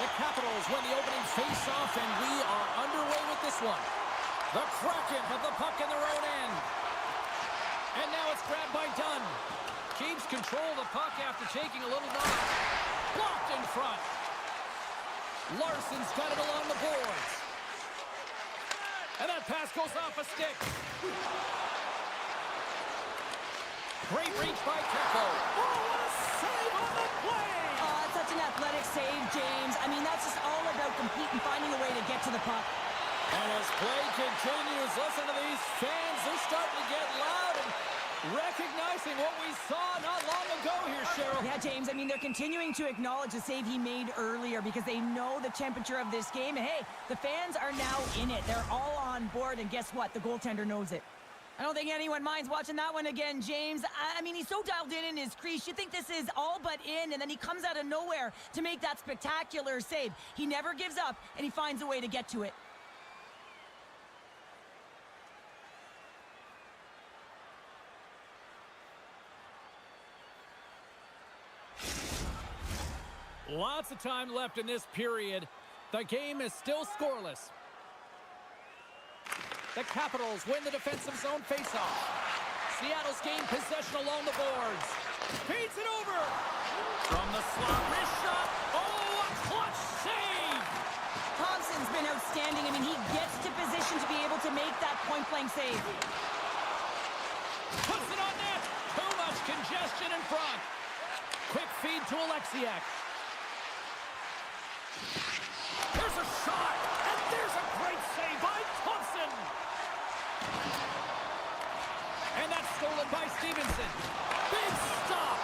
The Capitals win the opening face-off, and we are underway with this one. The Kraken have the puck in their own end. And now it's grabbed by Dunn. Keeps control of the puck after taking a little knock. Blocked in front. Larson's got it along the boards. And that pass goes off a stick. Great reach by Keko. Oh, what a save on the play! Oh, such an athletic save, James. I mean, that's just all about competing, finding a way to get to the puck. And as play continues, listen to these fans. They're starting to get loud and recognizing what we saw not long ago here, Cheryl. Yeah, James, I mean, they're continuing to acknowledge the save he made earlier because they know the temperature of this game. And, hey, the fans are now in it. They're all on board, and guess what? The goaltender knows it. I don't think anyone minds watching that one again, James. I mean, he's so dialed in his crease. You think this is all but in, and then he comes out of nowhere to make that spectacular save. He never gives up, and he finds a way to get to it. Lots of time left in this period. The game is still scoreless. The Capitals win the defensive zone faceoff. Seattle's gained possession along the boards. Feeds it over. From the slot, wrist shot. Oh, a clutch save! Thompson's been outstanding. I mean, he gets to position to be able to make that point-blank save. Puts it on net. Too much congestion in front. Quick feed to Alexiak. There's a shot, and there's a great save by Thompson. And that's stolen by Stevenson. Big stop.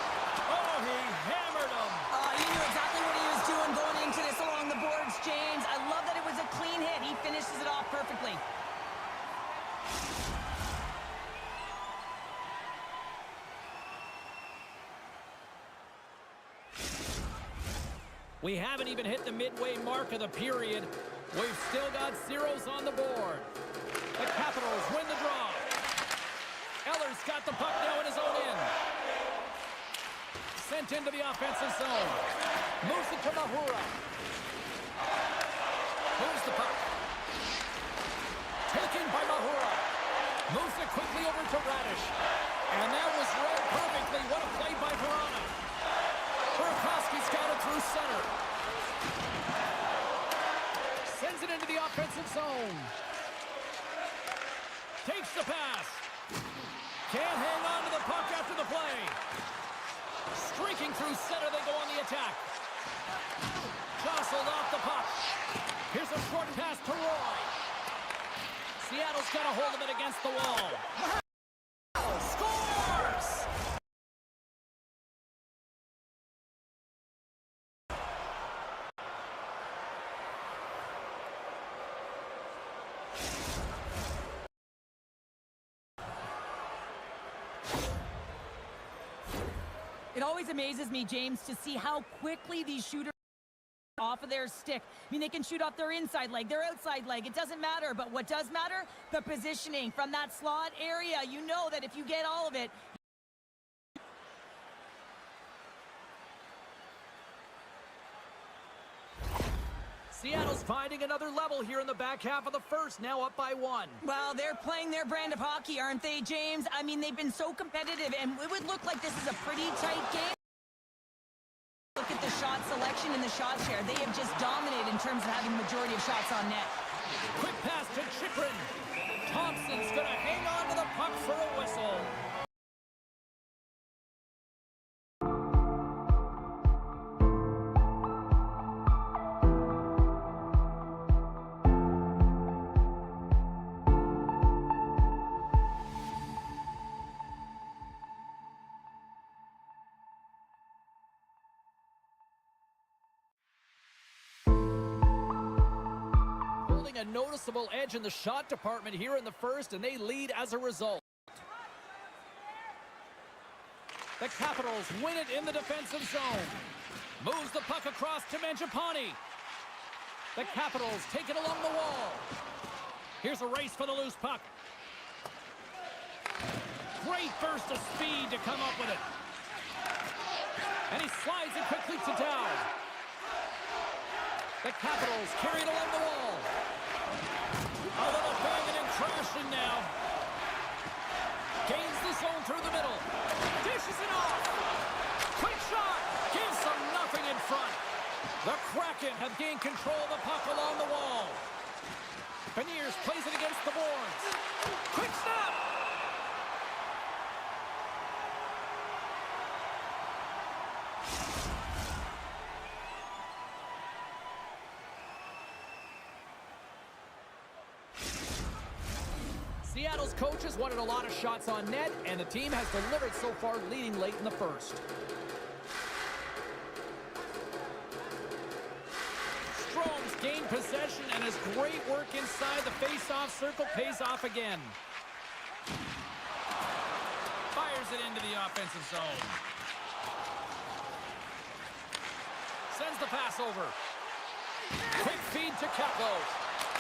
Oh, he hammered him. He knew exactly what he was doing going into this along the boards, James. I love that it was a clean hit. He finishes it off perfectly. We haven't even hit the midway mark of the period. We've still got zeros on the board. The Capitals win the draw. Eller's got the puck now in his own end. Sent into the offensive zone. Moves it to Mahura. Moves the puck. Taken by Mahura. Moves it quickly over to Radish. And that was read perfectly. What a play by Verona. Burakovsky's got it through center. Sends it into the offensive zone. Takes the pass. Can't hang on to the puck after the play. Streaking through center, they go on the attack. Jostled off the puck. Here's a short pass to Roy. Seattle's got a hold of it against the wall. Scores! It always amazes me, James, to see how quickly these shooters off of their stick. I mean, they can shoot off their inside leg, their outside leg. It doesn't matter. But what does matter? The positioning from that slot area. You know that if you get all of it. Seattle's finding another level here in the back half of the first, now up by 1. Well, they're playing their brand of hockey, aren't they, James? I mean, they've been so competitive, and it would look like this is a pretty tight game. Look at the shot selection and the shot share. They have just dominated in terms of having the majority of shots on net. Quick pass to Chychrun. Thompson's going to hang on to the puck for a whistle. A noticeable edge in the shot department here in the first, and they lead as a result. The Capitals win it in the defensive zone. Moves the puck across to Mangiapane. The Capitals take it along the wall. Here's a race for the loose puck. Great burst of speed to come up with it. And he slides it quickly to Dow. The Capitals carry it along the wall. A little banging and crashing now. Gains the zone through the middle. Dishes it off. Quick shot. Gives them nothing in front. The Kraken have gained control of the puck along the wall. Beniers plays it against the boards. Quick snap. Seattle's coaches wanted a lot of shots on net, and the team has delivered so far, leading late in the first. Strome's gained possession, and his great work inside the face-off circle pays off again. Fires it into the offensive zone. Sends the pass over. Quick feed to Kepler.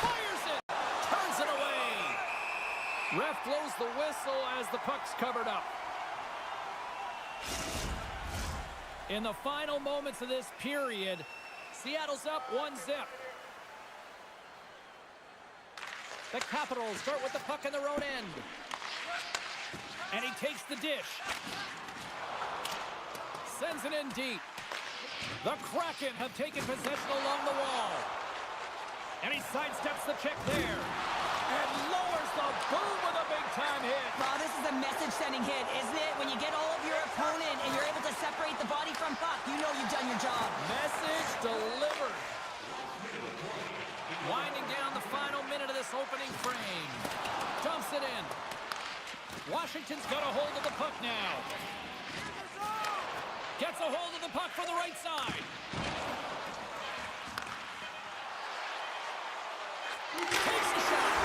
Fires it. Turns it away. Ref blows the whistle as the puck's covered up. In the final moments of this period, Seattle's up 1-0. The Capitals start with the puck in their own end. And he takes the dish. Sends it in deep. The Kraken have taken possession along the wall. And he sidesteps the check there. And lowers the boom with a big-time hit. Wow, this is a message-sending hit, isn't it? When you get all of your opponent and you're able to separate the body from puck, you know you've done your job. Message delivered. Winding down the final minute of this opening frame. Dumps it in. Washington's got a hold of the puck now. Gets a hold of the puck for the right side. Takes the shot.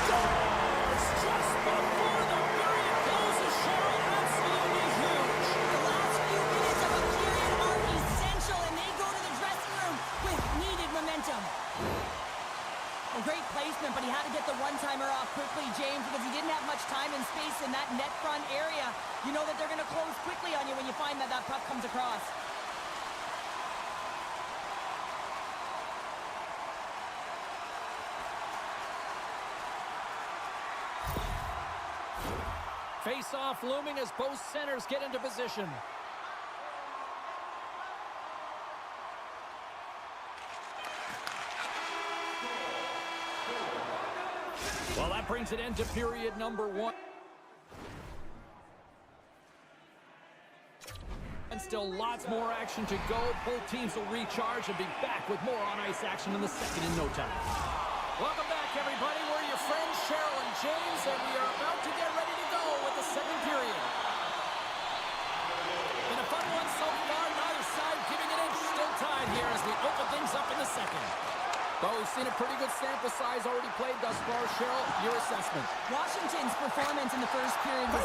Scores just before the period closes. Cheryl, absolutely huge. The last few minutes of a period are essential, and they go to the dressing room with needed momentum. A great placement, but he had to get the one-timer off quickly, James, because he didn't have much time and space in that net front area. You know that they're going to close quickly on you when you find that that puck comes across. Face-off looming as both centers get into position. Well, that brings it into period number 1. And still lots more action to go. Both teams will recharge and be back with more on-ice action in the second in no time. Welcome back, everybody. We're your friends, Cheryl and James, and we are about to get ready to go with the second period. Been a fun one so far. Neither side giving an inch. Still tied here as we open things up in the second. But we've seen a pretty good sample size already played thus far. Cheryl, your assessment. Washington's performance in the first period was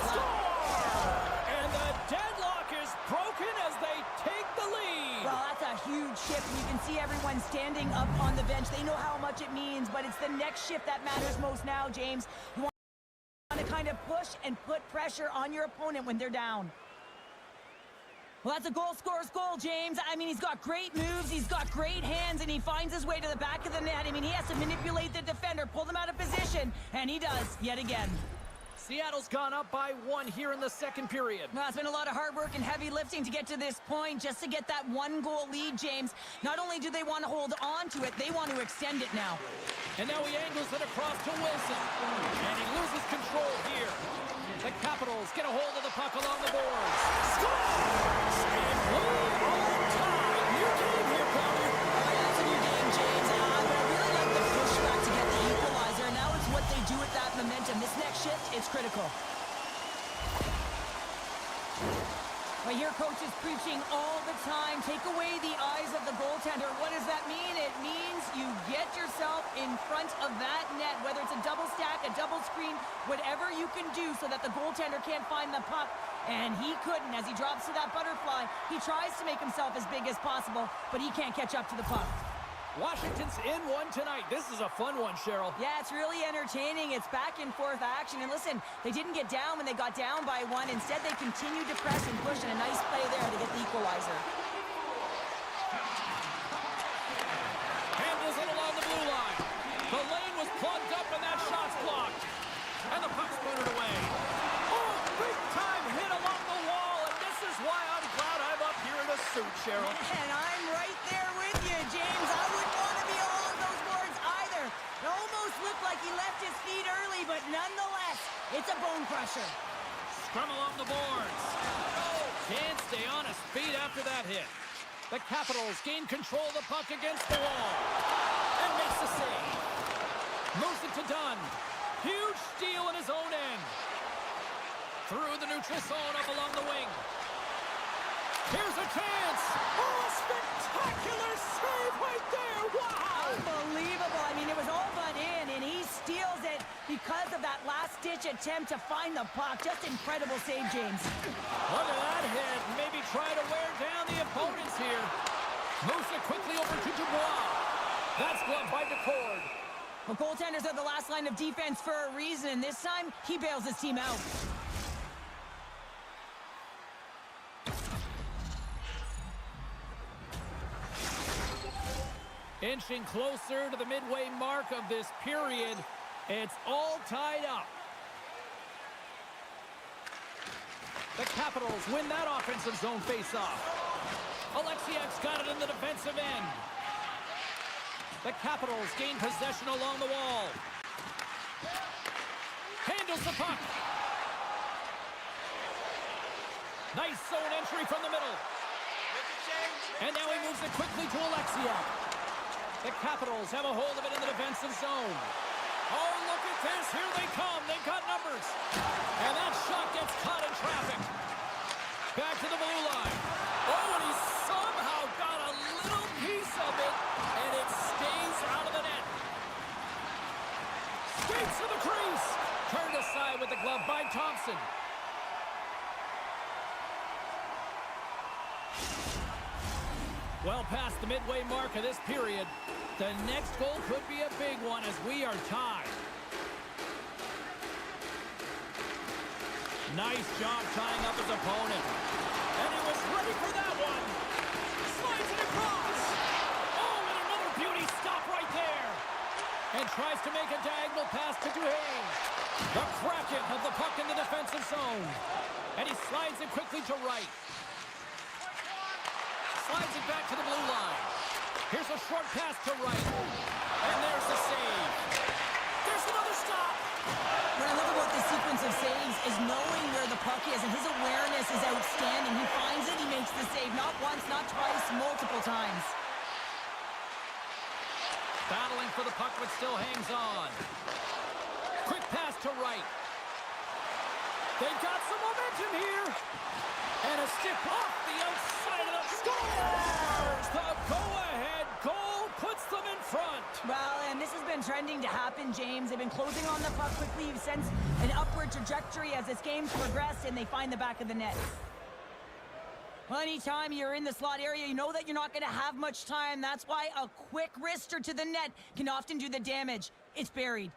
And the deadlock is broken as they take the lead. well, that's a huge shift, and you can see everyone standing up on the bench. They know how much it means, but it's the next shift that matters most now, James. You want to kind of push and put pressure on your opponent when they're down. Well, that's a goal scorer's goal, James. I mean, he's got great moves, he's got great hands, and he finds his way to the back of the net. I mean, he has to manipulate the defender, pull them out of position, and he does, yet again. Seattle's gone up by 1 here in the second period. Well, it's been a lot of hard work and heavy lifting to get to this point, just to get that 1-goal lead, James. Not only do they want to hold on to it, they want to extend it now. And now he angles it across to Wilson. And he loses control here. The Capitals get a hold of the puck along the boards. Scores! And we're on time. New game here, Connor. Oh, yeah, that's a new game, James. But I really like the pushback to get the equalizer. And now it's what they do with that momentum. This next shift is critical. I hear coaches preaching all the time, take away the eyes of the goaltender. What does that mean? It means you get yourself in front of that net, whether it's a double stack, a double screen, whatever you can do so that the goaltender can't find the puck. And he couldn't. As he drops to that butterfly, he tries to make himself as big as possible, but he can't catch up to the puck. Washington's in one tonight. This is a fun one, Cheryl. Yeah, it's really entertaining. It's back and forth action. And listen, they didn't get down when they got down by 1. Instead, they continued to press and push, and a nice play there to get the equalizer. pressure. Scrum along the boards. Can't stay on his feet after that hit. The Capitals gain control of the puck against the wall. And makes the save. Moves it to Dunn. Huge steal in his own end. Through the neutral zone up along the wing. Here's a chance. Oh, a spectacular save right there. Wow. Unbelievable. I mean, it was all but in, and he steals it because of that last-ditch attempt to find the puck. Just incredible save, James. Look at that hit. Maybe try to wear down the opponents here. Moves it quickly over to Dubois. That's gloved by DeCord. Well, goaltenders are the last line of defense for a reason. This time, he bails his team out. Inching closer to the midway mark of this period. It's all tied up. The Capitals win that offensive zone faceoff. Alexiak's got it in the defensive end. The Capitals gain possession along the wall. Handles the puck. Nice zone entry from the middle. And now he moves it quickly to Alexiak. The Capitals have a hold of it in the defensive zone. Oh, look at this. Here they come. They've got numbers. And that shot gets caught in traffic. Back to the blue line. Oh, and he somehow got a little piece of it, and it stays out of the net. Skates to the crease. Turned aside with the glove by Thompson. Well past the midway mark of this period. The next goal could be a big one as we are tied. Nice job tying up his opponent. And he was ready for that one. Slides it across. Oh, and another beauty stop right there. And tries to make a diagonal pass to Duhaime. The Kraken have the puck in the defensive zone. And he slides it quickly to right. Slides it back to the blue line. Here's a short pass to right. And there's the save. There's another stop. What I love about this sequence of saves is knowing where the puck is, and his awareness is outstanding. He finds it, he makes the save. Not once, not twice, multiple times. Battling for the puck, but still hangs on. Quick pass to right. They've got some momentum here. And a stick off the outside of the scores! The go-ahead goal puts them in front. Well, and this has been trending to happen, James. They've been closing on the puck quickly. You've sensed an upward trajectory as this game's progressed, and they find the back of the net. Well, anytime you're in the slot area, you know that you're not going to have much time. That's why a quick wrister to the net can often do the damage. It's buried.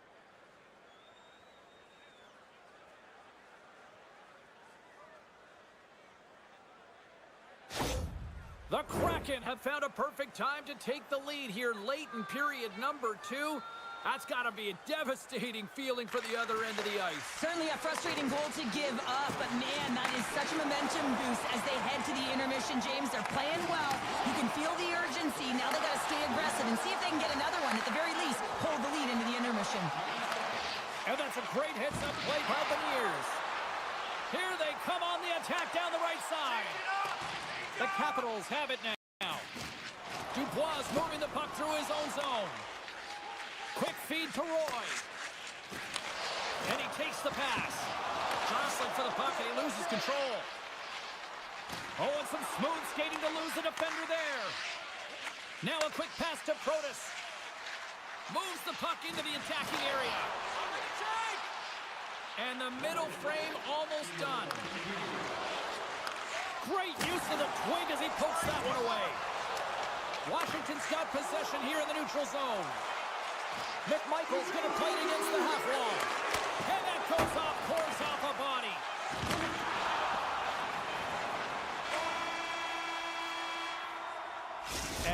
The Kraken have found a perfect time to take the lead here late in period number 2. That's got to be a devastating feeling for the other end of the ice. Certainly a frustrating goal to give up, but man, that is such a momentum boost as they head to the intermission, James. They're playing well. You can feel the urgency. Now they got to stay aggressive and see if they can get another one. At the very least, hold the lead into the intermission. And that's a great heads-up play by the Beniers. Here they come on the attack down the right side. The Capitals have it now. Dubois moving the puck through his own zone. Quick feed to Roy. And he takes the pass. Jostling for the puck, and he loses control. Oh, and some smooth skating to lose the defender there. Now a quick pass to Protas. Moves the puck into the attacking area. And the middle frame almost done. Great use of the twig as he pokes that one away. Washington's got possession here in the neutral zone. McMichael's going to play it against the half wall. And that goes off, pours off a body.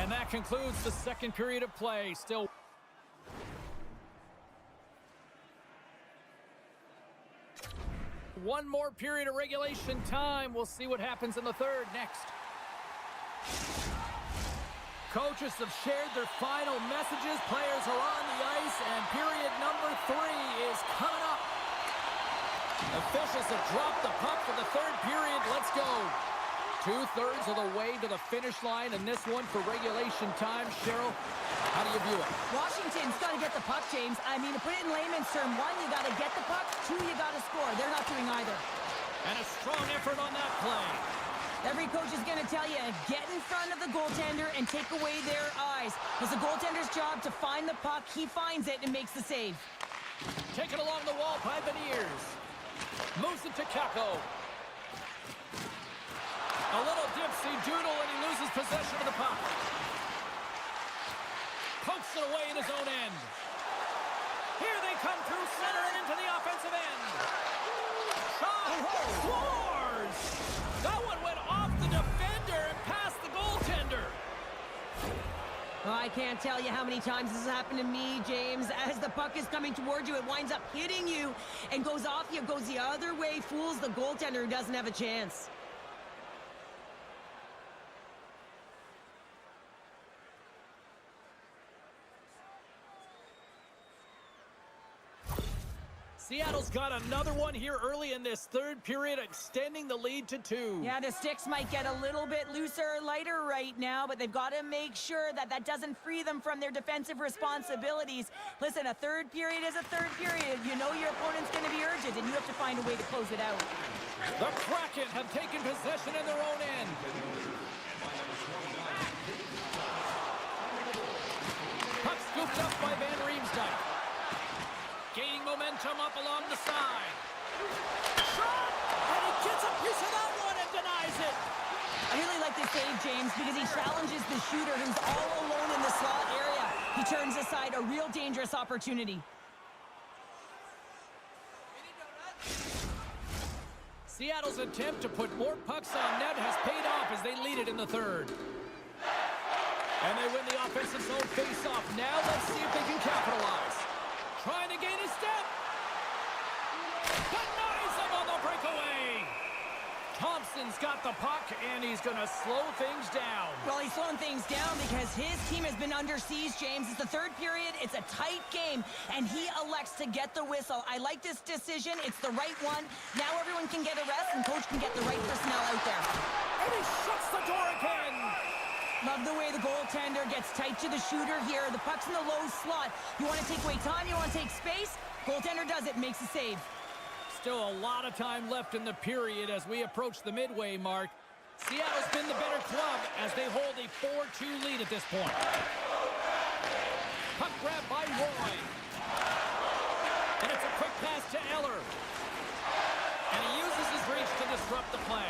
And that concludes the second period of play. Still one more period of regulation time. We'll see what happens in the third next. Coaches have shared their final messages. Players are on the ice, and period number 3 is coming up. Officials have dropped the puck for the third period. Let's go. 2/3 of the way to the finish line in this one for regulation time. Cheryl, how do you view it? Washington's got to get the puck, James. I mean, to put it in layman's term, one, you got to get the puck. Two, you got to score. They're not doing either. And a strong effort on that play. Every coach is going to tell you, get in front of the goaltender and take away their eyes. It's the goaltender's job to find the puck. He finds it and makes the save. Taken along the wall by Beniers. Moves it to Kako. A little dipsy doodle and he loses possession of the puck. Pokes it away in his own end. Here they come through center and into the offensive end. Shot! Scores! That one went off the defender and past the goaltender. Oh, I can't tell you how many times this has happened to me, James. As the puck is coming towards you, it winds up hitting you and goes off you, goes the other way, fools the goaltender who doesn't have a chance. Seattle's got another one here early in this third period, extending the lead to 2. Yeah, the sticks might get a little bit looser, lighter right now, but they've got to make sure that that doesn't free them from their defensive responsibilities. Listen, a third period is a third period. You know your opponent's going to be urgent, and you have to find a way to close it out. The Kraken have taken possession in their own end. Puck scooped up by Van Riemsdyk. Gaining momentum up along the side. Shot! And he gets a piece of that one and denies it. I really like this save, James, because he challenges the shooter who's all alone in the slot area. He turns aside a real dangerous opportunity. Seattle's attempt to put more pucks on net has paid off as they lead it in the third. And they win the offensive zone face-off. Now let's see if they can capitalize. Trying to gain a step. Denies him on the breakaway. Thompson's got the puck, and he's going to slow things down. Well, he's slowing things down because his team has been under siege, James. It's the third period. It's a tight game, and he elects to get the whistle. I like this decision. It's the right one. Now everyone can get a rest, and coach can get the right personnel out there. And he shuts the door again. Love the way the goaltender gets tight to the shooter here. The puck's in the low slot. You want to take away time, you want to take space. Goaltender does it, makes a save. Still a lot of time left in the period as we approach the midway mark. Seattle's been the better club as they hold a 4-2 lead at this point. Puck grab by Roy. And it's a quick pass to Eller. And he uses his reach to disrupt the play.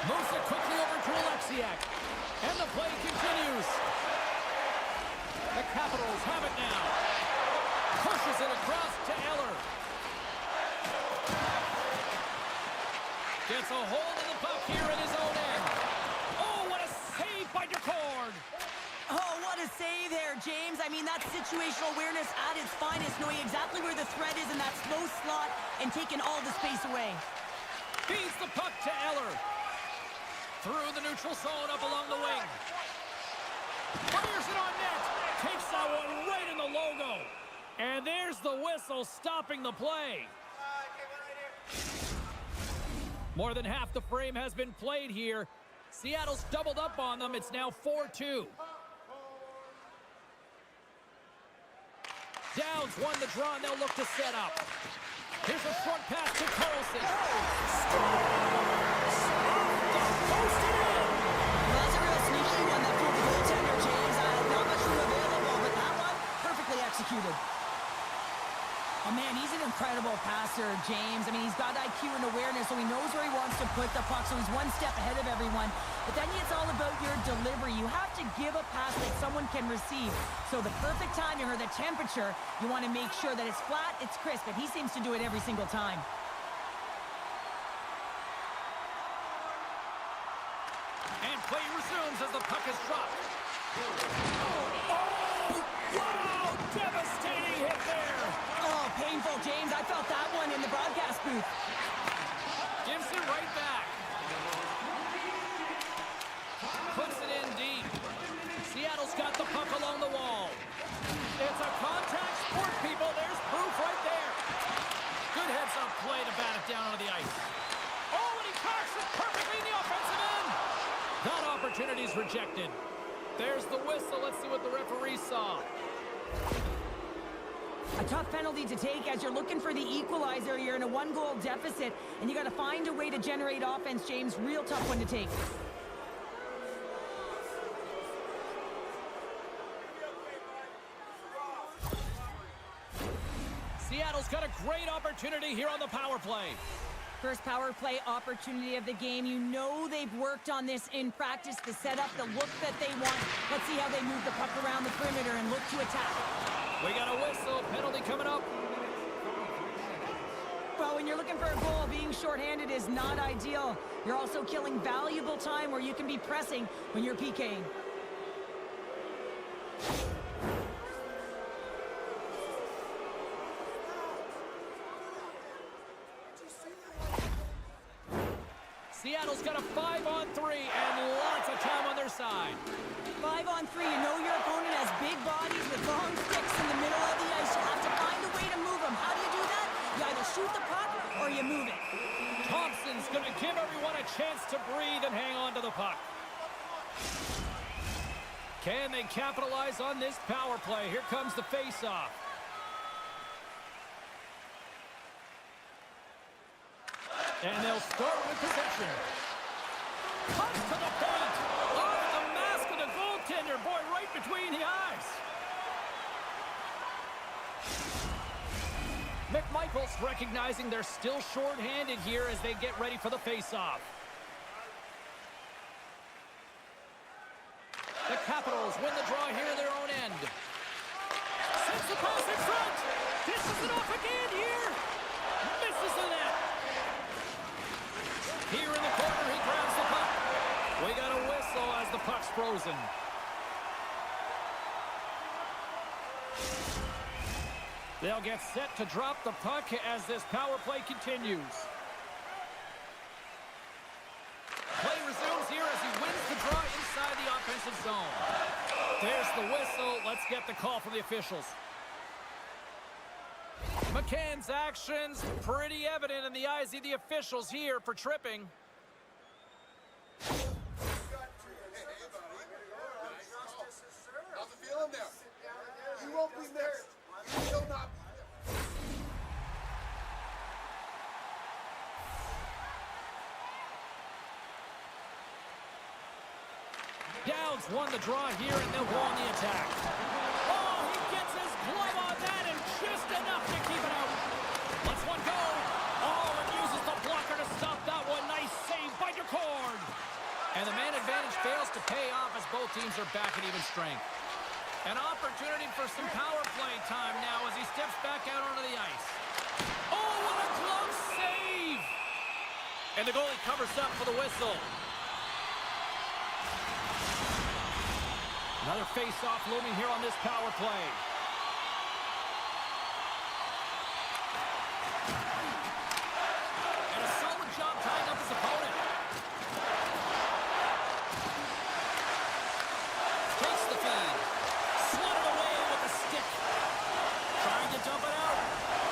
Moves it quickly over to Alexiak. And the play continues. The Capitals have it now. Pushes it across to Eller. Gets a hold of the puck here in his own end. Oh, what a save by Decord. Oh, what a save there, James. I mean, that's situational awareness at its finest, knowing exactly where the threat is in that slow slot and taking all the space away. Feeds the puck to Eller. Through the neutral zone up along the wing. Fires it on net. Takes that one right in the logo. And there's the whistle stopping the play. More than half the frame has been played here. Seattle's doubled up on them. It's now 4-2. Downs won the draw, and they'll look to set up. Here's a short pass to Carlson. Well, that's a real sneaky one that fooled the goaltender, James. Not much room available, but that one, perfectly executed. Oh, man, he's an incredible passer, James. I mean, he's got IQ and awareness, so he knows where he wants to put the puck, so he's one step ahead of everyone. But then it's all about your delivery. You have to give a pass that someone can receive. So the perfect timing or the temperature, you want to make sure that it's flat, it's crisp, and he seems to do it every single time. And play resumes as the puck is dropped. Wow! Devastating hit there. Oh, painful, James. I felt that one in the broadcast booth. Gives it right back. Puts it in deep. Seattle's got the puck along the wall. It's a contact sport, people. There's proof right there. Good heads-up play opportunities rejected. There's the whistle. Let's see what the referee saw. A tough penalty to take as you're looking for the equalizer. You're in a one-goal deficit, and you got to find a way to generate offense, James. Real tough one to take. Seattle's got a great opportunity here on the power play. First power play opportunity of the game. You know they've worked on this in practice, the setup, the look that they want. Let's see how they move the puck around the perimeter and look to attack. We got a whistle. Penalty coming up. Well, when you're looking for a goal, being shorthanded is not ideal. You're also killing valuable time where you can be pressing when you're PKing. Seattle's got a 5-on-3 and lots of time on their side. 5-on-3, you know your opponent has big bodies with long sticks in the middle of the ice. You have to find a way to move them. How do you do that? You either shoot the puck or you move it. Thompson's going to give everyone a chance to breathe and hang on to the puck. Can they capitalize on this power play? Here comes the face-off. And they'll start with possession. Comes to the point. Off the mask of the goaltender. Boy, right between the eyes. McMichael's recognizing they're still short-handed here as they get ready for the face-off. The Capitals win the draw here in their own end. Sends the pass in front. Dishes it off again here. Misses the net. Here in the corner, he grabs the puck. We got a whistle as the puck's frozen. They'll get set to drop the puck as this power play continues. Play resumes here as he wins the draw inside the offensive zone. There's the whistle. Let's get the call from the officials. McCann's actions pretty evident in the eyes of the officials here for tripping. How's it feeling there? You won't be next. You will not be there. Downs won the draw here, and they'll go on the attack. Oh, he gets his glove on that, and just enough to keep it out. Let's one go. Oh, and uses the blocker to stop that one. Nice save by DeCord. And the man advantage fails to pay off as both teams are back at even strength. An opportunity for some power play time now as he steps back out onto the ice. Oh, what a glove save! And the goalie covers up for the whistle. Another face-off looming here on this power play. And a solid job tying up his opponent. Takes the feed. Slotted away with a stick. Trying to dump it out.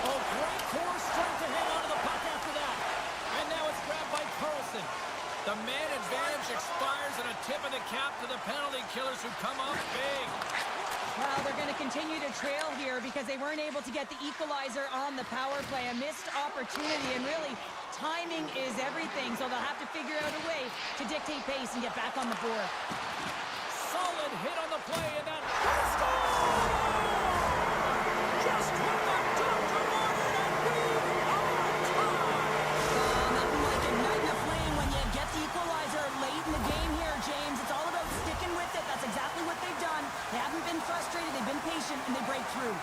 Oh, great core strength to hang onto the puck after that. And now it's grabbed by Carlson. The man advantage expires and a tip of the cap to the penalty killers who come up big. Well, they're going to continue to trail here because they weren't able to get the equalizer on the power play. A missed opportunity, and really, timing is everything, so they'll have to figure out a way to dictate pace and get back on the board. Solid hit on the play, and that score! Just what the doctor wanted, and we are tied! Nothing like igniting a flame when you get the equalizer late in the game here, James. It's all about sticking with it. That's exactly what they've done. They haven't been frustrated. They've been patient, and they break through.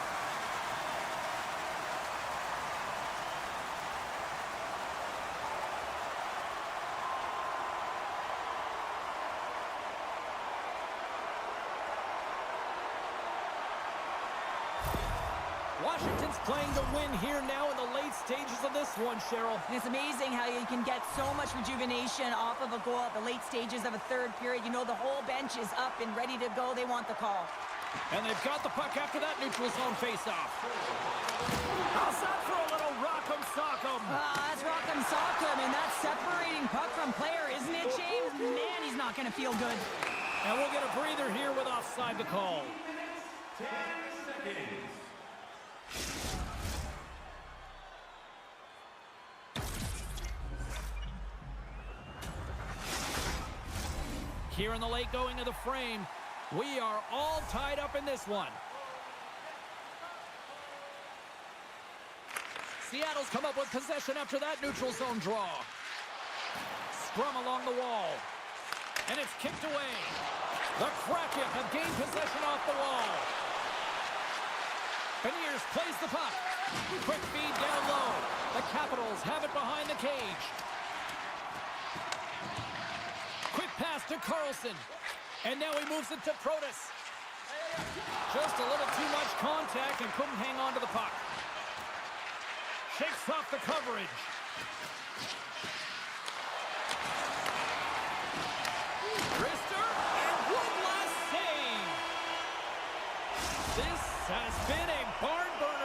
Washington's playing to win here now in the late stages of this one, Cheryl. And it's amazing how you can get so much rejuvenation off of a goal at the late stages of a third period. You know the whole bench is up and ready to go. They want the call. And they've got the puck after that neutral zone faceoff. How's that for a little rock'em sock'em? That's rock'em sock'em, and that's separating puck from player, isn't it, James? Man, he's not going to feel good. And we'll get a breather here with offside to call. 10 seconds. Here in the late going to the frame. We are all tied up in this one. Seattle's come up with possession after that neutral zone draw. Scrum along the wall. And it's kicked away. The Kraken have gained possession off the wall. Beniers plays the puck. Quick feed down low. The Capitals have it behind the cage. Quick pass to Carlson. And now he moves it to Protas. Just a little too much contact and couldn't hang on to the puck. Shakes off the coverage. Krister, and one last save. This has been a barn burner.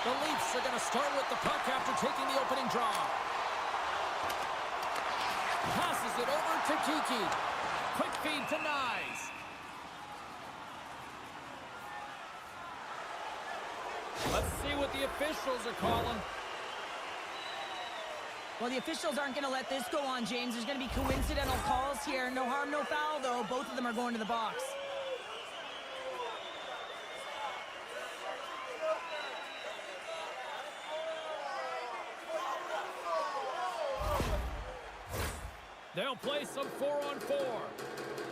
The Leafs are going to start with the puck after taking the opening draw. Passes it over to Kiki. Quick feed to Nyes. Let's see what the officials are calling. Well, the officials aren't going to let this go on, James. There's going to be coincidental calls here. No harm, no foul, though. Both of them are going to the box. They'll play some 4-on-4.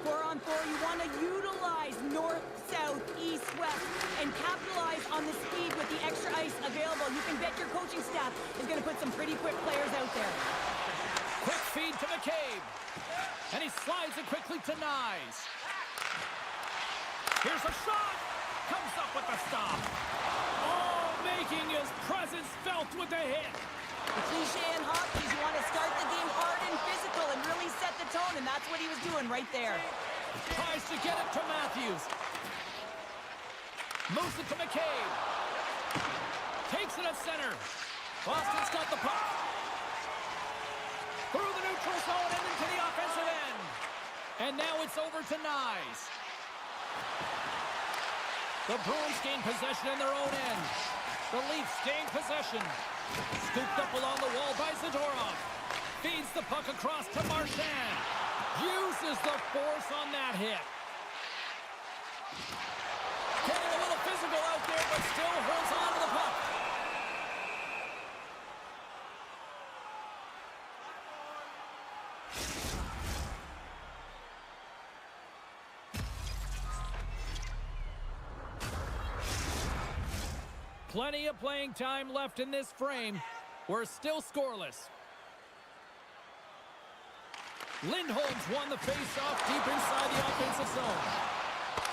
4-on-4, you want to utilize north, south, east, west, and capitalize on the speed with the extra ice available. You can bet your coaching staff is going to put some pretty quick players out there. Quick feed to McCabe. And he slides it quickly to Nyes. Here's a shot. Comes up with the stop. Oh, making his presence felt with the hit. The cliche in hockey is you want to start the game hard and physical and really set the tone, and that's what he was doing right there. Tries to get it to Matthews. Moves it to McCabe. Takes it at center. Boston's got the puck. Through the neutral zone and into the offensive end. And now it's over to Nyes. The Bruins gain possession in their own end. The Leafs gain possession. Scooped up along the wall by Zadorov. Feeds the puck across to Marchand. Uses the force on that hit. Getting a little physical out there, but still holds on to the puck. Plenty of playing time left in this frame. We're still scoreless. Lindholm's won the face-off deep inside the offensive zone.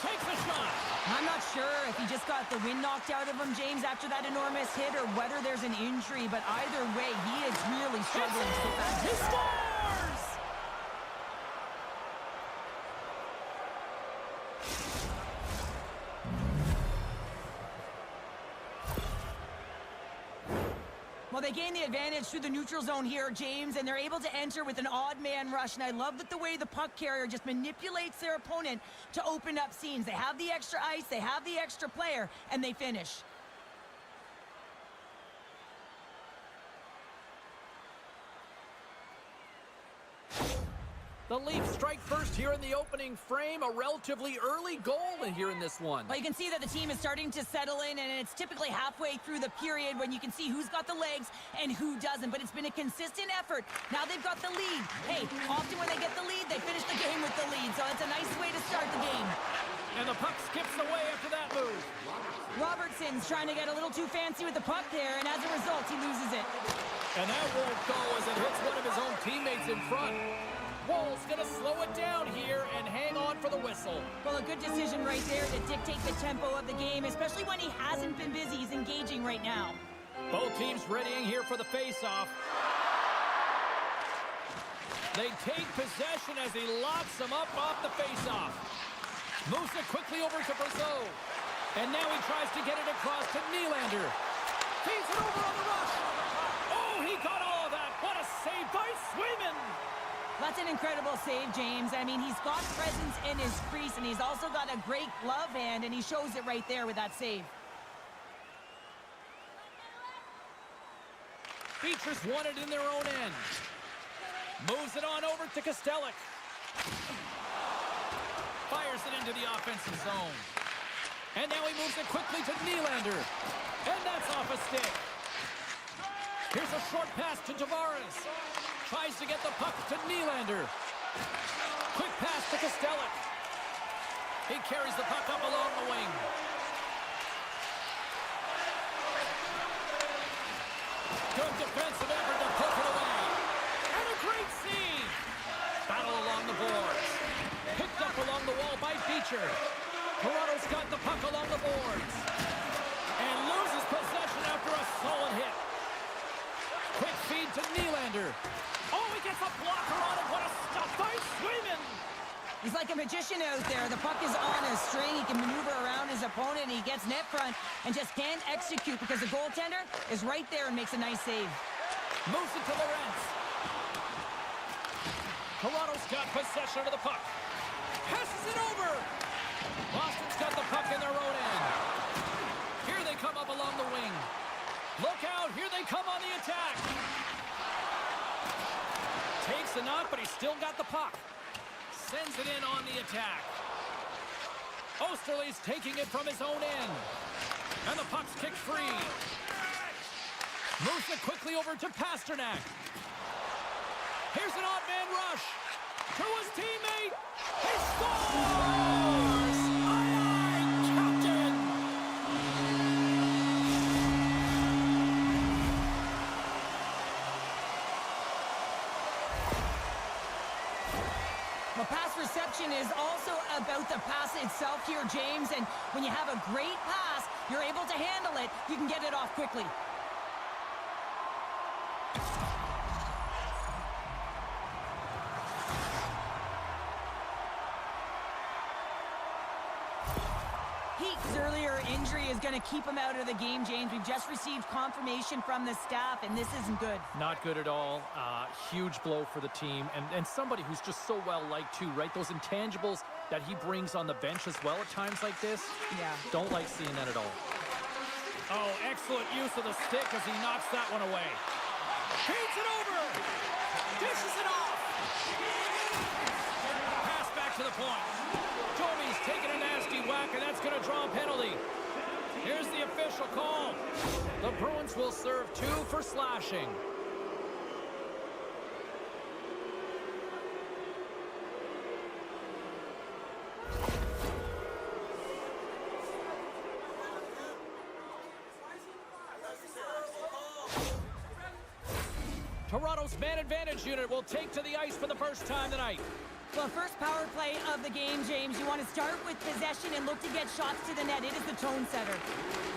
Takes a shot. I'm not sure if he just got the wind knocked out of him, James, after that enormous hit, or whether there's an injury, but either way, he is really struggling to get back. He scores! Well, they gain the advantage through the neutral zone here, James, and they're able to enter with an odd man rush. And I love that the way the puck carrier just manipulates their opponent to open up seams. They have the extra ice, they have the extra player, and they finish. The Leafs strike first here in the opening frame. A relatively early goal here in this one. Well, you can see that the team is starting to settle in, and it's typically halfway through the period when you can see who's got the legs and who doesn't. But it's been a consistent effort. Now they've got the lead. Hey, often when they get the lead, they finish the game with the lead. So it's a nice way to start the game. And the puck skips away after that move. Robertson's trying to get a little too fancy with the puck there, and as a result, he loses it. And that won't go as it hits one of his own teammates in front. Woll's going to slow it down here and hang on for the whistle. Well, a good decision right there to dictate the tempo of the game, especially when he hasn't been busy. He's engaging right now. Both teams readying here for the face-off. They take possession as he locks them up off the face-off. Moves it quickly over to Brazeau. And now he tries to get it across to Nylander. Feeds it over on the rush. Oh, he got all of that. What a save by Swayman. That's an incredible save, James. I mean, he's got presence in his crease, and he's also got a great glove hand, and he shows it right there with that save. Beatrice won it in their own end. Moves it on over to Kostelic. Fires it into the offensive zone. And now he moves it quickly to Nylander. And that's off a stick. Here's a short pass to Tavares. Tries to get the puck to Nylander. Quick pass to Kostelic. He carries the puck up along the wing. Good defensive effort to poke it away. And a great save. Battle along the boards. Picked up along the wall by Beecher. Toronto's got the puck along the boards. And loses possession after a solid hit. Quick feed to Nylander. Oh, he gets a blocker on it. What a stop by Swayman. He's like a magician out there. The puck is on a string. He can maneuver around his opponent. He gets net front and just can't execute because the goaltender is right there and makes a nice save. Moves it to Lorentz. Toronto's got possession of the puck. Passes it over. Boston's got the puck in their own end. Here they come up along the wing. Look out, here they come on the attack. Takes a knock, but he's still got the puck. Sends it in on the attack. Osterley's taking it from his own end. And the puck's kicked free. Moves it quickly over to Pasternak. Here's an odd man rush. To his teammate. He scores! Aye, Captain! Well, pass reception is also about the pass itself here, James. And when you have a great pass, you're able to handle it. You can get it off quickly. His earlier injury is going to keep him out of the game, James. We've just received confirmation from the staff, and this isn't good. Not good at all. Huge blow for the team. And somebody who's just so well-liked, too, right? Those intangibles that he brings on the bench as well at times like this. Yeah. Don't like seeing that at all. Oh, excellent use of the stick as he knocks that one away. Feeds it over. Dishes it off. Pass back to the point. Toby's taking a nasty whack, and that's going to draw a penalty. Here's the official call. The Bruins will serve 2 for slashing. Toronto's man advantage unit will take to the ice for the first time tonight. Well, first power play of the game, James. You want to start with possession and look to get shots to the net. It is the tone setter.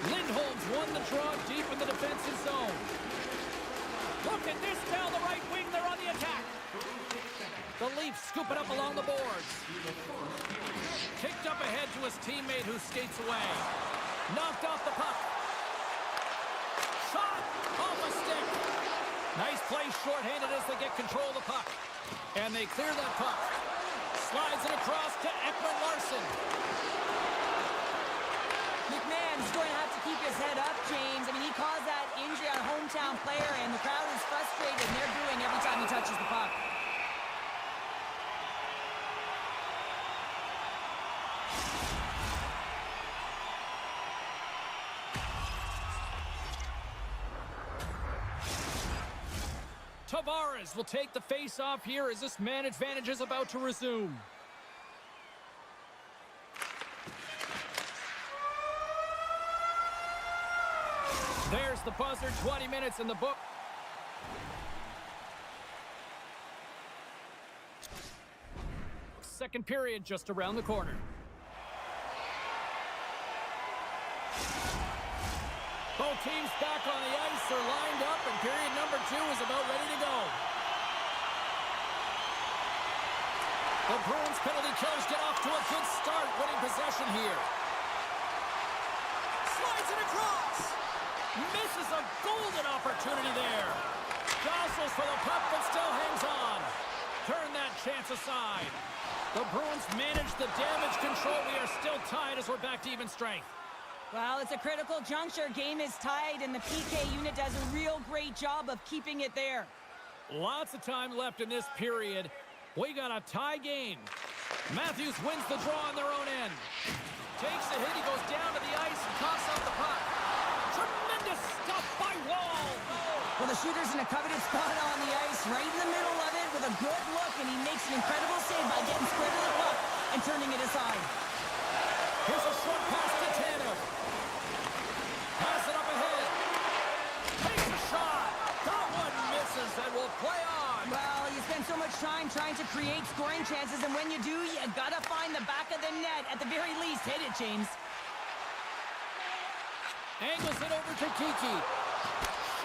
Lindholm's won the draw deep in the defensive zone. Look at this down the right wing. They're on the attack. The Leafs scoop it up along the boards. Kicked up ahead to his teammate who skates away. Knocked off the puck. Shot off a stick. Nice play shorthanded as they get control of the puck. And they clear that puck. Slides it across to Ekman-Larsson. McMahon's going to have to keep his head up, James. I mean, he caused that injury on a hometown player, and the crowd is frustrated, and they're booing every time he touches the puck. Tavares will take the face-off here as this man advantage is about to resume. There's the buzzer, 20 minutes in the book. Second period just around the corner. Both teams back on the ice are lined up, and period number 2 is about ready to go. The Bruins penalty killers get off to a good start, winning possession here. Slides it across. Misses a golden opportunity there. Jostles for the puck, but still hangs on. Turn that chance aside. The Bruins manage the damage control. We are still tied as we're back to even strength. Well, it's a critical juncture. Game is tied, and the PK unit does a real great job of keeping it there. Lots of time left in this period. We got a tie game. Matthews wins the draw on their own end. Takes a hit. He goes down to the ice and coughs up the puck. Tremendous stuff by Wall. Well, the shooter's in a coveted spot on the ice, right in the middle of it with a good look, and he makes an incredible save by getting square to the puck and turning it aside. Here's a short pass to Tanev. Pass it up ahead. Takes a shot. That one misses and will play on. Well, you spend so much time trying to create scoring chances, and when you do, you gotta find the back of the net. At the very least, hit it, James. Angles it over to Kiki.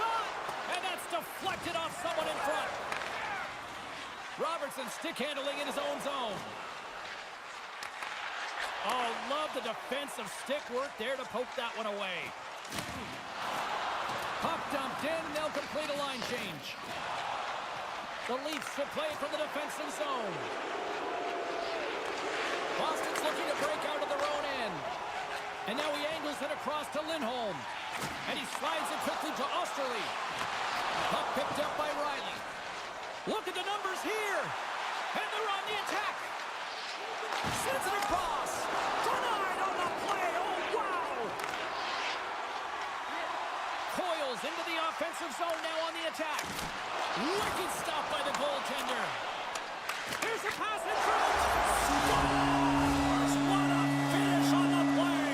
Shot! And that's deflected off someone in front. Robertson stick handling in his own zone. Oh, love the defensive stick work there to poke that one away. Puck dumped in, and they'll complete a line change. The Leafs will play it from the defensive zone. Boston's looking to break out of their own end. And now he angles it across to Lindholm. And he slides it quickly feed to Osterley. Puck picked up by Riley. Look at the numbers here. And they're on the attack. Sends it across. Denied on the play. Oh, wow. Coils into the offensive zone now on the attack. Wicked stop by the goaltender. Here's a pass in front. Scores! What a finish on the play.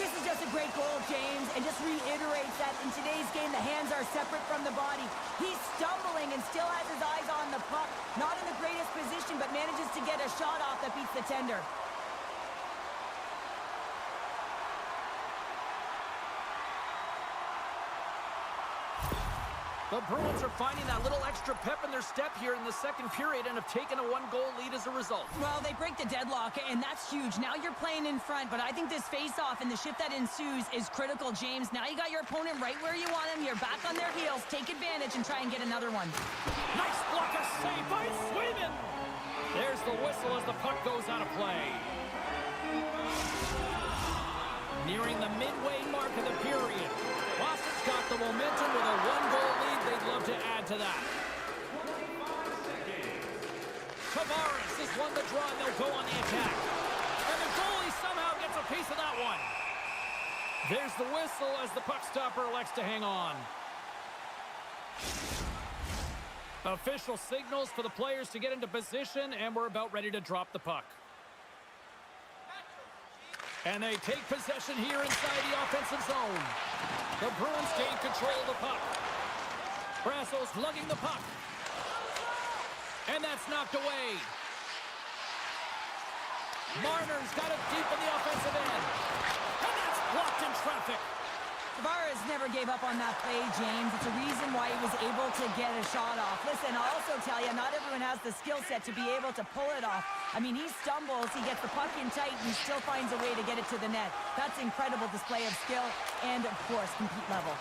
This is just a great goal, James, and just reiterates that in today's game, the hands are separate from the body. He's stumbling and still has his eyes on the puck. Not in the greatest position, but manages to get a shot off that beats the tender. The Bruins are finding that little extra pep in their step here in the second period and have taken a one-goal lead as a result. Well, they break the deadlock, and that's huge. Now you're playing in front, but I think this face-off and the shift that ensues is critical, James. Now you got your opponent right where you want him. You're back on their heels. Take advantage and try and get another one. Nice block, a save by Swayman. There's the whistle as the puck goes out of play. Nearing the midway mark of the period. Boston's got the momentum with a one-goal lead. They'd love to add to that. Tavares has won the draw, and they'll go on the attack. And the goalie somehow gets a piece of that one. There's the whistle as the puck stopper elects to hang on. Official signals for the players to get into position, and we're about ready to drop the puck. And they take possession here inside the offensive zone. The Bruins gain control of the puck. Brasso's lugging the puck. And that's knocked away. Marner's got it deep in the offensive end. And that's blocked in traffic. Tavares never gave up on that play, James. It's a reason why he was able to get a shot off. Listen, I'll also tell you, not everyone has the skill set to be able to pull it off. I mean, he stumbles, he gets the puck in tight, and he still finds a way to get it to the net. That's incredible display of skill and, of course, compete level.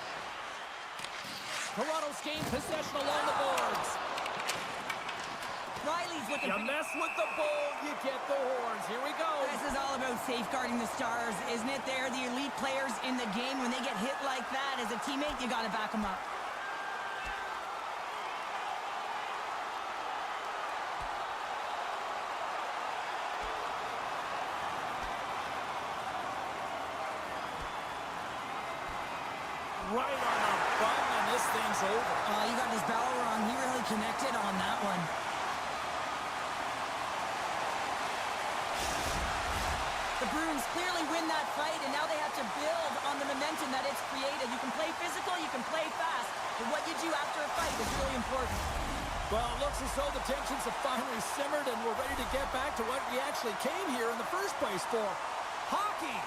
Toronto's gained possession along the boards. Riley's looking... You mess with the ball, you get the horns. Here we go. This is all about safeguarding the Stars, isn't it? They're the elite players in the game. When they get hit like that, as a teammate, you got to back them up. Right on the button, and this thing's over. You got his bell wrong. He really connected on that one. The Bruins clearly win that fight, and now they have to build on the momentum that it's created. You can play physical, you can play fast, but what you do after a fight is really important. Well, it looks as though the tensions have finally simmered, and we're ready to get back to what we actually came here in the first place for. Hockey!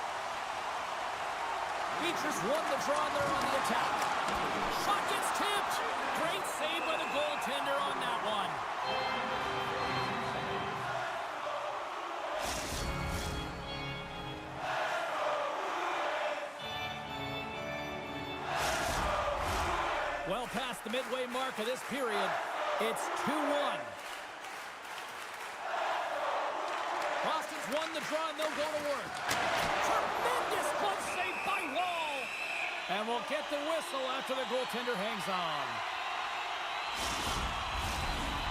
Beatrice won the draw, and they're on the attack. Shot gets tipped! Great save by the goaltender on that one. Well past the midway mark of this period, it's 2-1. Boston's won the draw, and they'll go to work. Tremendous glove save by Wall. And we'll get the whistle after the goaltender hangs on.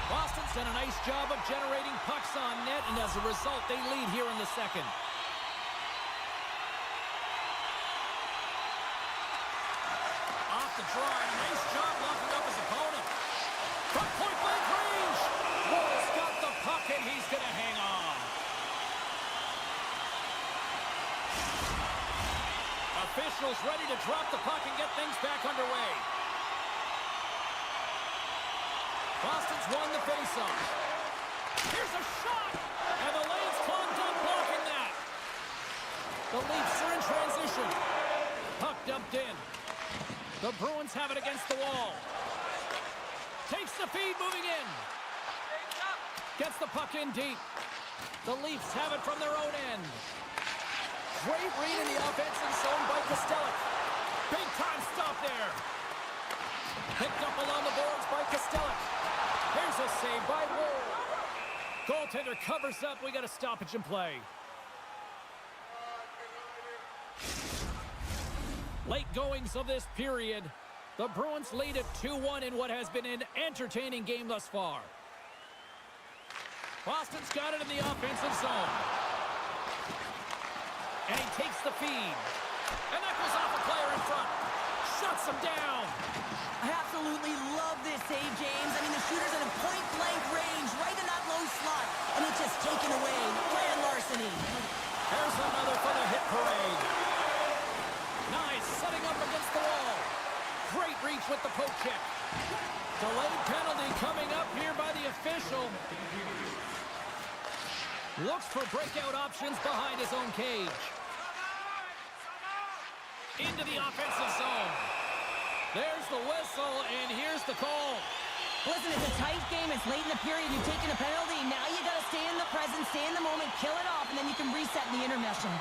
Boston's done a nice job of generating pucks on net, and as a result, they lead here in the second. Off the draw, and a nice job locking up his opponent. From point-blank range, Wall's got the puck, and he's going to hang on. Officials ready to drop the puck and get things back underway. Boston's won the faceoff. Here's a shot, and the lane's clogged up blocking that. The Leafs are in transition. Puck dumped in. The Bruins have it against the wall. Takes the feed, moving in. Gets the puck in deep. The Leafs have it from their own end. Great read in the offensive zone by Kostelic. Big time stop there. Picked up along the boards by Kostelic. Here's a save by Wool. Goaltender covers up. We got a stoppage in play. Late goings of this period. The Bruins lead at 2-1 in what has been an entertaining game thus far. Boston's got it in the offensive zone. And he takes the feed. And that goes off a player in front. Shuts him down. I absolutely love this save, James. I mean, the shooter's in a point-blank range, right in that low slot. And it's just taken away. Grand larceny. There's another for the hit parade. Nice, setting up against the wall. Great reach with the poke check. Delayed penalty coming up here by the official. Looks for breakout options behind his own cage. Into the offensive zone. There's the whistle, and here's the call. Listen, it's a tight game. It's late in the period. You've taken a penalty. Now you got to stay in the present, stay in the moment, kill it off, and then you can reset in the intermission.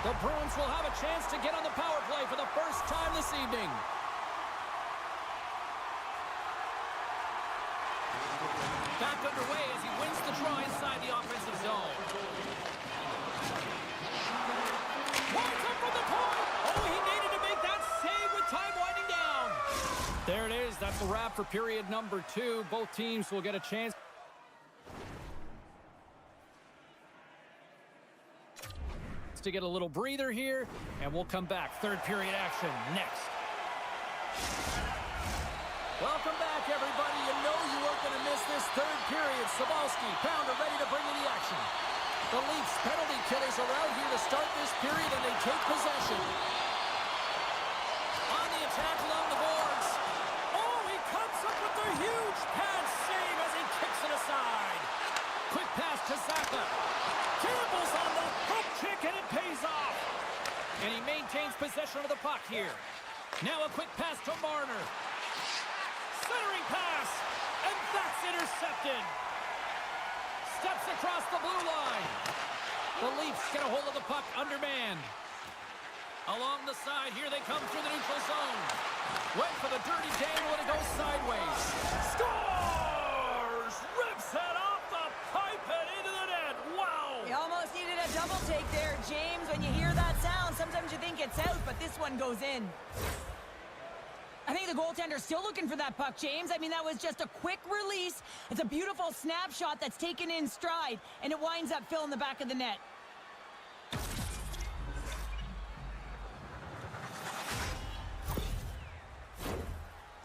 The Bruins will have a chance to get on the power play for the first time this evening. Back underway as he wins the draw inside the offensive zone. Winds up from the point. Oh, he needed to make that save with time winding down. There it is. That's a wrap for period number 2. Both teams will get a chance to get a little breather here, and we'll come back. Third period action next. Welcome back, everybody. You know you weren't going to miss this third period. Sabalski, Pounder ready to bring in the action. The Leafs penalty killers are out here to start this period, and they take possession. On the attack along the boards. Oh, he comes up with a huge pad save as he kicks it aside. Quick pass to Zaka. Campbell's on the hook kick, and it pays off. And he maintains possession of the puck here. Now a quick pass to Marner. Centering pass, and that's intercepted. Steps across the blue line. The Leafs get a hold of the puck, undermanned. Along the side, here they come through the neutral zone. Went for the dirty dangle, and it goes sideways. Scores! Rips it off the pipe and into the net. Wow! You almost needed a double take there, James. When you hear that sound, sometimes you think it's out, but this one goes in. I think the goaltender's still looking for that puck, James. I mean, that was just a quick release. It's a beautiful snapshot that's taken in stride, and it winds up filling the back of the net.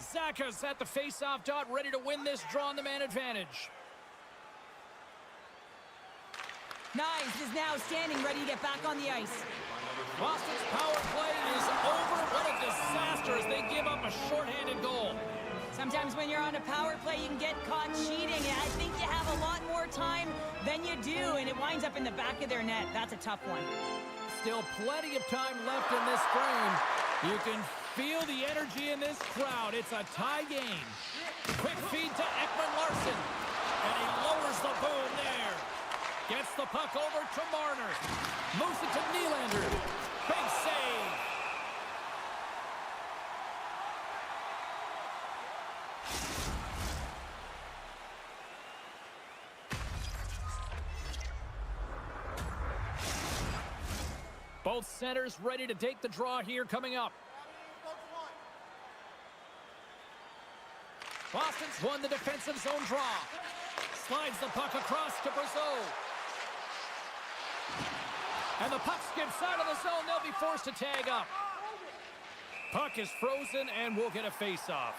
Zaka's at the face-off dot, ready to win this draw on the man advantage. Nice is now standing, ready to get back on the ice. Boston's power play is over. What a disaster as they give up a shorthanded goal. Sometimes when you're on a power play, you can get caught cheating. I think you have a lot more time than you do, and it winds up in the back of their net. That's a tough one. Still plenty of time left in this frame. You can feel the energy in this crowd. It's a tie game. Quick feed to Ekman-Larsson, and he lowers the boom there. Gets the puck over to Marner. Moves it to Nylander. Big save. Both centers ready to take the draw here coming up. Boston's won the defensive zone draw. Slides the puck across to Brazeau. And the puck skips out of the zone. They'll be forced to tag up. Puck is frozen, and we'll get a face-off.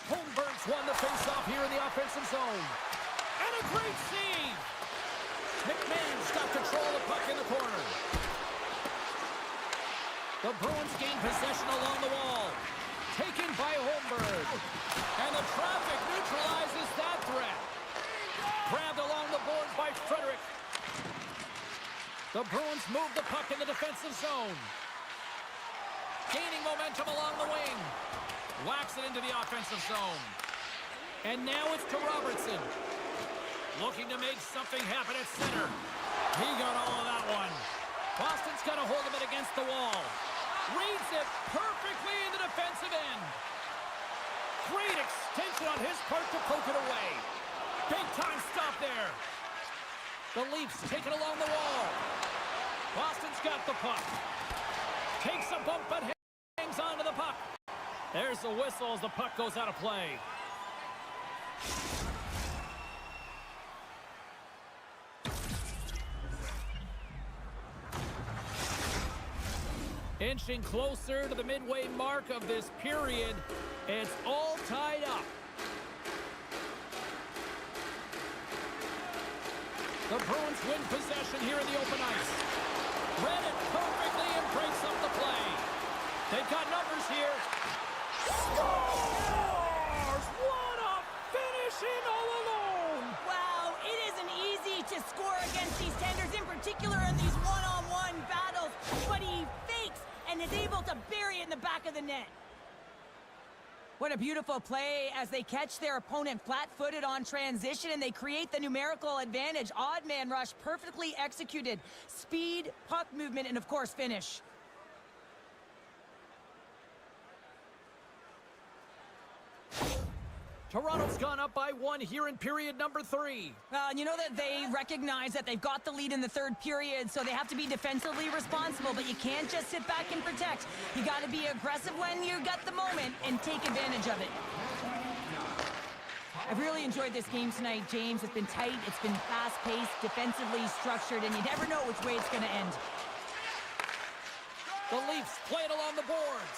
Holmberg's won the face-off here in the offensive zone. And a great save! McMahon's got control of the puck in the corner. The Bruins gain possession along the wall. Taken by Holmberg. And the traffic neutralizes that threat. Grabbed along the boards by Frederick. The Bruins move the puck in the defensive zone. Gaining momentum along the wing. Whacks it into the offensive zone. And now it's to Robertson. Looking to make something happen at center. He got all of that one. Boston's got a hold of it against the wall. Reads it perfectly in the defensive end. Great extension on his part to poke it away. Big time stop there. The Leafs take it along the wall. Boston's got the puck. Takes a bump but hangs on to the puck. There's the whistle as the puck goes out of play. Inching closer to the midway mark of this period. It's all tied up. The Bruins win possession here in the open ice. Read it perfectly and breaks up the play. They've got numbers here. Scores! What a finish in all alone! Wow, it isn't easy to score against these Tenders, in particular in these one-on-one battles, but he fakes and is able to bury it in the back of the net. What a beautiful play as they catch their opponent flat-footed on transition and they create the numerical advantage. Odd man rush, perfectly executed. Speed, puck movement, and of course, finish. Toronto's gone up by 1 here in period number 3. You know that they recognize that they've got the lead in the third period, so they have to be defensively responsible, but you can't just sit back and protect. You got to be aggressive when you got the moment and take advantage of it. I've really enjoyed this game tonight, James. It's been tight, it's been fast-paced, defensively structured, and you never know which way it's going to end. The Leafs play it along the boards.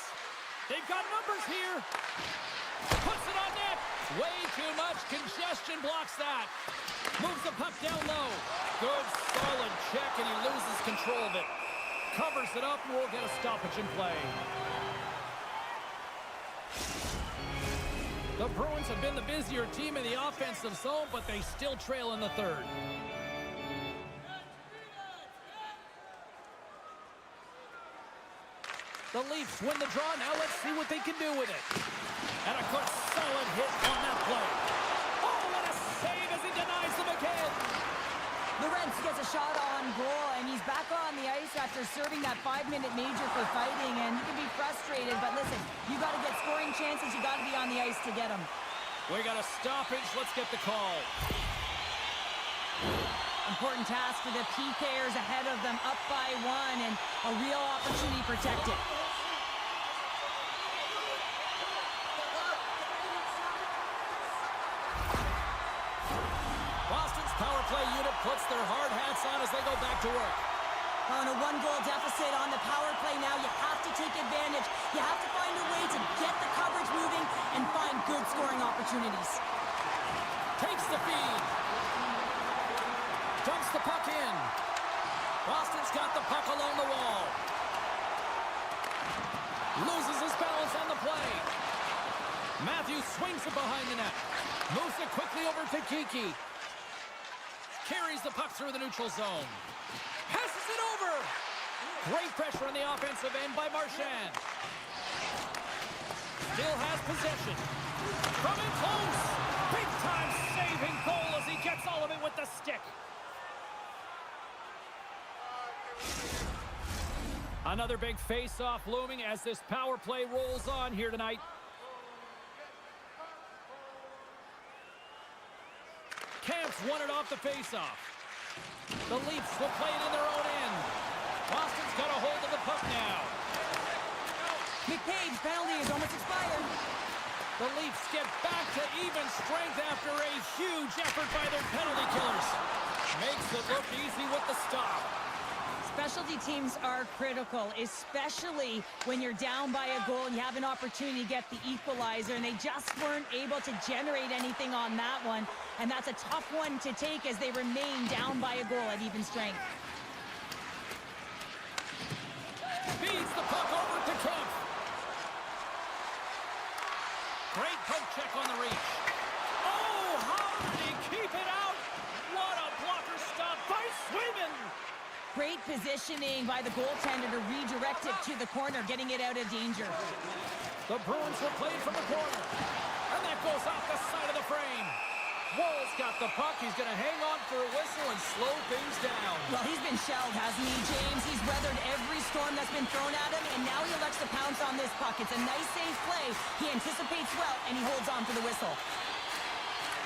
They've got numbers here. Puts it on net. Way too much congestion blocks that. Moves the puck down low. Good, solid check, and he loses control of it. Covers it up, and we'll get a stoppage in play. The Bruins have been the busier team in the offensive zone, but they still trail in the third. The Leafs win the draw. Now let's see what they can do with it. And a good solid hit on that play. Oh, what a save as he denies them again. Lorenz gets a shot on goal, and he's back on the ice after serving that 5-minute major for fighting, and he can be frustrated, but listen, you got to get scoring chances, you got to be on the ice to get them. We got a stoppage. Let's get the call. Important task for the PKers ahead of them, up by 1, and a real opportunity protected. Boston's power play unit puts their hard hats on as they go back to work. On a 1-goal deficit on the power play now, you have to take advantage. You have to find a way to get the coverage moving and find good scoring opportunities. Takes the feed. Dumps the puck in. Boston's got the puck along the wall. Loses his balance on the play. Matthews swings it behind the net. Moves it quickly over to Kiki. Carries the puck through the neutral zone. Passes it over. Great pressure on the offensive end by Marchand. Still has possession. From in close. Big time saving goal as he gets all of it with the stick. Another big face-off looming as this power play rolls on here tonight. Camps won it off the face-off. The Leafs will play it in their own end. Boston's got a hold of the puck now. McCabe's penalty is almost expired. The Leafs get back to even strength after a huge effort by their penalty killers. Makes it look easy with the stop. Specialty teams are critical, especially when you're down by a goal and you have an opportunity to get the equalizer, and they just weren't able to generate anything on that one. And that's a tough one to take as they remain down by a goal at even strength. Feeds the puck over to Kemp. Great poke check on the reach. Oh, how did he keep it out? What a blocker stop by Swayman. Great positioning by the goaltender to redirect it to the corner, getting it out of danger. The Bruins were played from the corner. And that goes off the side of the frame. Woll's got the puck. He's going to hang on for a whistle and slow things down. Well, he's been shelled, hasn't he, James? He's weathered every storm that's been thrown at him, and now he elects to pounce on this puck. It's a nice, safe play. He anticipates well, and he holds on for the whistle.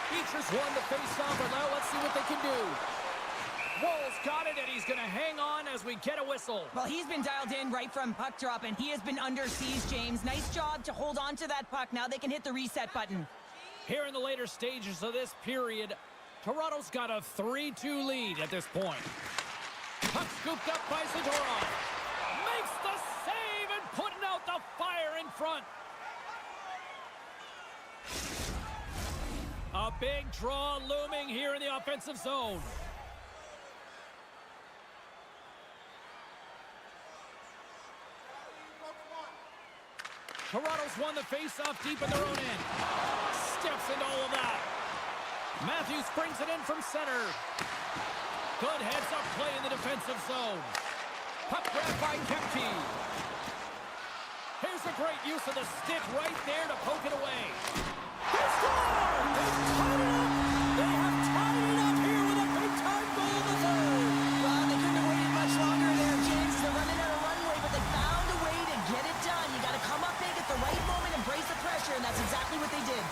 Beecher's won the face-off, and now let's see what they can do. Woll's got it, and he's going to hang on as we get a whistle. Well, he's been dialed in right from puck drop, and he has been under siege, James. Nice job to hold on to that puck. Now they can hit the reset button. Here in the later stages of this period, Toronto's got a 3-2 lead at this point. Puck scooped up by Zadorov. Makes the save and putting out the fire in front. A big draw looming here in the offensive zone. Toronto's won the face-off deep in their own end. Steps into all of that. Matthews brings it in from center. Good heads-up play in the defensive zone. Puck grab by Kempke. Here's a great use of the stick right there to poke it away. They score! They have tied it up here with a big-time goal in the third. Well, they couldn't have waited much longer there, James. They're running out of runway, but they found a way to get it done. You got to come up big at the right moment and brace the pressure, and that's exactly what they did.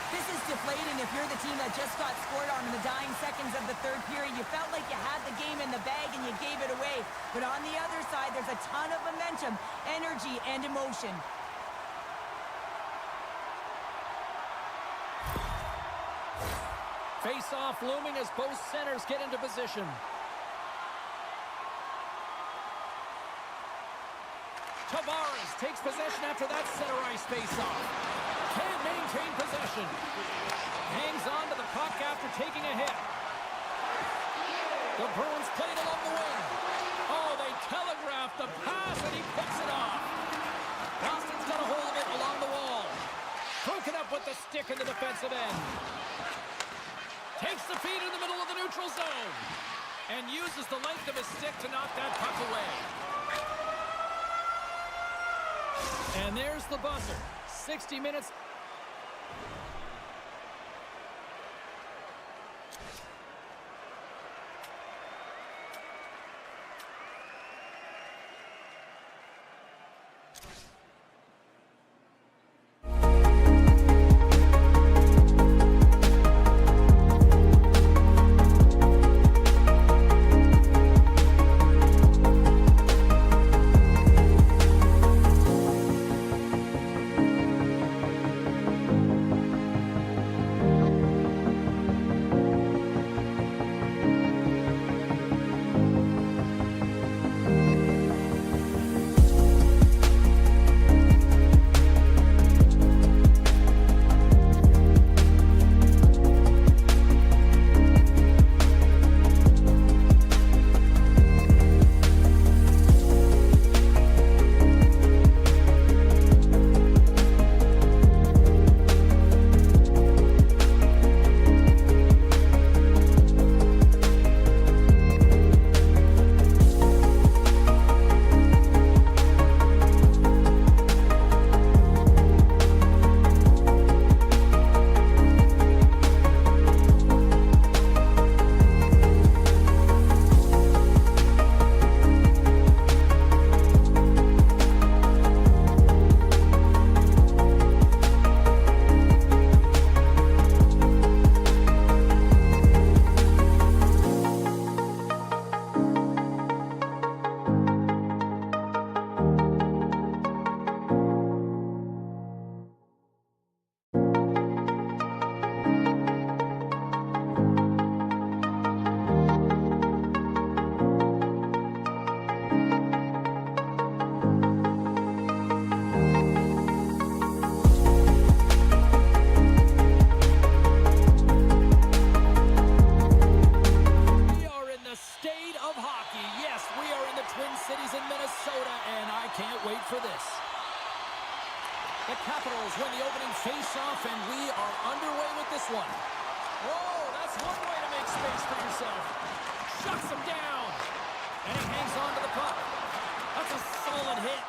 This is deflating if you're the team that just got scored on in the dying seconds of the third period. You felt like you had the game in the bag and you gave it away. But on the other side, there's a ton of momentum, energy, and emotion. Face-off looming as both centers get into position. Tavares takes possession after that center ice face-off. Can't maintain possession. Hangs on to the puck after taking a hit. The Bruins played along the wing. Oh, they telegraphed the pass and he picks it off. Boston's got a hold of it along the wall. Broken up with the stick in the defensive end. Takes the feed in the middle of the neutral zone. And uses the length of his stick to knock that puck away. And there's the buzzer. 60 minutes. face-off, and we are underway with this one. Whoa, that's one way to make space for yourself. shuts him down. And he hangs on to the puck. That's a solid hit.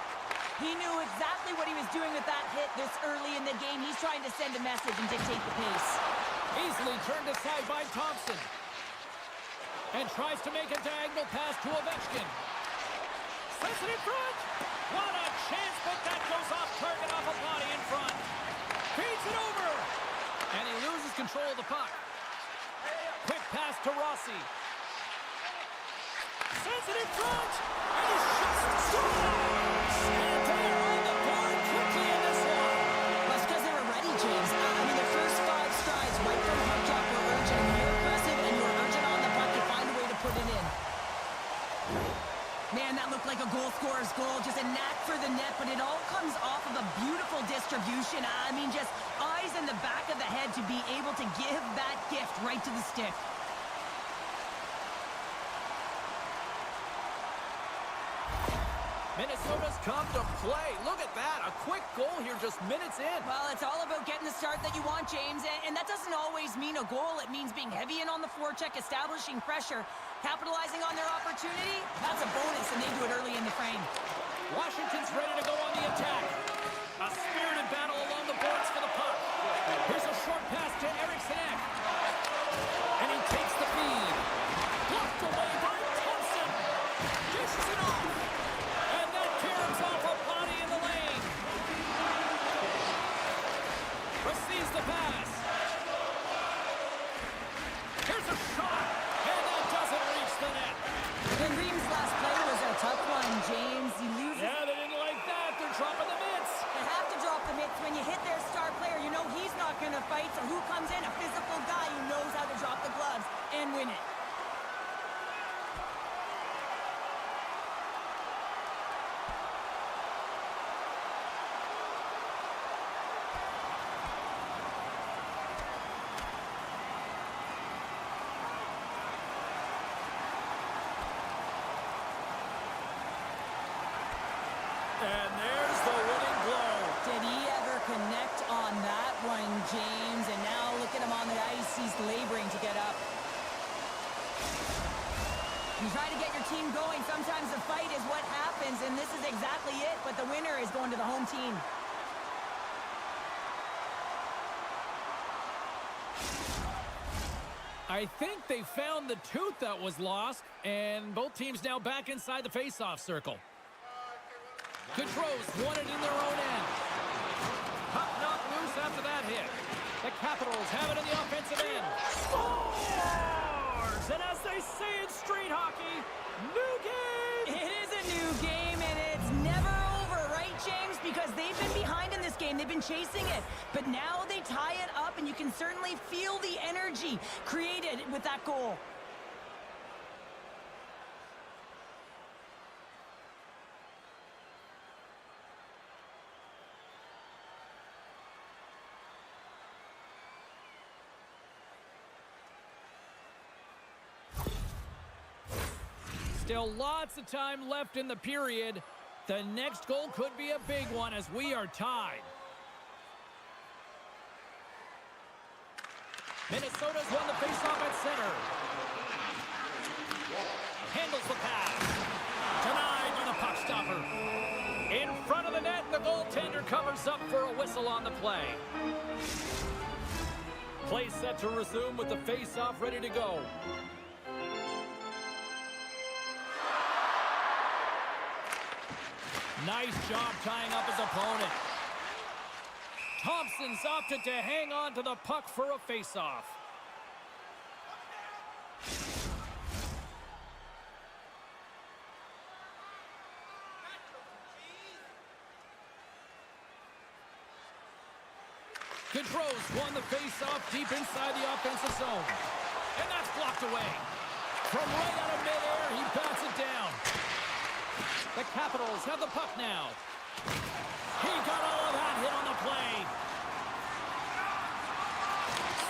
He knew exactly what he was doing with that hit this early in the game. He's trying to send a message and dictate the pace. Easily turned aside by Thompson. And tries to make a diagonal pass to Ovechkin. Sends it in front. What a chance, but that goes off target off a body in front. Feeds it over. And he loses control of the puck. Quick pass to Rossi. Sends it in front. And he shoots the scores. And they are on the board quickly in this one. Well, it's because they were ready, James. I mean, the first 5 strides right from puck drop were urgent. You're aggressive and you were urgent on the puck to find a way to put it in. Man, that looked like a goal scorer's goal. Just a knack for the net, but it all comes off of a beautiful distribution. I mean, just eyes in the back of the head to be able to give that gift right to the stick. Minnesota's come to play. Look at that. A quick goal here just minutes in. Well, it's all about getting the start that you want, James. And that doesn't always mean a goal. It means being heavy in on the forecheck, establishing pressure, capitalizing on their opportunity. That's a bonus, and they do it early in the frame. Washington's ready to go on the attack. A spirited battle along the boards for the puck. Here's a short pass to Eriksson. And he takes the feed. Blocked away by Thompson. Dishes it off. And that tears off a body in the lane. Receives the pass. Here's a shot. And that doesn't reach the net. And Ream's last play was a tough one, James. He loses. Yeah, they didn't like that. They're dropping the mitts. They have to drop the mitts when you hit their star player. You know he's not going to fight, so who comes in? A physical guy who knows how to drop the gloves and win it. And there's the winning blow. Did he ever connect on that one, James? And now look at him on the ice. He's laboring to get up. You try to get your team going. Sometimes the fight is what happens, and this is exactly it. But the winner is going to the home team. I think they found the tooth that was lost, and both teams now back inside the face-off circle. Gaudreau's won it in their own end. Puck knocked loose after that hit. The Capitals have it in the offensive end. Scores! And as they say in street hockey, new game! It is a new game, and it's never over, right, James? Because they've been behind in this game. They've been chasing it. But now they tie it up, and you can certainly feel the energy created with that goal. Still lots of time left in the period. The next goal could be a big one as we are tied. Minnesota's won the faceoff at center. Handles the pass. Denied by the puck stopper. In front of the net, the goaltender covers up for a whistle on the play. Play set to resume with the faceoff ready to go. Nice job tying up his opponent. Thompson's opted to hang on to the puck for a faceoff. Gaudreau's won the faceoff deep inside the offensive zone. And that's blocked away. From right out of midair, he bats it down. The Capitals have the puck now. He got all of that hit on the play.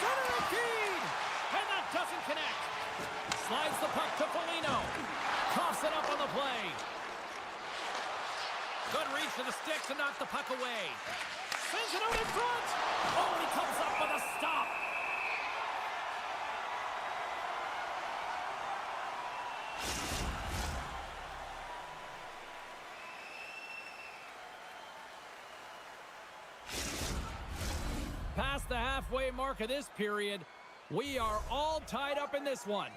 Center feed! And that doesn't connect. Slides the puck to Foligno. Coughs it up on the play. Good reach to the stick to knock the puck away. Sends it out in front. Oh, he comes up with a stop. Past the halfway mark of this period, we are all tied up in this one.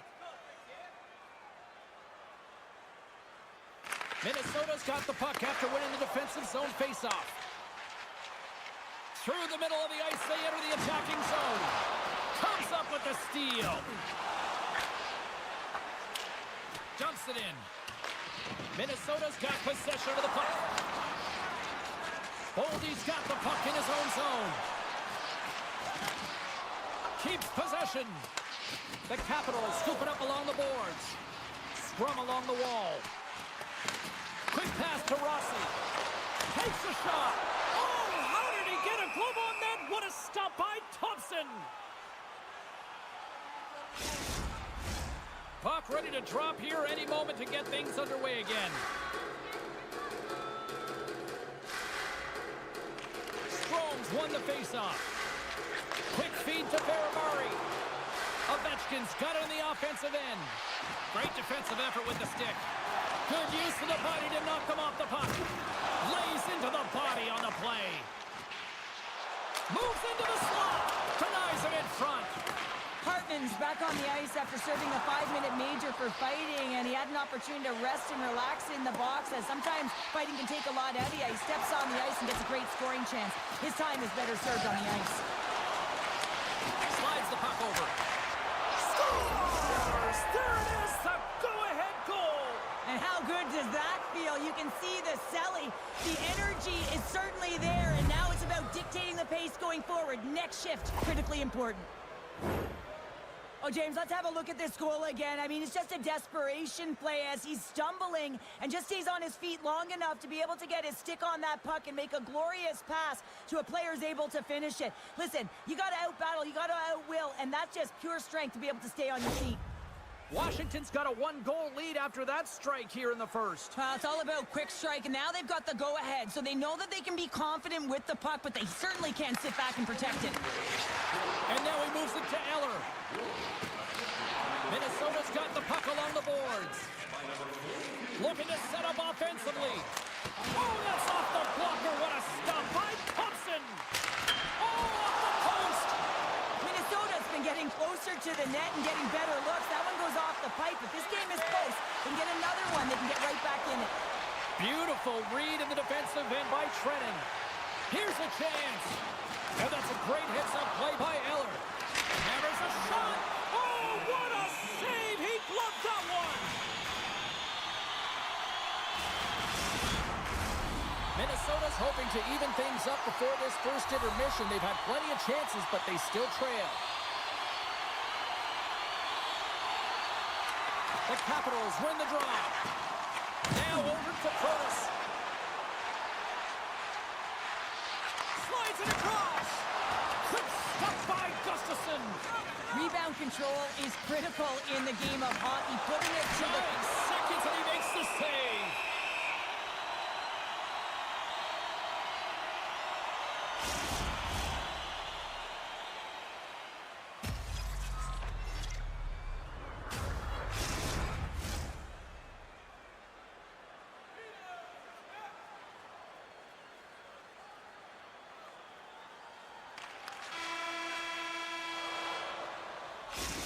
Minnesota's got the puck after winning the defensive zone faceoff. Through the middle of the ice, they enter the attacking zone. Comes up with the steal. Dumps it in. Minnesota's got possession of the puck. Boldy's got the puck in his own zone. Keeps possession. The Capitals scoop it up along the boards. Scrum along the wall. Quick pass to Rossi. Takes a shot. Oh, how did he get a glove on that? What a stop by Thompson. Puck ready to drop here any moment to get things underway again. Strome's won the faceoff. Quick feed to Baramari. Ovechkin's got it on the offensive end. Great defensive effort with the stick. Good use of the body to knock them off the puck. Lays into the body on the play. Moves into the slot. Denies him in front. Hartman's back on the ice after serving a 5-minute major for fighting, and he had an opportunity to rest and relax in the box, as sometimes fighting can take a lot out of you. He steps on the ice and gets a great scoring chance. His time is better served on the ice. Slides the puck over. Scores! There it is, the go-ahead goal! And how good does that feel? You can see the selling. The energy is certainly there, and now it's about dictating the pace going forward. Next shift, critically important. Oh, James, let's have a look at this goal again. I mean, it's just a desperation play as he's stumbling and just stays on his feet long enough to be able to get his stick on that puck and make a glorious pass to a player who's able to finish it. Listen, you got to out-battle, you got to out-will, and that's just pure strength to be able to stay on your feet. Washington's got a 1-goal lead after that strike here in the first. Well, it's all about quick strike, and now they've got the go-ahead, so they know that they can be confident with the puck, but they certainly can't sit back and protect it. And now he moves it to Eller. Minnesota's got the puck along the boards. Looking to set up offensively. Oh, that's off the blocker. What a stop by Thompson. Oh, off the post. Minnesota's been getting closer to the net and getting better looks. That one goes off the pipe, but this game is close. They can get another one. They can get right back in it. Beautiful read in the defensive end by Trennan. Here's a chance. And that's a great hits-up play by Eller. There's a shot. Oh, what a save. He gloved that one. Minnesota's hoping to even things up before this first intermission. They've had plenty of chances, but they still trail. The Capitals win the draw. Now over to Protas. Slides it across. Quick stop by Gustafsson. Rebound control is critical in the game of hockey. Putting it to 9 seconds and he makes the save.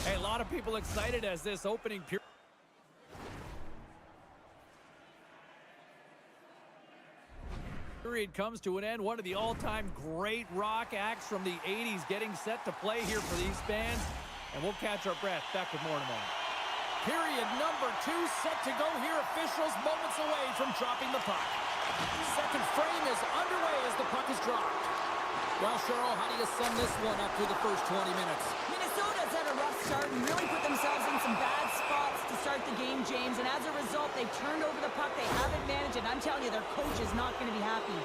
Hey, a lot of people excited as this opening period comes to an end. One of the all-time great rock acts from the 80s getting set to play here for these fans. And we'll catch our breath. Back with more in a moment. Period number 2 set to go here. Officials moments away from dropping the puck. Second frame is underway as the puck is dropped. Well, Cheryl, how do you sum this one up through the first 20 minutes? Minnesota's had a rough start and really put themselves in some bad spots to start the game, James. And as a result, they've turned over the puck. They haven't managed it. I'm telling you, their coach is not going to be happy.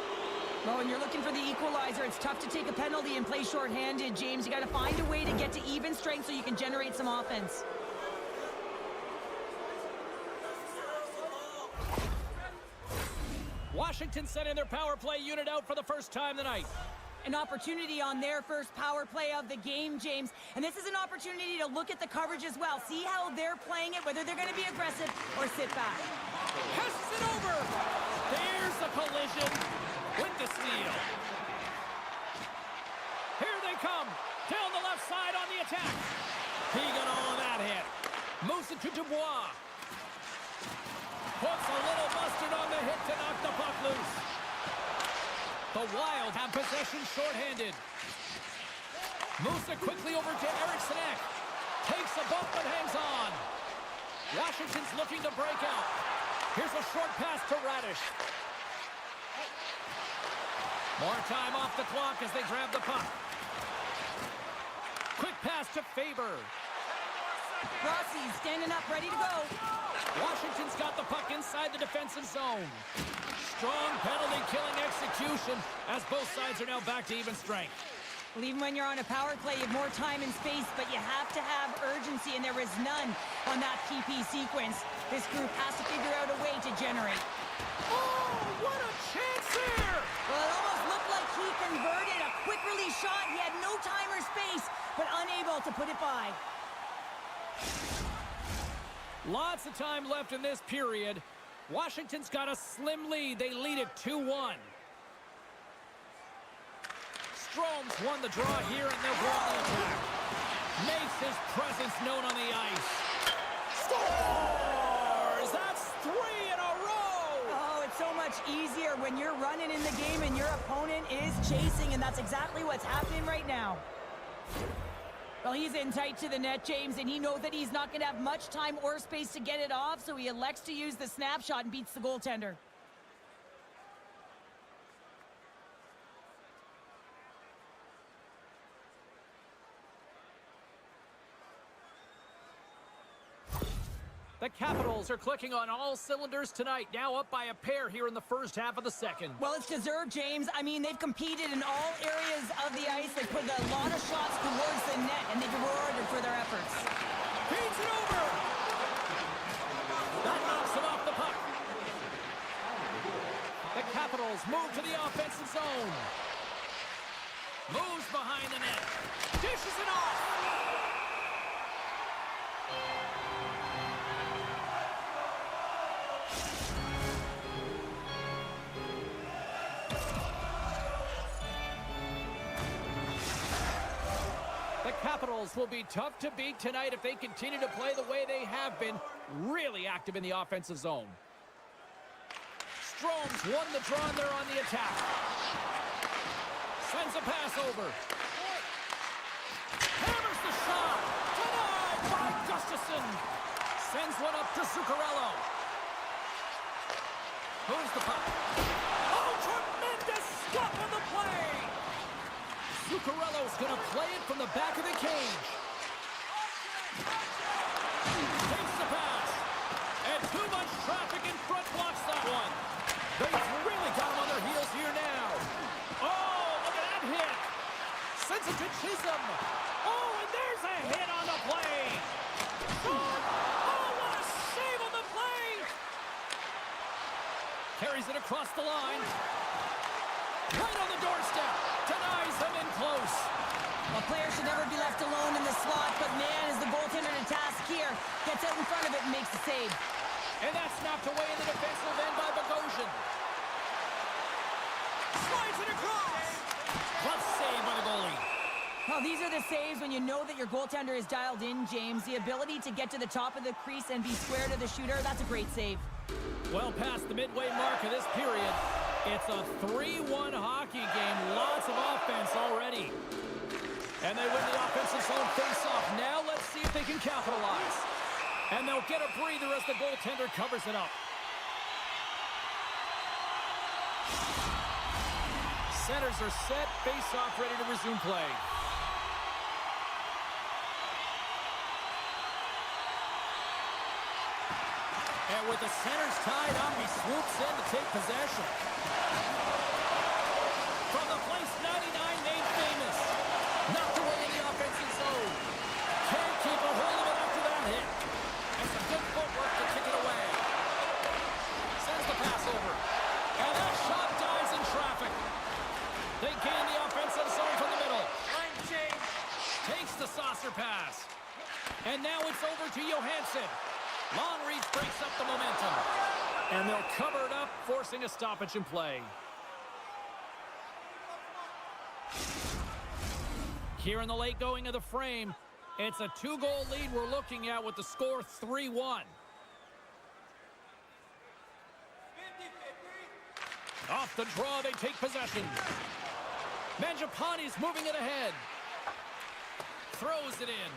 Well, when you're looking for the equalizer, it's tough to take a penalty and play shorthanded, James. You got to find a way to get to even strength so you can generate some offense. Washington sending their power play unit out for the first time tonight. An opportunity on their first power play of the game, James. And this is an opportunity to look at the coverage as well. See how they're playing it, whether they're going to be aggressive or sit back. Passes it over. There's a collision with the steal. Here they come. He got all of that hit. Moves it to Dubois. Puts a little mustard on the hit to knock the puck loose. The Wild have possession shorthanded. Moves it quickly over to Eriksson. Takes a bump but hangs on. Washington's looking to break out. Here's a short pass to Radish. More time off the clock as they grab the puck. Quick pass to Faber. Rossi standing up, ready to go. Washington's got the puck inside the defensive zone. Strong penalty-killing execution as both sides are now back to even strength. Well, even when you're on a power play, you have more time and space, but you have to have urgency, and there is none on that PP sequence. This group has to figure out a way to generate. Oh, what a chance here! Well, it almost looked like he converted a quick release shot. He had no time or space, but unable to put it by. Lots of time left in this period. Washington's got a slim lead. They lead it 2-1. Strom's won the draw here, and they'll go on the attack. Makes his presence known on the ice. Scores! That's 3 in a row! Oh, it's so much easier when you're running in the game and your opponent is chasing, and that's exactly what's happening right now. Well, he's in tight to the net, James, and he knows that he's not going to have much time or space to get it off, so he elects to use the snapshot and beats the goaltender. The Capitals are clicking on all cylinders tonight, now up by a pair here in the first half of the second. Well, it's deserved, James. I mean, they've competed in all areas of the ice. They put a lot of shots towards the net, and they've been rewarded for their efforts. Feeds it over! That knocks him off the puck. The Capitals move to the offensive zone. Moves behind the net. Dishes it off! The Capitals will be tough to beat tonight if they continue to play the way they have been, really active in the offensive zone. Strom's won the draw and they're on the attack. Sends a pass over. Hammers the shot. Denied by Gustafsson. Sends one up to Zuccarello. Moves the puck. Oh, tremendous stop on the play. Zuccarello's going to play it from the back of the cage. Takes the pass. And too much traffic in front blocks that one. They've really got him on their heels here now. Oh, look at that hit. Sends it to Chisholm. Oh, and there's a hit on the play. Oh, what a save on the play. Carries it across the line. Right on the doorstep. Denies him in close. A player should never be left alone in the slot, but man, is the goaltender to task here. Gets out in front of it and makes the save. And that's knocked away in the defensive end by Bogosian. Slides it across. Glove save by the goalie. Well, these are the saves when you know that your goaltender is dialed in, James. The ability to get to the top of the crease and be square to the shooter, that's a great save. Well past the midway mark of this period. It's a 3-1 hockey game. Lots of offense already. And they win the offensive zone face-off. Now let's see if they can capitalize. And they'll get a breather as the goaltender covers it up. Centers are set. Face-off ready to resume play. And with the centers tied up, he swoops in to take possession. From the place 99 made famous. Knocked away in the offensive zone. Can't keep a hold of it after that hit. And some good footwork to kick it away. Sends the pass over. And that shot dies in traffic. They gain the offensive zone from the middle. Takes the saucer pass. And now it's over to Johansson. Long reach breaks up the momentum. And they'll cover it up, forcing a stoppage in play. Here in the late going of the frame, It's a 2-goal lead we're looking at with the score 3-1. Off the draw, they take possession. Mangiapane's moving it ahead. Throws it in.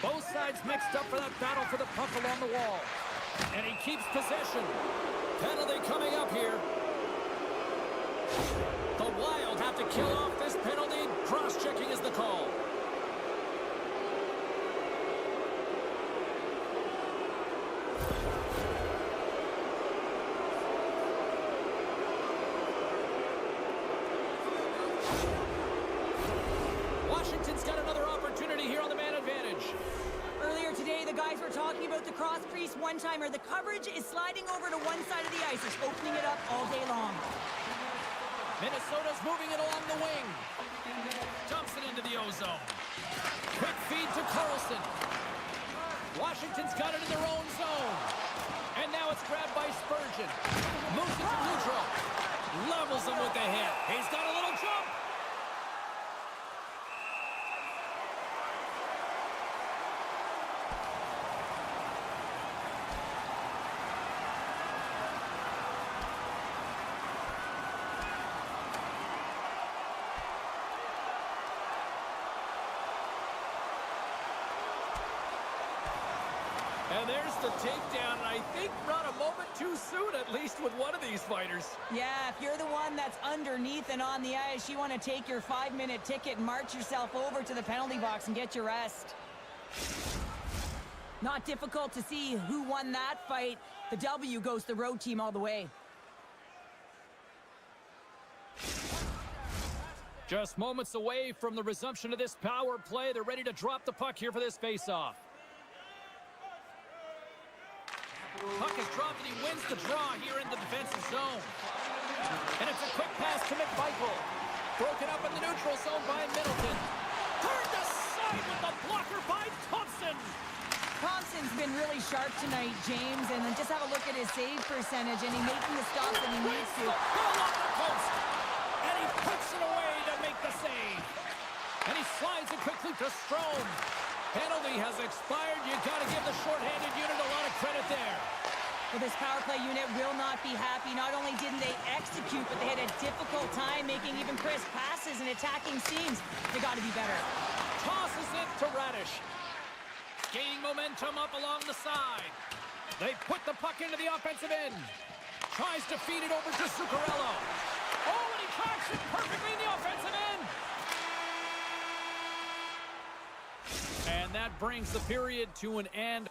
Both sides mixed up for that battle for the puck along the wall. And he keeps possession. Penalty coming up here. The Wild have to kill off this penalty. Cross-checking is the call. Washington's got another opportunity here on the man advantage. Earlier today, the guys were talking about the cross-crease one-timer. The coverage is sliding over to one side of the ice. It's opening it up all day long. Minnesota's moving it along the wing. Dumps it into the ozone. Quick feed to Carlson. Washington's got it in their own zone. And now it's grabbed by Spurgeon. Moves it to neutral. Levels him with the hit. He's got a little jump. And there's the takedown, and I think not a moment too soon, at least with one of these fighters. Yeah, if you're the one that's underneath and on the ice, you want to take your 5-minute ticket and march yourself over to the penalty box and get your rest. Not difficult to see who won that fight. The W goes to the road team all the way. Just moments away from the resumption of this power play. They're ready to drop the puck here for this face-off. Puck is dropped and he wins the draw here in the defensive zone. And it's a quick pass to McMichael. Broken up in the neutral zone by Middleton. Turned aside with the blocker by Thompson. Thompson's been really sharp tonight, James, and then just have a look at his save percentage, and he's making the stops that he needs to. Ball off the post. And he puts it away to make the save. And he slides it quickly to Strome. Penalty has expired. You got to give the shorthanded unit a lot of credit there. Well, this power play unit will not be happy. Not only didn't they execute, but they had a difficult time making even crisp passes and attacking seams. They got to be better. Tosses it to Radish. Gaining momentum up along the side. They put the puck into the offensive end. Tries to feed it over to Zuccarello. Oh, and he tracks it perfectly in the offensive end. And that brings the period to an end.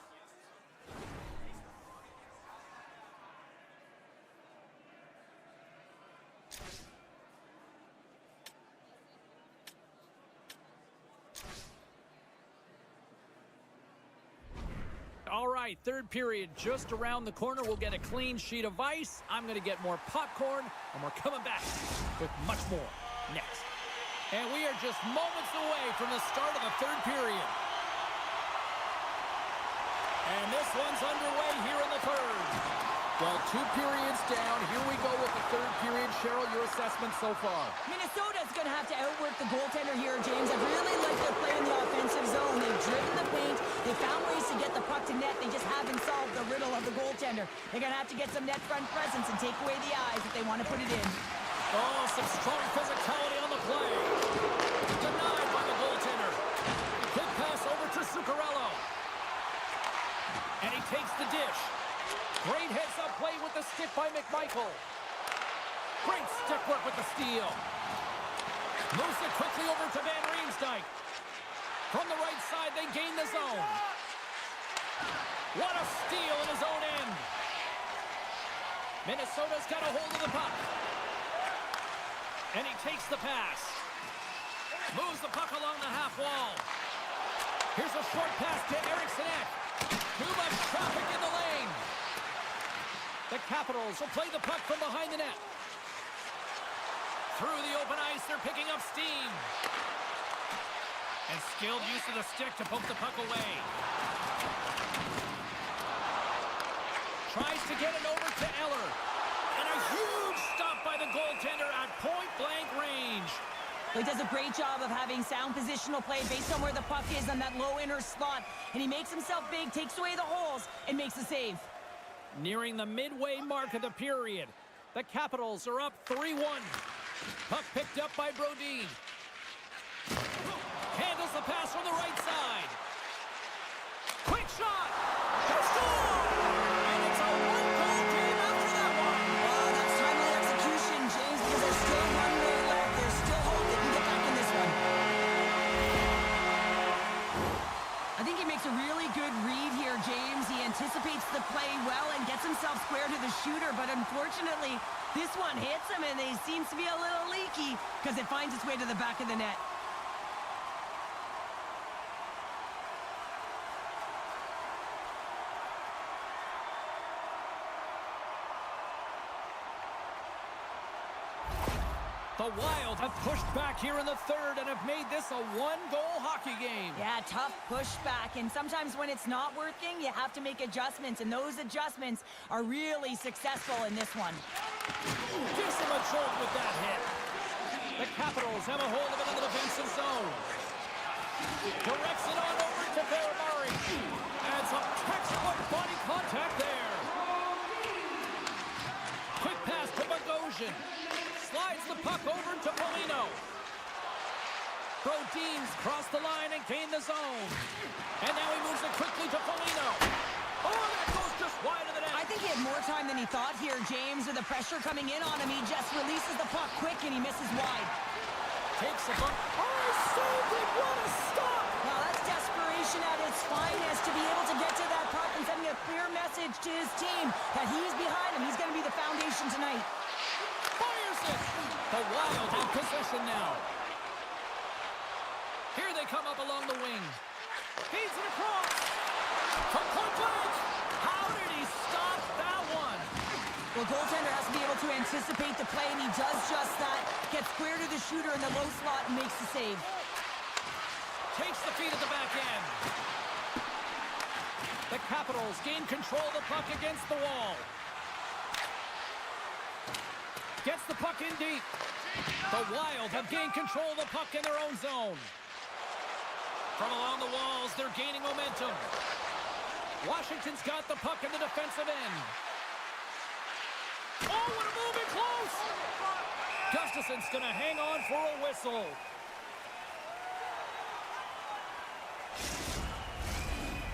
All right, third period just around the corner. We'll get a clean sheet of ice. I'm going to get more popcorn, and we're coming back with much more next. And we are just moments away from the start of the third period. And this one's underway here in the third. Well, 2 periods down. Here we go with the third period. Cheryl, your assessment so far? Minnesota's going to have to outwork the goaltender here, James. I really like their play in the offensive zone. They've driven the paint. They found ways to get the puck to net. They just haven't solved the riddle of the goaltender. They're going to have to get some net front presence and take away the eyes if they want to put it in. Oh, some strong physicality on the play. Denied by the goaltender. Quick pass over to Zuccarello. And he takes the dish. Great heads-up play with the stick by McMichael. Great stick work with the steal. Moves it quickly over to Van Riemsdyk. From the right side, they gain the zone. What a steal in his own end. Minnesota's got a hold of the puck. And he takes the pass. Moves the puck along the half wall. Here's a short pass to Eriksson. Too much traffic in the lane. The Capitals will play the puck from behind the net. Through the open ice, they're picking up steam. And skilled use of the stick to poke the puck away. Tries to get it over to Eller. And a huge stop by the goaltender at point-blank range. Well, he does a great job of having sound positional play based on where the puck is on that low inner slot. And he makes himself big, takes away the holes, and makes a save. Nearing the midway mark of the period. The Capitals are up 3-1. Puck picked up by Brodin. Handles the pass from the right side. Quick shot! They score! And it's a one-goal game after that one. Oh, that's timely execution, James, because there's still one way left. There's still hope they can get back in this one. I think he makes a really good read here, James. He anticipates the play well and gets himself square to the shooter, but unfortunately, this one hits him and he seems to be a little leaky because it finds its way to the back of the net. The Wild have pushed back here in the third and have made this a one-goal hockey game. Yeah, tough pushback, and sometimes when it's not working, you have to make adjustments, and those adjustments are really successful in this one. Gives him a jolt with that hit. The Capitals have a hold of it in the defensive zone. Directs it on over to Murray. And some textbook body contact there. Quick pass to Bogosian. Slides the puck over to Polino. Brodin's crossed the line and gained the zone. And now he moves it quickly to Polino. Oh, that goes just wide of the net. I think he had more time than he thought here, James. With the pressure coming in on him, he just releases the puck quick and he misses wide. Takes the puck. Oh, he saved it. What a stop. Well, that's desperation at its finest to be able to get to that puck and sending a clear message to his team that he's behind him. He's going to be the foundation tonight. Fires it. The Wild in possession now. Here they come up along the wing. Feeds it across. From point blank. How did he stop that one? Well, goaltender has to be able to anticipate the play, and he does just that. Gets square to the shooter in the low slot and makes the save. Takes the feed at the back end. The Capitals gain control of the puck against the wall. Gets the puck in deep. The Wild have gained control of the puck in their own zone. From along the walls, they're gaining momentum. Washington's got the puck in the defensive end. Oh, what a move in close! Gustafson's going to hang on for a whistle.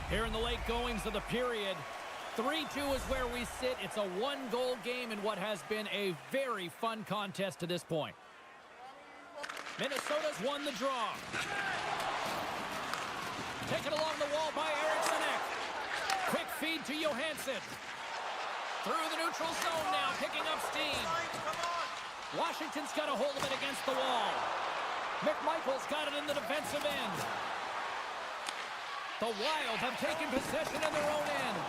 Here in the late goings of the period, 3-2 is where we sit. It's a one-goal game in what has been a very fun contest to this point. Minnesota's won the draw. Taken along the wall by Eriksson. Quick feed to Johansson. Through the neutral zone now, picking up steam. Washington's got a hold of it against the wall. McMichael's got it in the defensive end. The Wild have taken possession in their own end.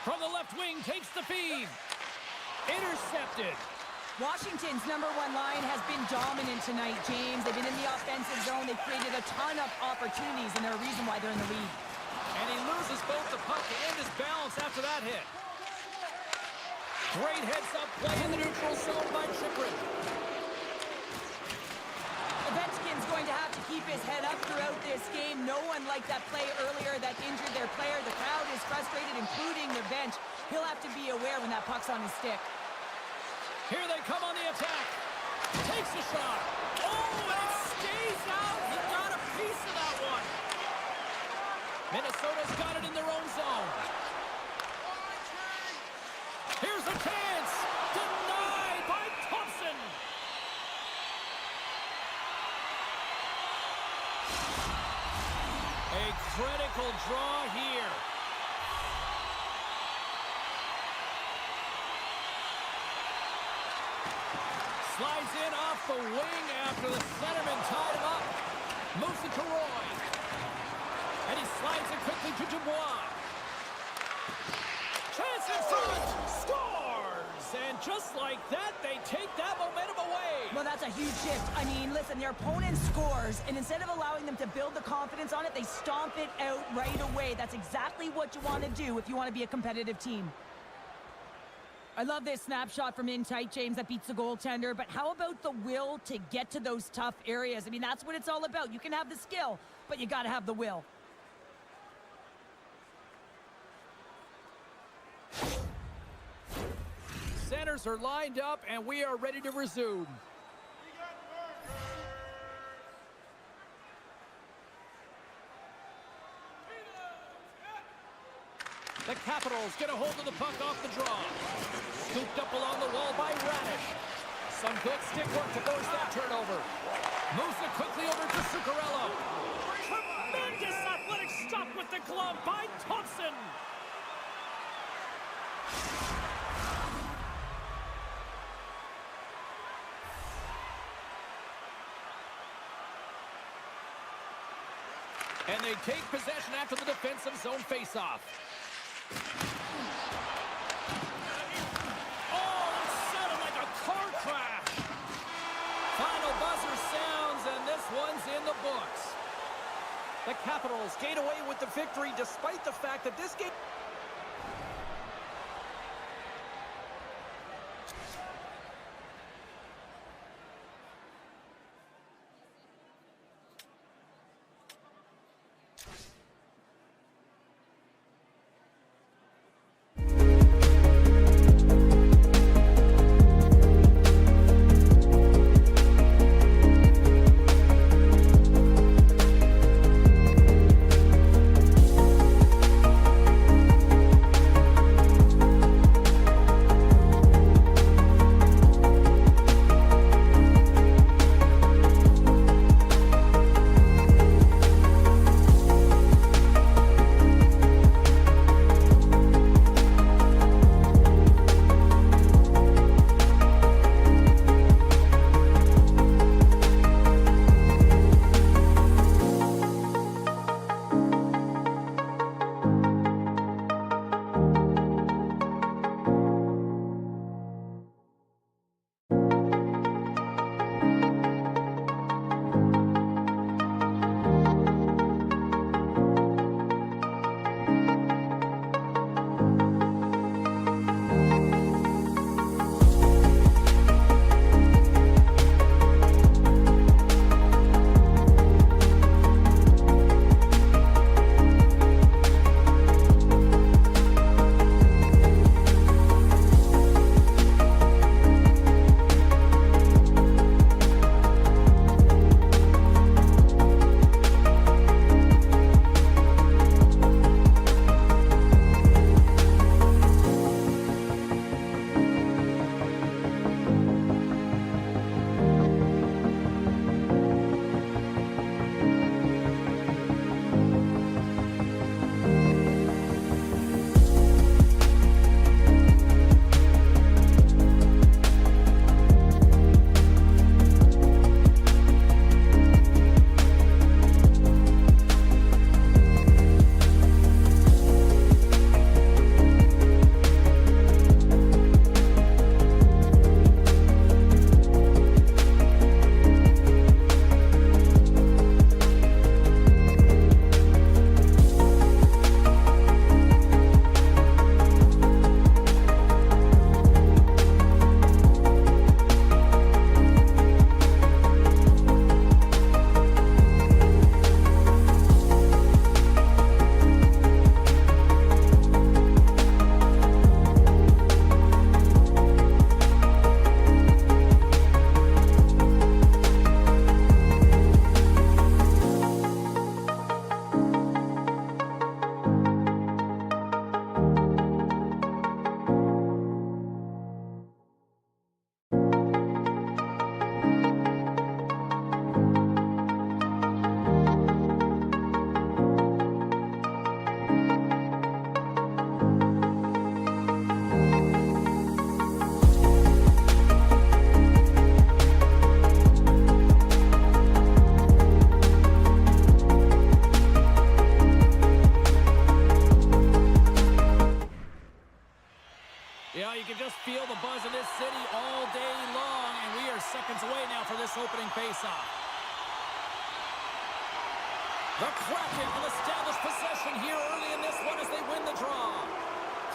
From the left wing, takes the feed. Intercepted. Washington's #1 line has been dominant tonight, James. They've been in the offensive zone. They've created a ton of opportunities, and they're a reason why they're in the lead. And he loses both the puck and his balance after that hit. Great heads-up play in the neutral zone by Chychrun. Ovechkin's going to have to keep his head up throughout this game. No one liked that play earlier that injured their player. The crowd is frustrated, including the bench. He'll have to be aware when that puck's on his stick. Here they come on the attack. Takes a shot. Oh, and it stays out. He got a piece of that one. Minnesota's got it in their own zone. Here's a chance. Denied by Thompson. A critical draw here. Slides in off the wing after the centerman tied him up. Moves it to Roy. And he slides it quickly to Dubois. Chance in front. Scores! And just like that, they take that momentum away. Well, that's a huge shift. I mean, listen, their opponent scores, and instead of allowing them to build the confidence on it, they stomp it out right away. That's exactly what you want to do if you want to be a competitive team. I love this snapshot from in tight, James, that beats the goaltender, but how about the will to get to those tough areas? I mean, that's what it's all about. You can have the skill, but you got to have the will. Centers are lined up, and we are ready to resume. The Capitals get a hold of the puck off the draw. Scooped up along the wall by Radish. Some good stick work to force that turnover. Moves it quickly over to Zuccarello. Tremendous athletic stop with the glove by Thompson. And they take possession after the defensive zone faceoff. Oh, that sounded like a car crash. Final buzzer sounds, and this one's in the books. The Capitals gain away with the victory despite the fact that this game... faceoff. The Kraken will establish possession here early in this one as they win the draw.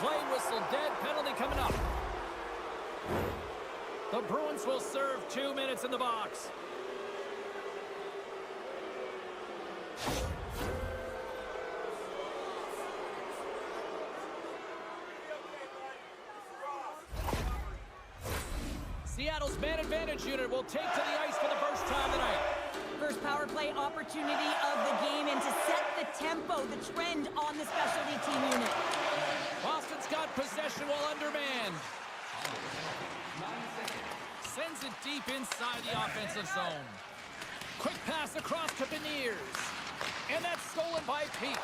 Play whistle dead, penalty coming up. The Bruins will serve 2 minutes in the box. Seattle's man advantage unit will take to the ice for the first time tonight. First power play opportunity of the game, and to set the tempo, the trend on the specialty team unit. Boston's got possession while undermanned. Sends it deep inside the offensive zone. Quick pass across to Beniers. And that's stolen by Peak.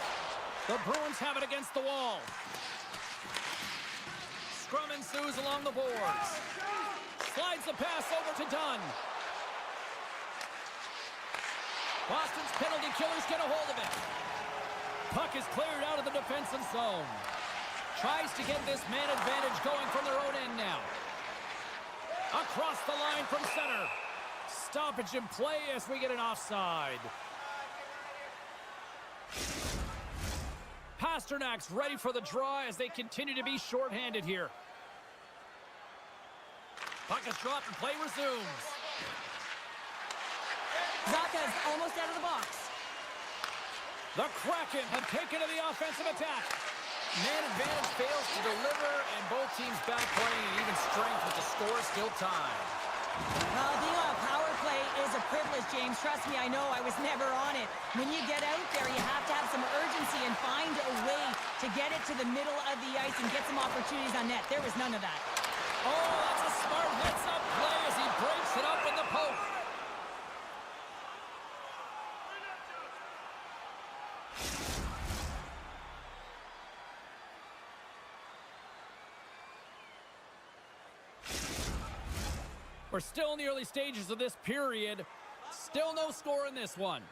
The Bruins have it against the wall. Scrum ensues along the boards. Slides the pass over to Dunn. Boston's penalty killers get a hold of it. Puck is cleared out of the defensive zone. Tries to get this man advantage going from their own end now. Across the line from center. Stoppage in play as we get an offside. Pasternak's ready for the draw as they continue to be shorthanded here. Puck is dropped and play resumes. Zaka's almost out of the box. The Kraken have taken to the offensive attack. Man advantage fails to deliver, and both teams back playing at even strength with the score still tied. Well, being on a power play is a privilege, James. Trust me, I know. I was never on it. When you get out there, you have to have some urgency and find a way to get it to the middle of the ice and get some opportunities on net. There was none of that. Oh, that's a smart heads-up play as he breaks it up in the post. We're still in the early stages of this period. Still no score in this one.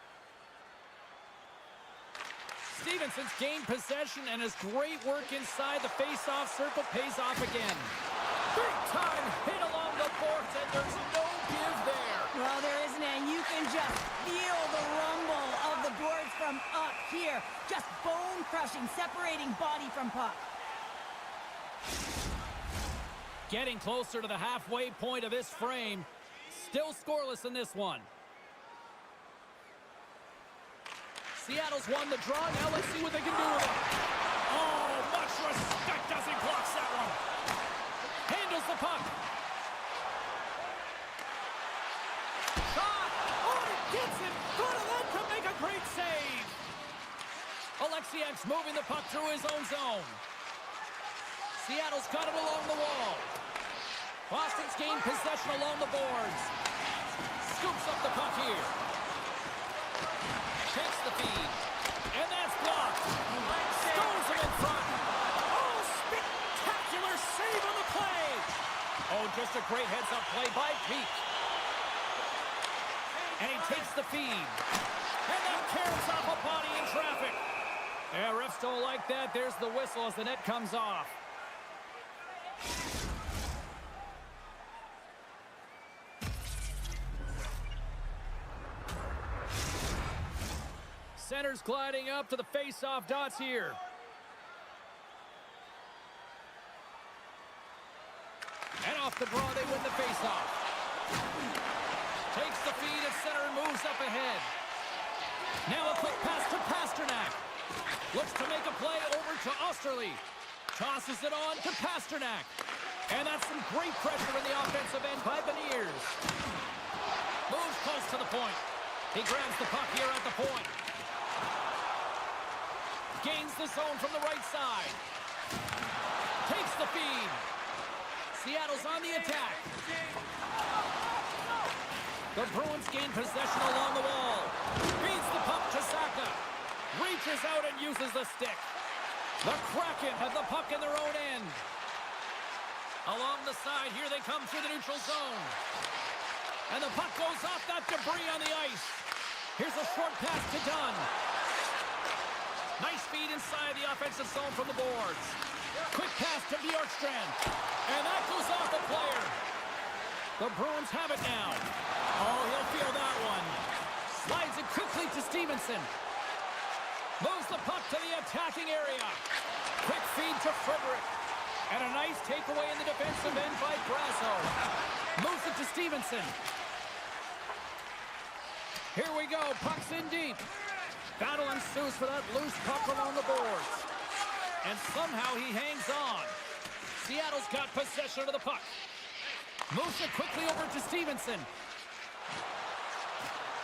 Stevenson's gained possession, and his great work inside the face-off circle pays off again. Big-time hit along the boards, and there's no give there. Well, there isn't, and you can just feel the rumble of the boards from up here. Just bone-crushing, separating body from puck. Getting closer to the halfway point of this frame. Still scoreless in this one. Seattle's won the draw. Now let's see what they can do with it. Oh, much respect as he blocks that one. Handles the puck. Shot. Oh, he gets in front of that to make a great save. Alexiak's moving the puck through his own zone. Seattle's got it along the wall. Boston's gained possession along the boards. Scoops up the puck here. Takes the feed. And that's blocked. Stones him in front. Oh, spectacular save on the play. Oh, just a great heads-up play by Peak. And he takes the feed. And that carries off a body in traffic. Yeah, refs don't like that. There's the whistle as the net comes off. Center's gliding up to the face-off dots here. And off the draw, they win the face-off. Takes the feed at center and moves up ahead. Now a quick pass to Pasternak. Looks to make a play over to Osterley. Tosses it on to Pasternak. And that's some great pressure in the offensive end by Beniers. Moves close to the point. He grabs the puck here at the point. Gains the zone from the right side. Takes the feed. Seattle's on the attack. The Bruins gain possession along the wall. Feeds the puck to Saka. Reaches out and uses the stick. The Kraken have the puck in their own end. Along the side, here they come through the neutral zone. And the puck goes off that debris on the ice. Here's a short pass to Dunn. Nice feed inside the offensive zone from the boards. Quick pass to Bjorkstrand. And that goes off the player. The Bruins have it now. Oh, he'll feel that one. Slides it quickly to Stevenson. Moves the puck to the attacking area. Quick feed to Frederick. And a nice takeaway in the defensive end by Brasso. Moves it to Stevenson. Here we go. Puck's in deep. Battle ensues for that loose puck along the boards. And somehow he hangs on. Seattle's got possession of the puck. Moves it quickly over to Stevenson.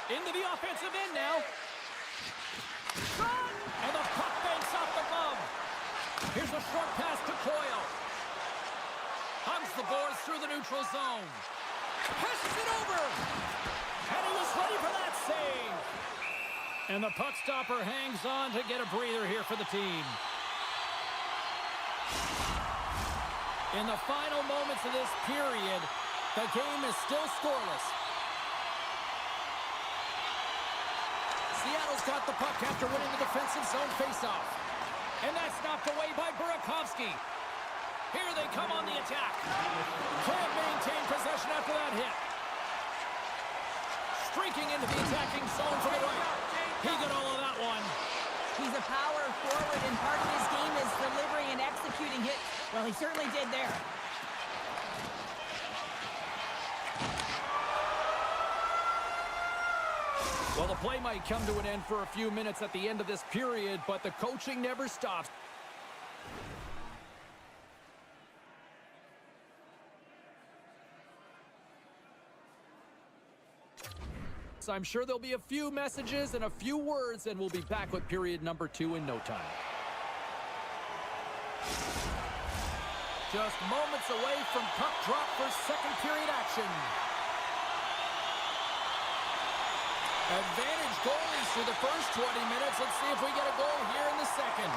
Into the offensive end now. Shot! And the puck banks off the glove. Here's a short pass to Coyle. Hugs the boards through the neutral zone. Passes it over. And he was ready for that save. And the puck stopper hangs on to get a breather here for the team. In the final moments of this period, the game is still scoreless. Seattle's got the puck after winning the defensive zone faceoff. And that's knocked away by Burakovsky. Here they come on the attack. Can't maintain possession after that hit. Streaking into the attacking zone from the right. He got all of that one. He's a power forward, and part of his game is delivering and executing hits. Well, he certainly did there. Well, the play might come to an end for a few minutes at the end of this period, but the coaching never stops. So I'm sure there'll be a few messages and a few words, and we'll be back with period number 2 in no time. Just moments away from puck drop for second period action. Advantage goalies through the first 20 minutes. Let's see if we get a goal here in the second.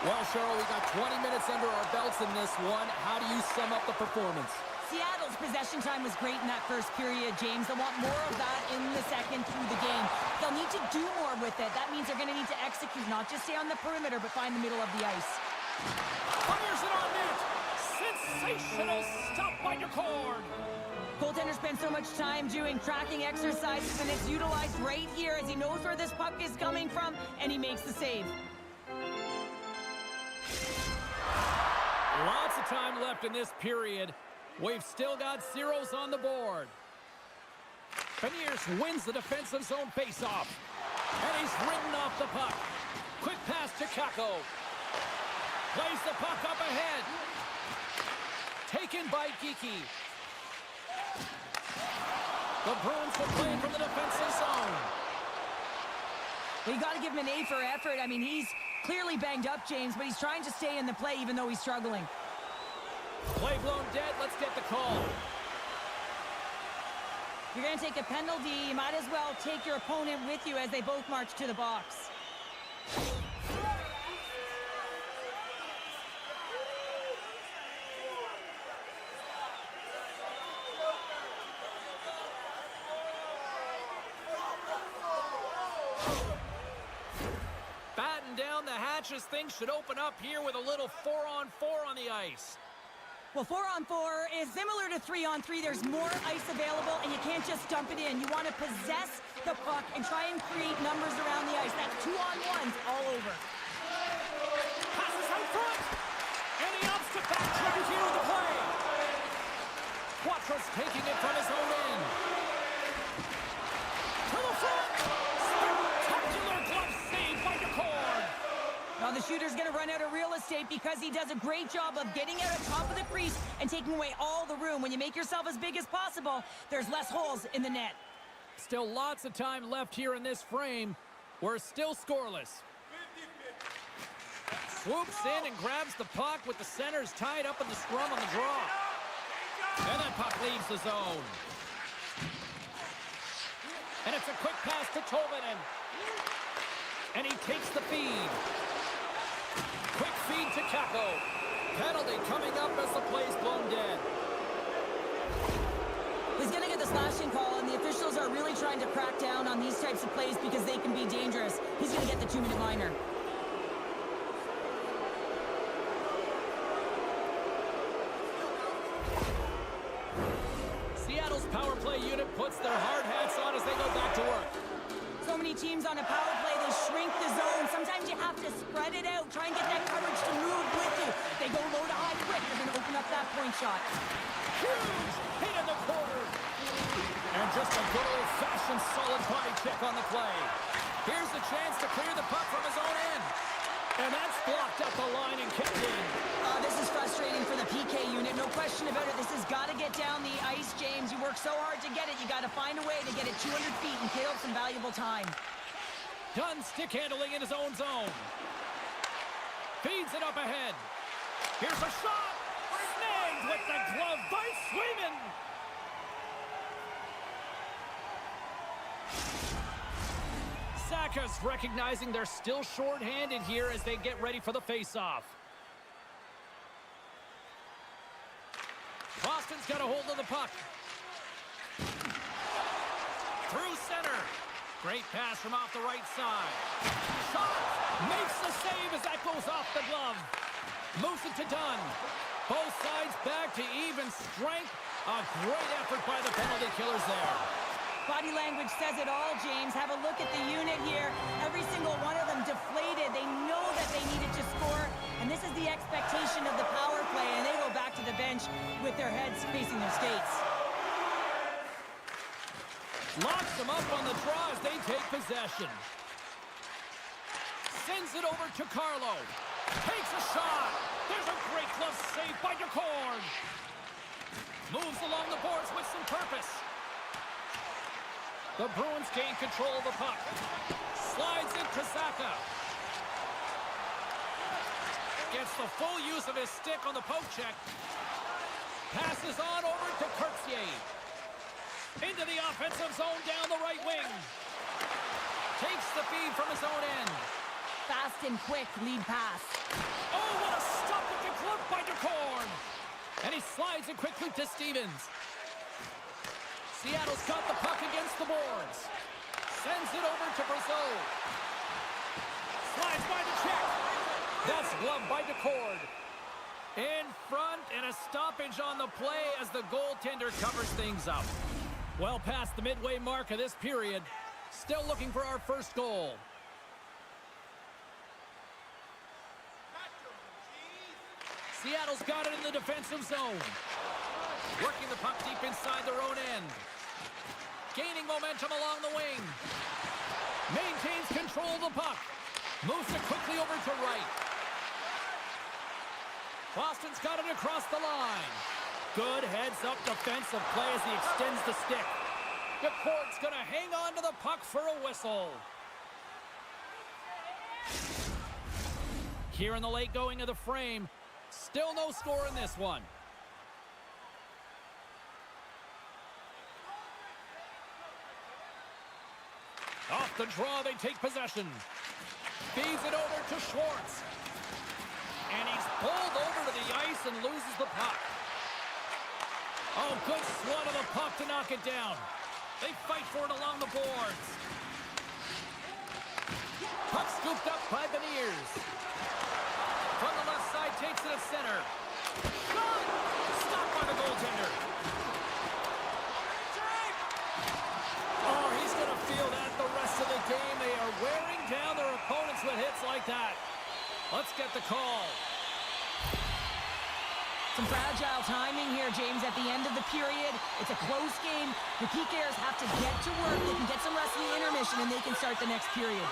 Well, Cheryl, we got 20 minutes under our belts in this one. How do you sum up the performance? Seattle's possession time was great in that first period, James. They'll want more of that in the second through the game. They'll need to do more with it. That means they're going to need to execute, not just stay on the perimeter, but find the middle of the ice. Fires it on net. Sensational stop by Decord. Goaltender spends so much time doing tracking exercises, and it's utilized right here as he knows where this puck is coming from, and he makes the save. Lots of time left in this period. We've still got zeros on the board. Beniers wins the defensive zone faceoff. And he's ridden off the puck. Quick pass to Kako. Plays the puck up ahead. Taken by Geekie. The Bruins will play from the defensive zone. Well, you got to give him an A for effort. I mean, he's clearly banged up, James, but he's trying to stay in the play even though he's struggling. Play blown dead. Let's get the call. You're going to take a penalty. You might as well take your opponent with you as they both march to the box. Batten down the hatches. Things should open up here with a little 4-on-4 on the ice. Well, 4-on-4 is similar to 3-on-3. There's more ice available, and you can't just dump it in. You want to possess the puck and try and create numbers around the ice. That's 2-on-1s all over. Passes out front, and he ups to backtrack here with the play. Quattro's taking it from his own end. To the front. Spectacular glove save by Decord. Now the shooter's going to run out of real estate because he does a great job of getting out of top of the crease and taking away all the room. When you make yourself as big as possible, there's less holes in the net. Still lots of time left here in this frame. We're still scoreless. Swoops in and grabs the puck with the centers tied up in the scrum on the draw. And that puck leaves the zone. And it's a quick pass to Tolvanen. And he takes the feed. Quick feed to Kako. Penalty coming up as the play's blown dead. He's going to get the slashing call, and the officials are really trying to crack down on these types of plays because they can be dangerous. He's going to get the 2-minute minor. Seattle's power play unit puts their hard hats on as they go back to work. So many teams on a power play, they shrink the zone. Sometimes you have to spread it out, try and get that coverage to move with you. it. They go low to high quick. They're going to open up that point shot. Huge hit in the corner. And just a good old-fashioned solid body check on the play. Here's the chance to clear the puck from his own end. And that's blocked up the line and kept in. This is frustrating for the PK unit. No question about it. This has got to get down the ice, James. You work so hard to get it. You got to find a way to get it 200 feet and kill some valuable time. Done stick handling in his own zone. Feeds it up ahead. Here's a shot. Snagged with the glove by Swayman. Saka's recognizing they're still short-handed here as they get ready for the face-off. Boston's got a hold of the puck. Through center. Great pass from off the right side. Shot. Makes the save as that goes off the glove. Moves it to Dunn. Both sides back to even strength. A great effort by the penalty killers there. Body language says it all, James. Have a look at the unit here. Every single one of them deflated. They know that they needed to score, and this is the expectation of the power play, and they go back to the bench with their heads facing their skates. Locks them up on the draw as they take possession. Sends it over to Carlo. Takes a shot. There's a great glove save by DeCord. Moves along the boards with some purpose. The Bruins gain control of the puck. Slides into Saka. Gets the full use of his stick on the poke check. Passes on over to Kurtzier. Into the offensive zone down the right wing. Takes the feed from his own end. Fast and quick lead pass. Oh, what a stop with the glove by DeCord. And he slides it quickly to Stevens. Seattle's got the puck against the boards. Sends it over to Brazeau. Slides by the check. That's gloved by DeCord. In front and a stoppage on the play as the goaltender covers things up. Well past the midway mark of this period. Still looking for our first goal. Seattle's got it in the defensive zone. Working the puck deep inside their own end. Gaining momentum along the wing. Maintains control of the puck. Moves it quickly over to right. Boston's got it across the line. Good heads-up defensive play as he extends the stick. DeCord's going to hang on to the puck for a whistle. Here in the late going of the frame. Still no score in this one. Off the draw, they take possession. Feeds it over to Schwartz. And he's pulled over to the ice and loses the puck. Oh, good swat of the puck to knock it down. They fight for it along the boards. Puck scooped up by Beniers. From the left side, takes it to center. Shot! Stopped by the goaltender. Oh, he's going to feel that the rest of the game. They are wearing down their opponents with hits like that. Let's get the call. Some fragile timing here, James, at the end of the period. It's a close game. The PKers have to get to work. They can get some rest in the intermission, and they can start the next period.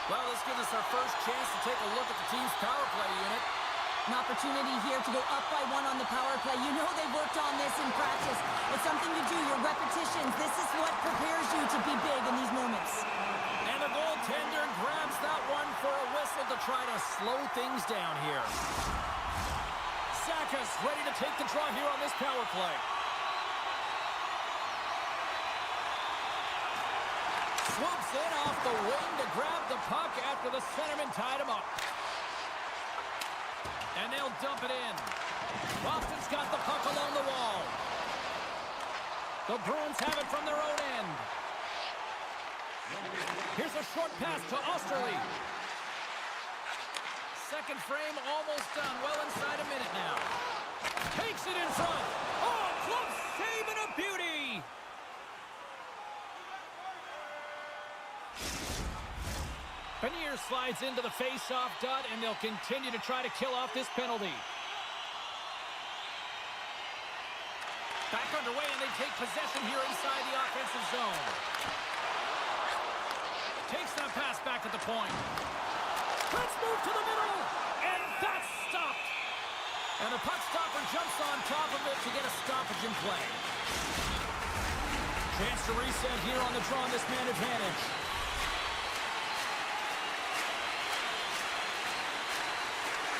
Well, this gives us our first chance to take a look at the team's power play unit. An opportunity here to go up by one on the power play. You know they've worked on this in practice. It's something you do, your repetitions. This is what prepares you to be big in these moments. And the goaltender grabs that one for a whistle to try to slow things down here. Saka's ready to take the draw here on this power play. Swoops in off the wing to grab the puck after the centerman tied him up. And they'll dump it in. Boston's got the puck along the wall. The Bruins have it from their own end. Here's a short pass to Osterley. Second frame almost done. Well inside a minute now. Takes it in front. Oh, close save and a beauty. Beniers slides into the face-off dot, and they'll continue to try to kill off this penalty. Back underway, and they take possession here inside the offensive zone. Takes that pass back at the point. Let's move to the middle, and that's stopped. And the puck stopper jumps on top of it to get a stoppage in play. Chance to reset here on the draw on this man advantage.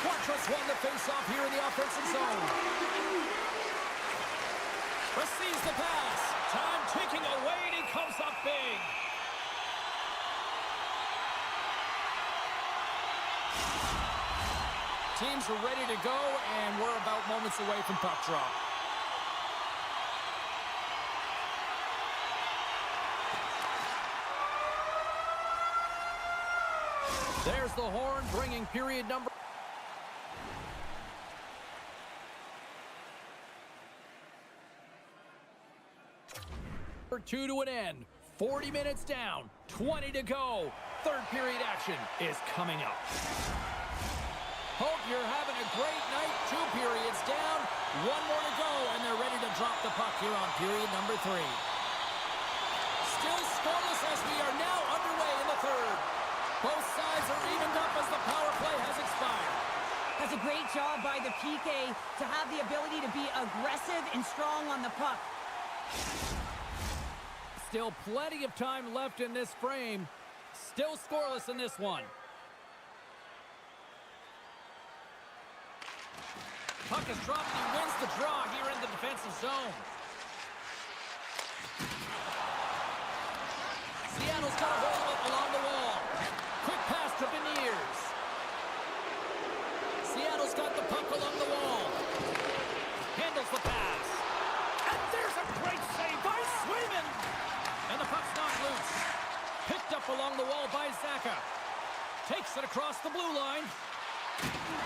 Quatros won the face-off here in the offensive zone. Receives the pass. Time ticking away, and he comes up big. Teams are ready to go, and we're about moments away from puck drop. There's the horn, bringing period number... two to an end. 40 minutes down. 20 to go. Third period action is coming up. Hope you're having a great night. 2 periods down. 1 more to go, and they're ready to drop the puck here on period number 3. Still scoreless as we are now underway in the third. Both sides are evened up as the power play has expired. That's a great job by the PK to have the ability to be aggressive and strong on the puck. Still plenty of time left in this frame. Still scoreless in this one. Puck is dropped, and he wins the draw here in the defensive zone. Seattle's got a hold of it along the wall. Quick pass to Beniers. Seattle's got the puck along the wall. Handles the pass. And there's a great save by Swayman. And the puck's knocked loose. Picked up along the wall by Zaka. Takes it across the blue line.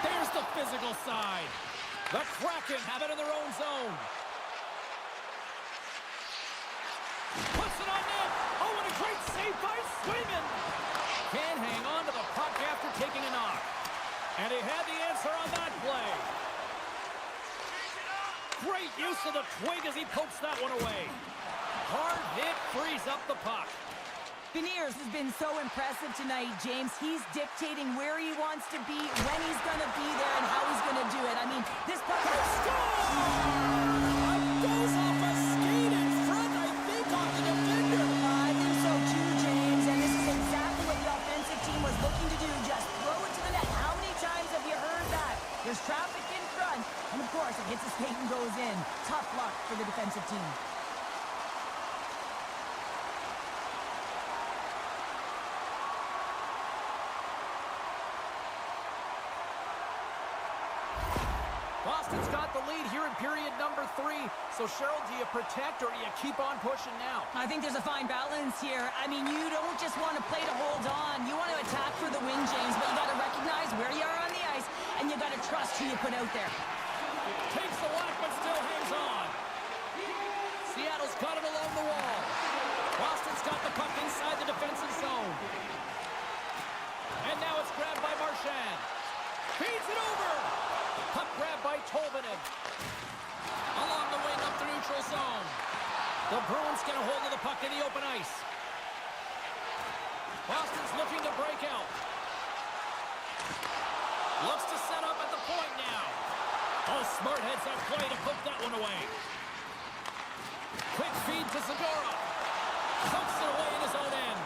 There's the physical side. The Kraken have it in their own zone. Puts it on net. Oh, and a great save by Swayman. Can't hang on to the puck after taking a knock. And he had the answer on that play. Great use of the twig as he pokes that one away. Hard hit frees up the puck. Beniers has been so impressive tonight, James. He's dictating where he wants to be, when he's going to be there, and how he's going to do it. I mean, this puck... Goes off a skate in front, I think, on the defender. I think so too, James. And this is exactly what the offensive team was looking to do. Just throw it to the net. How many times have you heard that? There's traffic in front, and of course, it hits the skate and goes in. Tough luck for the defensive team. Boston's got the lead here in period number 3. So, Cheryl, do you protect or do you keep on pushing now? I think there's a fine balance here. I mean, you don't just want to play to hold on. You want to attack for the win, James, but you got to recognize where you are on the ice, and you got to trust who you put out there. Takes the whack, but still hangs on. Seattle's got it along the wall. Boston's got the puck inside the defensive zone. And now it's grabbed by Marchand. Feeds it over. Puck grab by Tolvanen. Along the wing up the neutral zone. The Bruins get a hold of the puck in the open ice. Boston's looking to break out. Looks to set up at the point now. Oh, smart heads that play to put that one away. Quick feed to Segura. Tucks it away in his own end.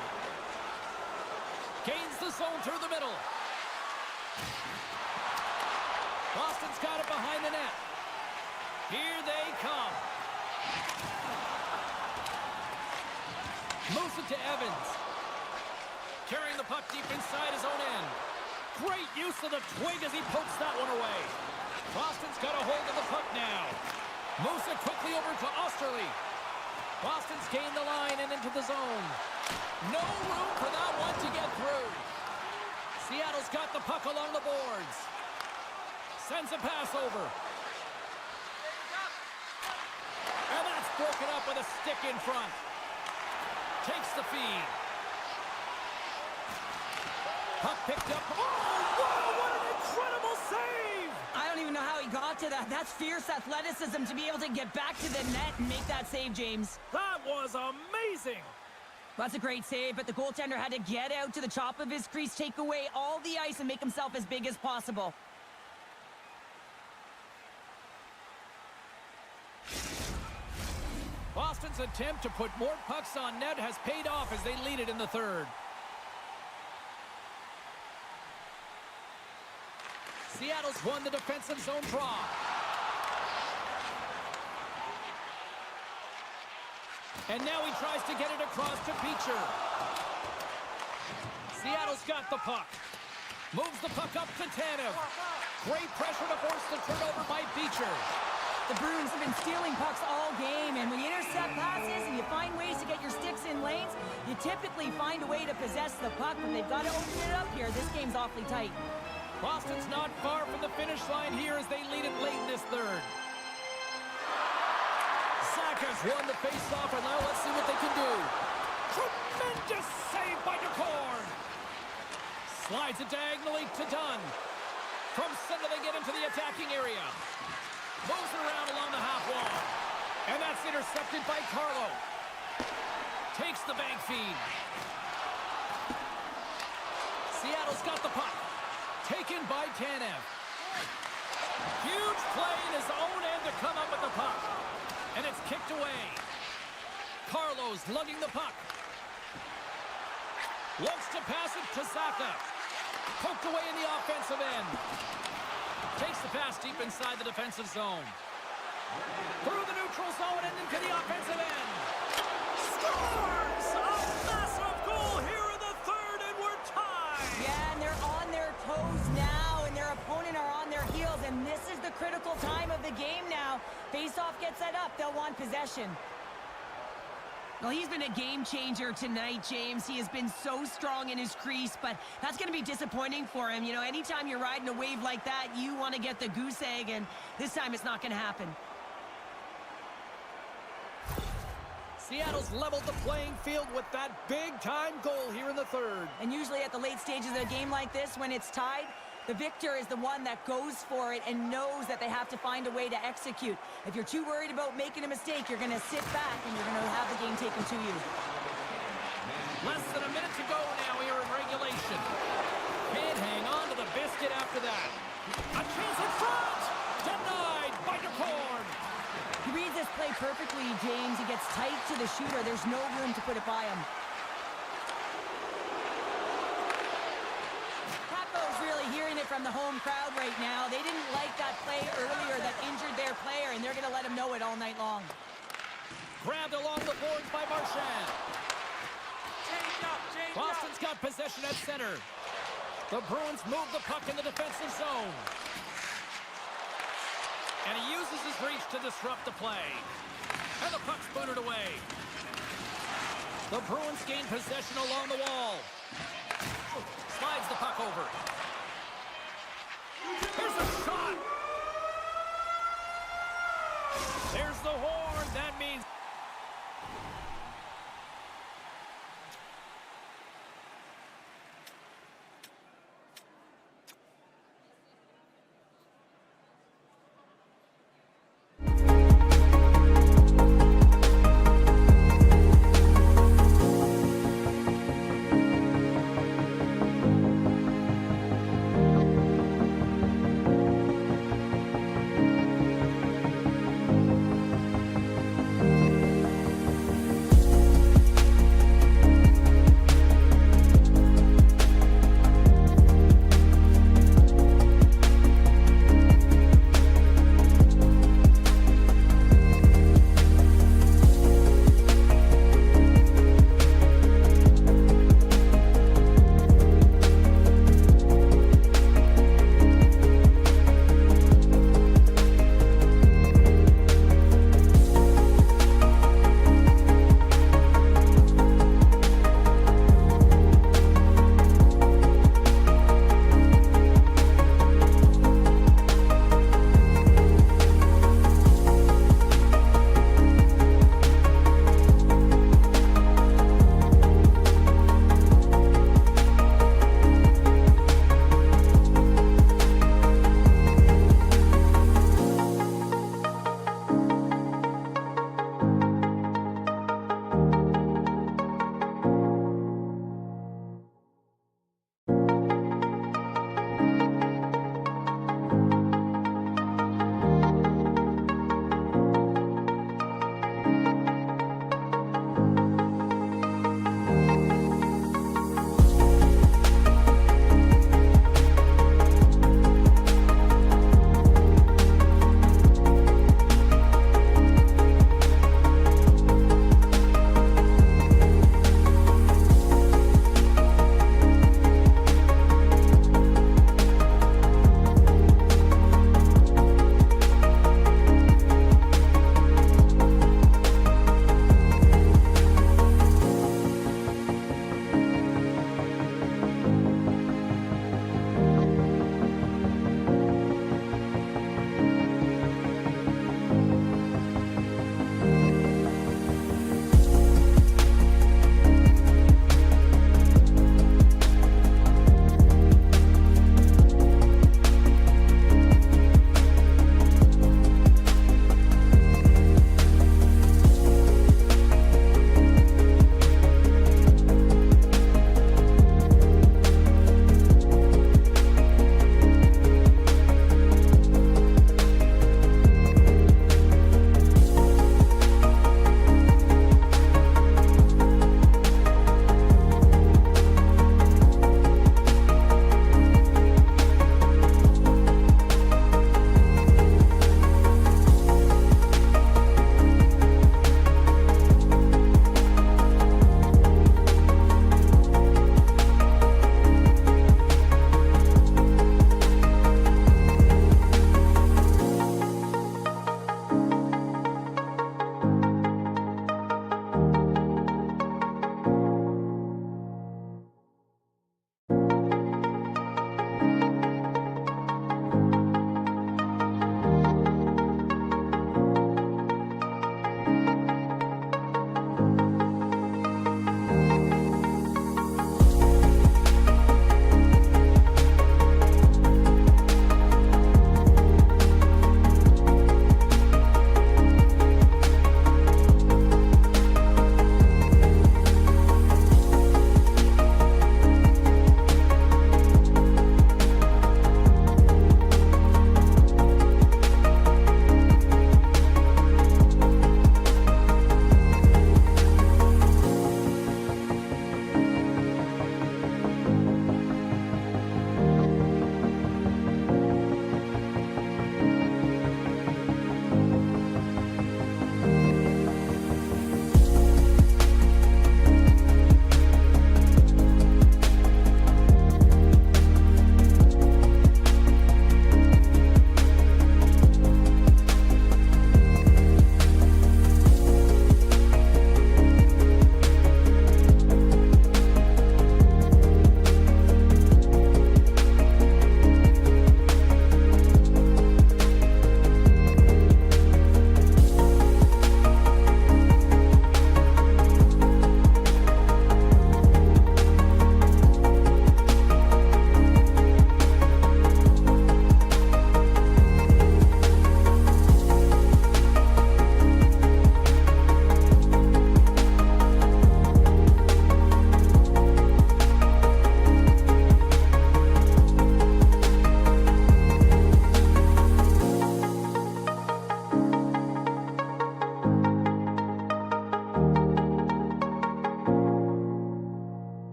Gains the zone through the middle. Boston's got it behind the net. Here they come. Moves it to Evans. Carrying the puck deep inside his own end. Great use of the twig as he pokes that one away. Boston's got a hold of the puck now. Moves it quickly over to Osterley. Boston's gained the line and into the zone. No room for that one to get through. Seattle's got the puck along the boards. Sends a pass over. And that's broken up with a stick in front. Takes the feed. Puck picked up. Oh, wow, what an incredible save! I don't even know how he got to that. That's fierce athleticism to be able to get back to the net and make that save, James. That was amazing! That's a great save, but the goaltender had to get out to the top of his crease, take away all the ice, and make himself as big as possible. Boston's attempt to put more pucks on net has paid off as they lead it in the third. Seattle's won the defensive zone draw. And now he tries to get it across to Beecher. Seattle's got the puck. Moves the puck up to Tanev. Great pressure to force the turnover by Beecher. The Bruins have been stealing pucks all game, and when you intercept passes and you find ways to get your sticks in lanes, you typically find a way to possess the puck, but they've got to open it up here. This game's awfully tight. Boston's not far from the finish line here as they lead it late in this third. Has won the face-off, and now let's see what they can do. Tremendous save by DeCorn. Slides it diagonally to Dunn. From center, they get into the attacking area. Moves it around along the half wall. And that's intercepted by Carlo. Takes the bank feed. Seattle's got the puck. Taken by Tanev. Huge play in his own end to come up with the puck. And it's kicked away. Carlo's lugging the puck. Looks to pass it to Zacha. Poked away in the offensive end. Takes the pass deep inside the defensive zone. Through the neutral zone and into the offensive end. Scores! A massive goal here in the third, and we're tied! Yeah, and they're on their toes now, and their opponent are on their heels, and this is the critical time of the game now. Face-off gets set up. They'll want possession. Well, he's been a game changer tonight, James. He has been so strong in his crease, but that's going to be disappointing for him. You know, anytime you're riding a wave like that, you want to get the goose egg, and this time it's not going to happen. Seattle's leveled the playing field with that big-time goal here in the third. And usually at the late stages of a game like this, when it's tied, the victor is the one that goes for it and knows that they have to find a way to execute. If you're too worried about making a mistake, you're going to sit back and you're going to have the game taken to you. Less than a minute to go now here in regulation. Can't hang on to the biscuit after that. A chance in front! Denied by DeCorn. He reads this play perfectly, James. He gets tight to the shooter. There's no room to put it by him. From the home crowd right now. They didn't like that play earlier that injured their player, and they're going to let him know it all night long. Grabbed along the boards by Marchand. Boston's got possession at center. The Bruins move the puck in the defensive zone. And he uses his reach to disrupt the play. And the puck's booted away. The Bruins gain possession along the wall. Slides the puck over. Here's a shot! There's the horn. That means...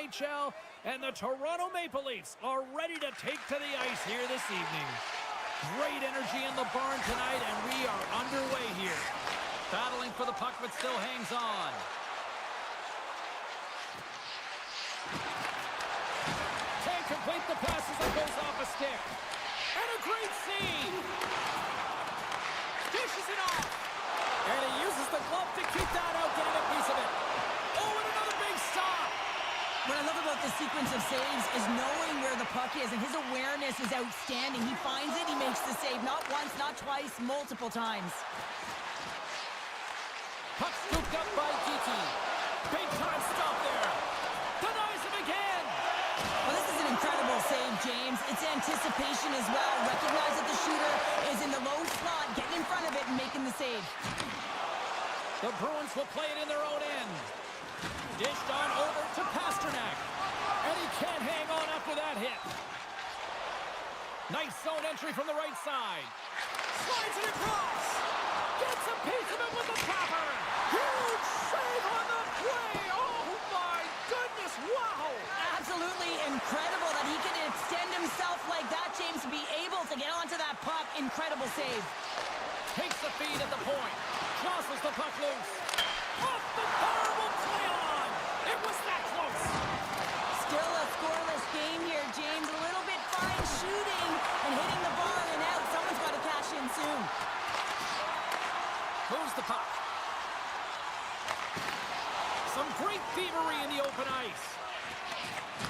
NHL, and the Toronto Maple Leafs are ready to take to the ice here this evening. Great energy in the barn tonight, and we are underway here. Battling for the puck, but still hangs on. Can't complete the pass as it goes off a stick. And a great save. Dishes it off. And he uses the glove to keep that out, getting a piece of it. Oh, and another big stop. What I love about the sequence of saves is knowing where the puck is, and his awareness is outstanding. He finds it, he makes the save, not once, not twice, multiple times. Puck scooped up by Kiki. Big time stop there. Denies him again. Well, this is an incredible save, James. It's anticipation as well. Recognize that the shooter is in the low slot, getting in front of it and making the save. The Bruins will play it in their own end. Dished on over to Pasternak. And he can't hang on after that hit. Nice zone entry from the right side. Slides it across. Gets a piece of it with the topper. Huge save on the play. Oh, my goodness. Wow. Absolutely incredible that he can extend himself like that, James, to be able to get onto that puck. Incredible save. Takes the feed at the point. Jostles the puck loose. Off the bar will play on. It was that close. Still a scoreless game here, James. A little bit fine shooting and hitting the bar and out. Someone's got to cash in soon. Moves the puck. Some great thievery in the open ice.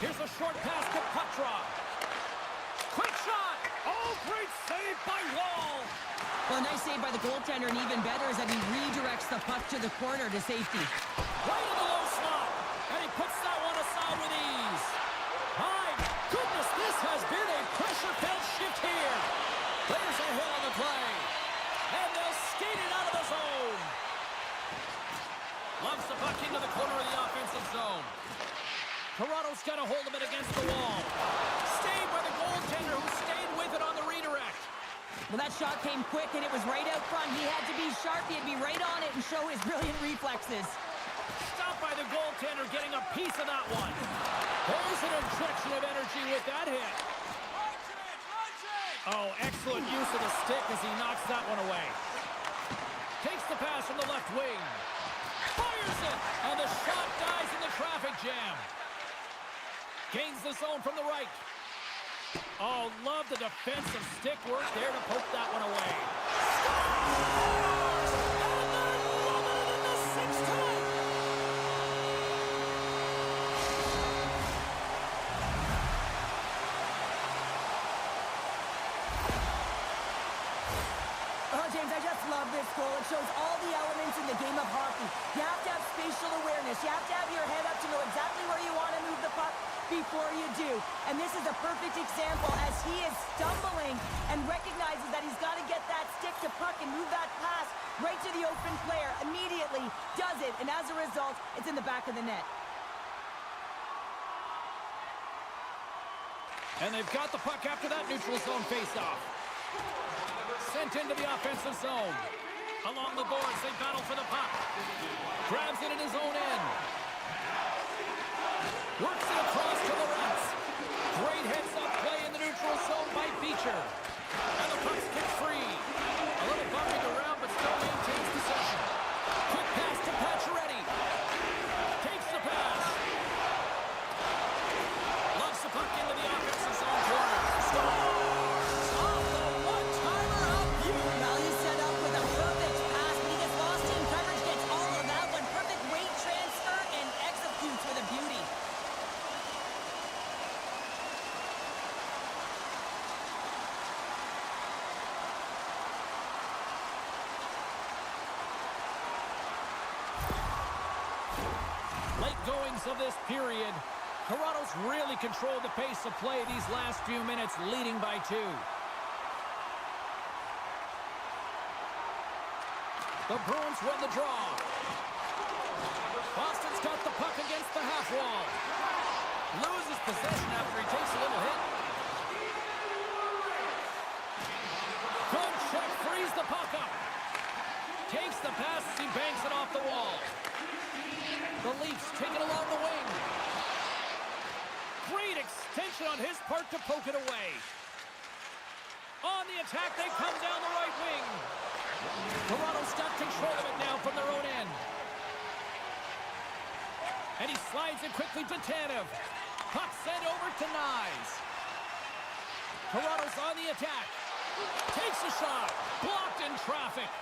Here's a short pass to Petrov. Quick shot. Oh, great save by Wall. Well, a nice save by the goaltender, and even better is that he redirects the puck to the corner to safety. Right in the low slot. And he puts that one aside with ease. My goodness, this has been a pressure-filled shift here. Players are hit on the play. And they'll skate it out of the zone. Loves the puck into the corner of the offensive zone. Toronto's got a hold of it against the wall. Stayed by the goaltender, who stayed with it on the redirect. Well, that shot came quick, and it was right out front. He had to be sharp. He had to be right on it and show his brilliant reflexes. Stopped by the goaltender, getting a piece of that one. There's an injection of energy with that hit. Oh, excellent use of the stick as he knocks that one away. Takes the pass from the left wing. Fires it, and the shot dies in the traffic jam. Gains the zone from the right. Oh, love the defensive stick work there to poke that one away. Scores! And they're loving it in the sixth time. Oh, James, I just love this goal. It shows all the elements in the game of hockey. You have to have spatial awareness. You have to have your head up to know exactly where you want to move the puck before you do. And this is a perfect example as he is stumbling and recognizes that he's got to get that stick to puck and move that pass right to the open player. Immediately does it, and as a result, it's in the back of the net. And they've got the puck after that neutral zone faceoff. Sent into the offensive zone. Along the boards, they battle for the puck. Grabs it in his own end. Works it across to Lawrence. Great heads-up play in the neutral zone by Beecher. And the puck's kicked free. A little bumping around, but still maintains possession. Quick pass to Pacioretty. Takes the pass. Loves the puck into the offensive zone corner. Scores! Off the one-timer out. Now he's set up with a perfect pass, but he gets lost in coverage, gets all of that one. Perfect weight transfer and executes with a beauty. Late goings of this period. Toronto's really controlled the pace of play these last few minutes, leading by 2. The Bruins win the draw. Boston's got the puck against the half wall. Loses possession after he takes a little hit. Good check, frees the puck up. Takes the pass as he banks it off the wall. The Leafs take it along the wing. poke it away. On the attack, they come down the right wing. Toronto's got control of it now from their own end. And he slides it quickly to Tanev. Puck sent over to Nyes. Toronto's on the attack. Takes a shot. Blocked in traffic.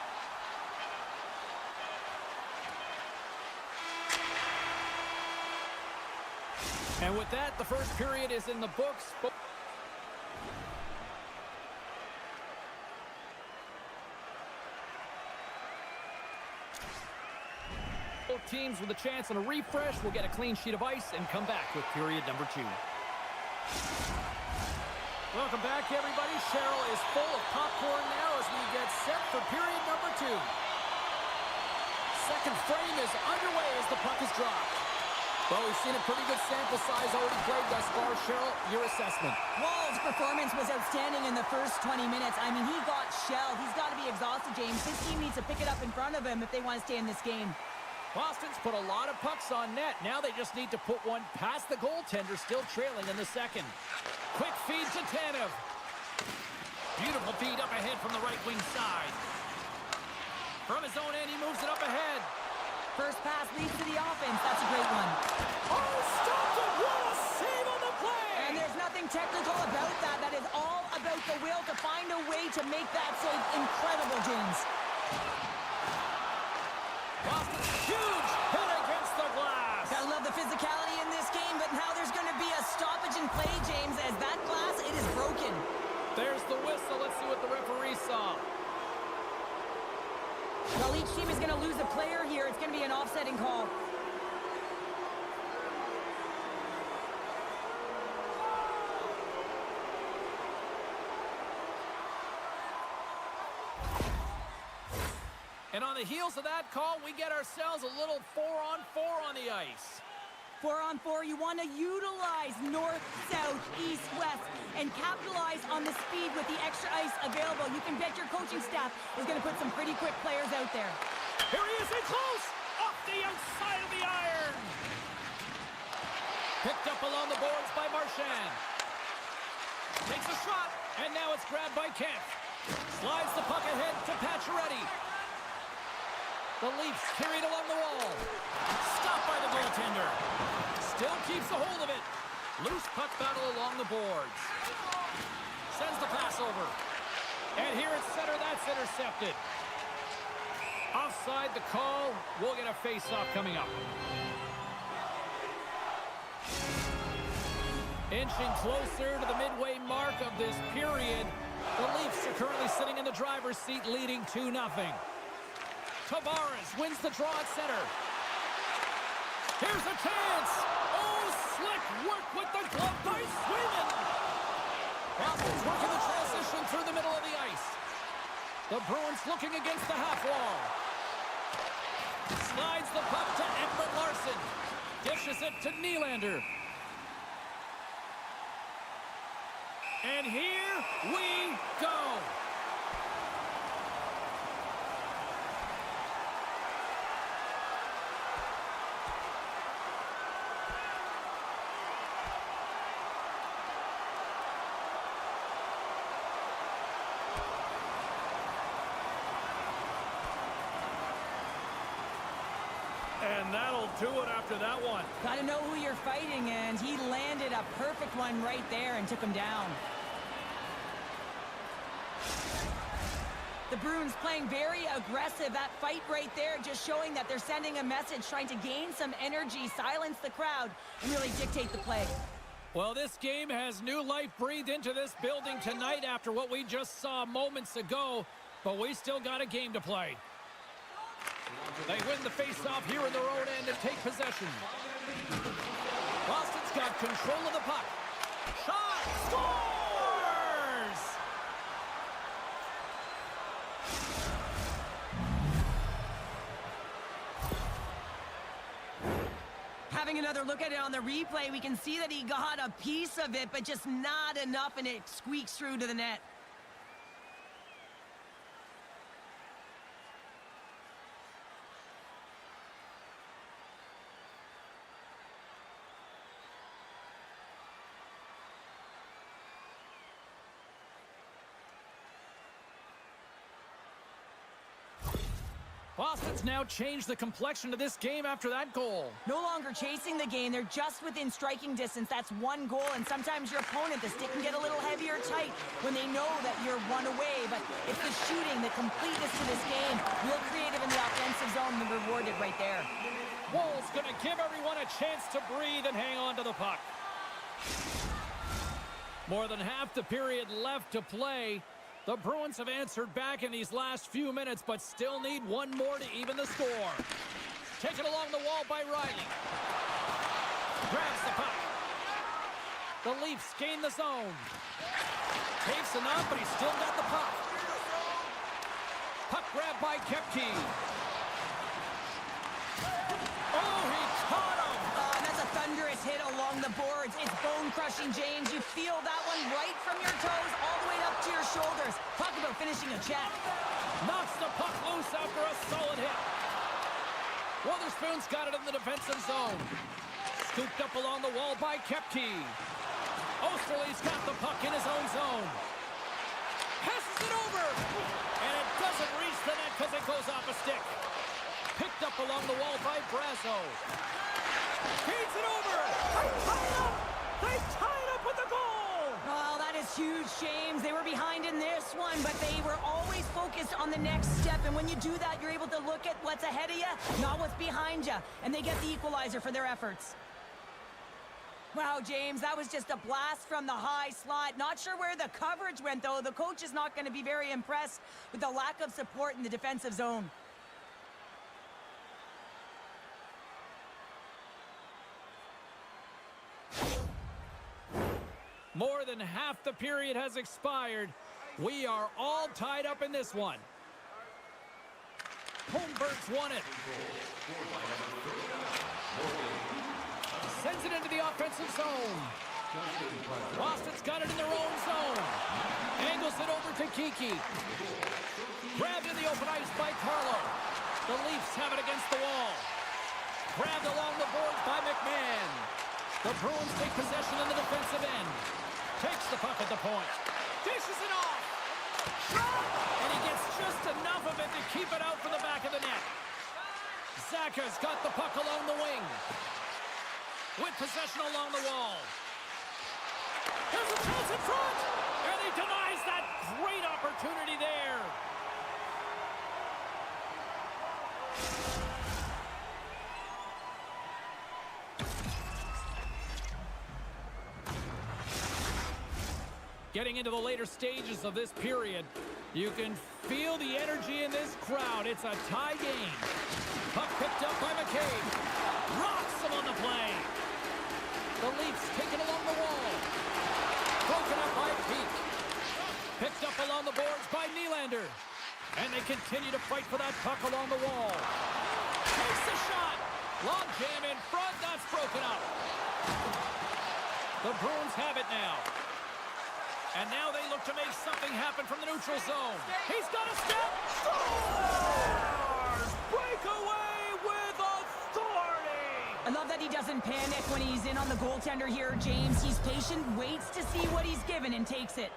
And with that, the first period is in the books. Both teams with a chance on a refresh will get a clean sheet of ice and come back with period number 2. Welcome back, everybody. Cheryl is full of popcorn now as we get set for period number 2. Second frame is underway as the puck is dropped. Well, we've seen a pretty good sample size already played thus far. Cheryl, your assessment. Wall's performance was outstanding in the first 20 minutes. I mean, he got shelled. He's got to be exhausted, James. His team needs to pick it up in front of him if they want to stay in this game. Boston's put a lot of pucks on net. Now they just need to put one past the goaltender, still trailing in the second. Quick feed to Tanev. Beautiful feed up ahead from the right wing side. From his own end, he moves it up ahead. First pass leads to the offense. That's a great one. Oh, stopped it! What a save on the play! And there's nothing technical about that. That is all about the will to find a way to make that save incredible, James. Boston's huge hit against the glass. Gotta love the physicality in this game, but now there's going to be a stoppage in play, James, as that glass, it is broken. There's the whistle. Let's see what the referee saw. Well, each team is going to lose a player here. It's going to be an offsetting call. And on the heels of that call, we get ourselves a little 4-on-4 on the ice. 4-on-4, you want to utilize north, south, east, west, and capitalize on the speed with the extra ice available. You can bet your coaching staff is going to put some pretty quick players out there. Here he is in close! Off the outside of the iron! Picked up along the boards by Marchand. Takes a shot, and now it's grabbed by Kemp. Slides the puck ahead to Pacioretty. The Leafs carried along the wall. Stopped by the goaltender. Still keeps a hold of it. Loose puck battle along the boards. Sends the pass over. And here at center, that's intercepted. Offside the call. We'll get a face-off coming up. Inching closer to the midway mark of this period. The Leafs are currently sitting in the driver's seat, leading 2-0. Tavares wins the draw at center. Here's a chance. Oh, slick work with the glove by Swayman. Boston's working the transition through the middle of the ice. The Bruins looking against the half wall. Slides the puck to Ekman Larsson. Dishes it to Nylander. And here we go. And that'll do it after that one. Got to know who you're fighting, and he landed a perfect one right there and took him down. The Bruins playing very aggressive. That fight right there just showing that they're sending a message, trying to gain some energy, silence the crowd, and really dictate the play. Well, this game has new life breathed into this building tonight after what we just saw moments ago, but we still got a game to play. They win the face-off here in their own end and take possession. Boston's got control of the puck. Shot! Scores! Having another look at it on the replay, we can see that he got a piece of it, but just not enough, and it squeaks through to the net. Boston's now changed the complexion of this game after that goal. No longer chasing the game, they're just within striking distance. That's one goal, and sometimes your opponent, the stick can get a little heavier tight when they know that you're one away, but it's the shooting, the completeness to this game. Real creative in the offensive zone, and rewarded right there. Woll's going to give everyone a chance to breathe and hang on to the puck. More than half the period left to play. The Bruins have answered back in these last few minutes, but still need one more to even the score. Taken along the wall by Riley. Grabs the puck. The Leafs gain the zone. Takes enough, but he's still got the puck. Puck grabbed by Kepke. Oh, he caught him! That's a thunderous hit along the boards. It's bone-crushing, James. You feel that one right from your toes all the way up to your shoulders. Talk about finishing a check. Knocks the puck loose after a solid hit. Wotherspoon's got it in the defensive zone. Scooped up along the wall by Kepke. Osterley's got the puck in his own zone. Passes it over! And it doesn't reach the net because it goes off a stick. Picked up along the wall by Brazo. Feeds it over! They tie it up! They tie it up with the goal! Oh, that is huge, James. They were behind in this one, but they were always focused on the next step. And when you do that, you're able to look at what's ahead of you, not what's behind you. And they get the equalizer for their efforts. Wow, James, that was just a blast from the high slot. Not sure where the coverage went, though. The coach is not going to be very impressed with the lack of support in the defensive zone. More than half the period has expired. We are all tied up in this one. Holmberg's won it. Sends it into the offensive zone. Boston's got it in their own zone. Angles it over to Kiki. Grabbed in the open ice by Carlo. The Leafs have it against the wall. Grabbed along the boards by McMahon. The Bruins take possession in the defensive end. Takes the puck at the point. Dishes it off. Shot! And he gets just enough of it to keep it out for the back of the net. Zaka's got the puck along the wing. With possession along the wall. There's a chance in front! And he denies that great opportunity there. Getting into the later stages of this period, you can feel the energy in this crowd. It's a tie game. Puck picked up by McCabe. Rocks him on the play. The Leafs take it along the wall. Broken up by Peak. Picked up along the boards by Nylander. And they continue to fight for that puck along the wall. Takes the shot. Log jam in front. That's broken up. The Bruins have it now. And now they look to make something happen from the neutral zone. He's got a step. Scores! Breakaway with authority! I love that he doesn't panic when he's in on the goaltender here, James. He's patient, waits to see what he's given, and takes it.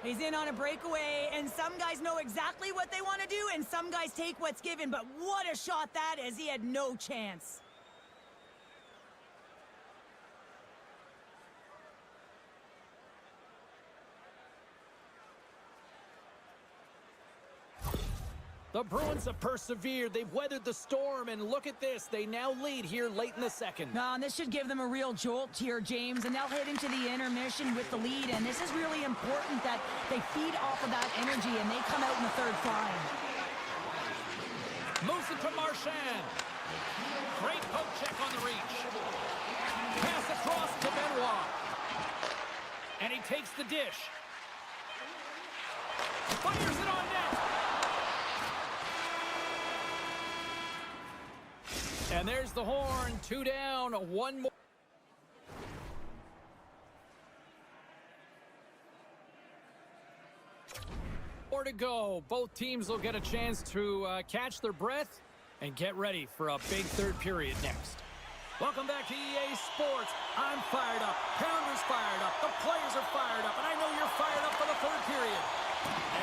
He's in on a breakaway, and some guys know exactly what they want to do, and some guys take what's given. But what a shot that is. He had no chance. The Bruins have persevered. They've weathered the storm, and look at this. They now lead here late in the second. And this should give them a real jolt here, James, and they'll head into the intermission with the lead, and this is really important that they feed off of that energy, and they come out in the third flying. Moves it to Marchand. Great poke check on the reach. Pass across to Benoit. And he takes the dish. Fires it on net. And there's the horn. 2 down, 1 more to go. Both teams will get a chance to catch their breath and get ready for a big third period next. Welcome back to EA Sports. I'm fired up. Pounder's fired up. The players are fired up. And I know you're fired up for the third period.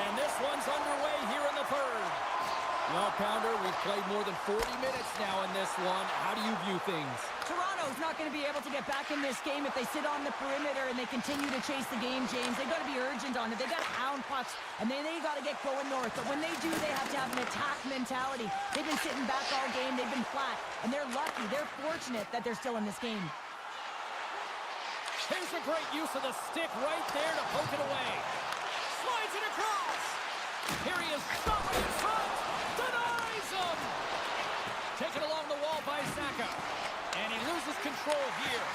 And this one's underway here in the third. Well, Pounder, we've played more than 40 minutes now in this one. How do you view things? Toronto's not going to be able to get back in this game if they sit on the perimeter and they continue to chase the game, James. They've got to be urgent on it. They've got to hound pucks, and then they got to get going north. But when they do, they have to have an attack mentality. They've been sitting back all game. They've been flat, and they're lucky. They're fortunate that they're still in this game. Here's a great use of the stick right there to poke it away. Slides it across. Here he is, shot right in front. Denies him. Taken along the wall by Saka. And he loses control here.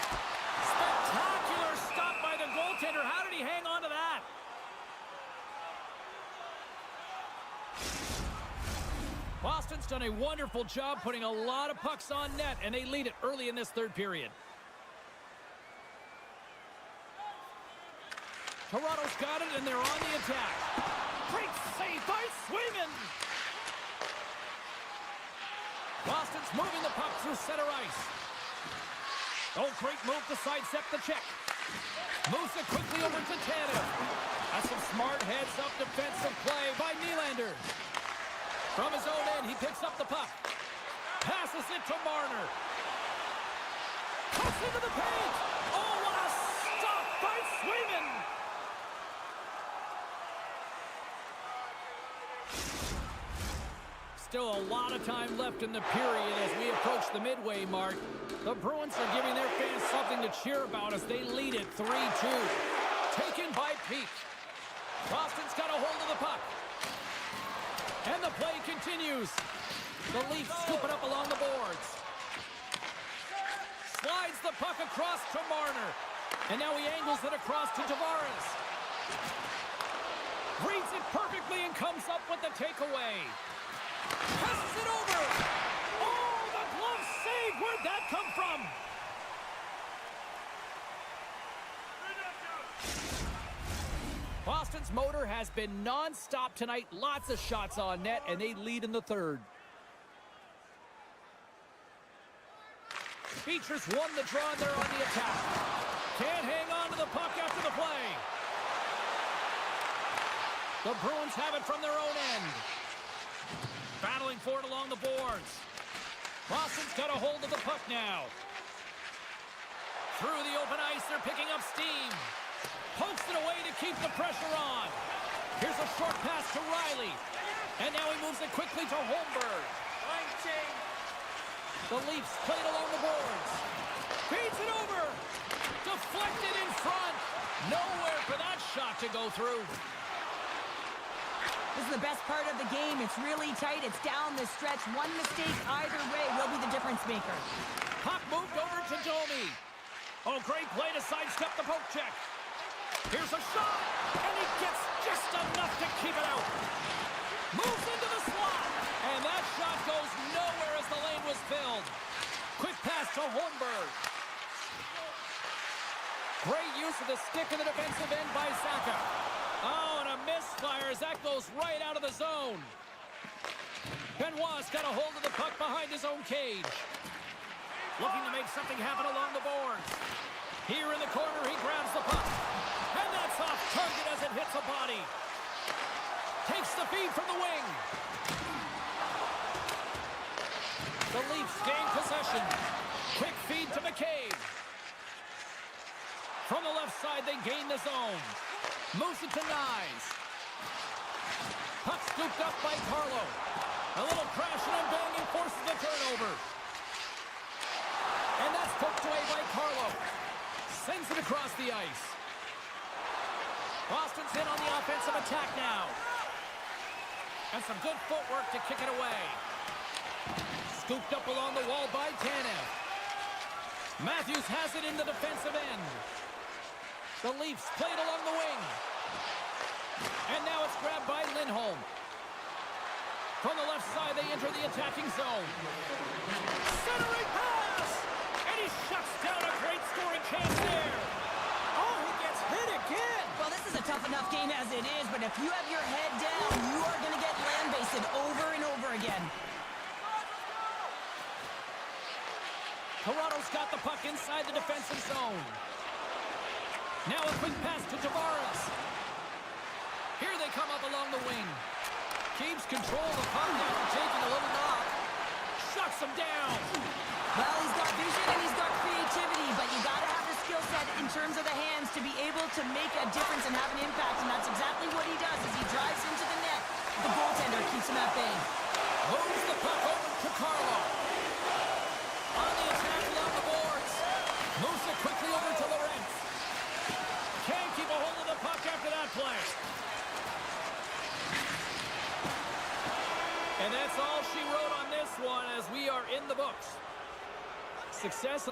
Spectacular stop by the goaltender. How did he hang on to that? Boston's done a wonderful job putting a lot of pucks on net, and they lead it early in this third period. Toronto's got it, and they're on the attack. Great save by Swayman. Boston's moving the puck through center ice. Oh, great move to sidestep the check. Moves it quickly over to Tanev. That's some smart heads-up defensive play by Nylander. From his own end, he picks up the puck. Passes it to Marner. Cuts into the paint. Oh, what a stop by Swayman. Still a lot of time left in the period as we approach the midway mark. The Bruins are giving their fans something to cheer about as they lead it 3-2. Taken by Peak. Boston's got a hold of the puck. And the play continues. The Leafs scoop it up along the boards. Slides the puck across to Marner. And now he angles it across to Tavares. Reads it perfectly and comes up with the takeaway. Passes it over. Oh, the glove save. Where'd that come from? Boston's motor has been non-stop tonight. Lots of shots on net, and they lead in the third. Features won the draw, and they're on the attack. Can't hang on to the puck after the play. The Bruins have it from their own end. Battling for it along the boards. Boston's got a hold of the puck now. Through the open ice, they're picking up steam. Pokes it away to keep the pressure on. Here's a short pass to Riley. And now he moves it quickly to Holmberg. The Leafs played along the boards. Feeds it over. Deflected in front. Nowhere for that shot to go through. This is the best part of the game. It's really tight. It's down the stretch. One mistake either way will be the difference maker. Puck moved over to Domi. Oh, great play to sidestep the poke check. Here's a shot, and he gets just enough to keep it out. Moves into the slot, and that shot goes nowhere as the lane was filled. Quick pass to Holmberg. Great use of the stick in the defensive end by Saka. Oh, and a misfire as that goes right out of the zone. Benoit's got a hold of the puck behind his own cage. Looking to make something happen along the boards. Here in the corner, he grabs the puck. And that's off target as it hits a body. Takes the feed from the wing. The Leafs gain possession. Quick feed to McCabe. From the left side, they gain the zone. Moves it to Nyes. Puck scooped up by Carlo. A little crashing and banging forces the turnover. And that's poked away by Carlo. Sends it across the ice. Boston's in on the offensive attack now. And some good footwork to kick it away. Scooped up along the wall by Tanev. Matthews has it in the defensive end. The Leafs played along the wing. And now it's grabbed by Lindholm. From the left side, they enter the attacking zone. Centering pass! And he shuts down a great scoring chance there. Oh, he gets hit again. Well, this is a tough enough game as it is, but if you have your head down, you are going to get lambasted over and over again. Toronto's got the puck inside the defensive zone. Now a quick pass to Tavares. Here they come up along the wing. Keeps control of the puck after taking him down. Well, he's got vision and he's got creativity, but you got to have the skill set in terms of the hands to be able to make a difference and have an impact, and that's exactly what he does as he drives into the net. The goaltender keeps him at bay. Moves the puck over to Carlo. On the attack along the boards. Moves it quickly over to Lorentz. Can't keep a hold of the puck after that play. And that's all she wrote on this one as we are in the books. Success.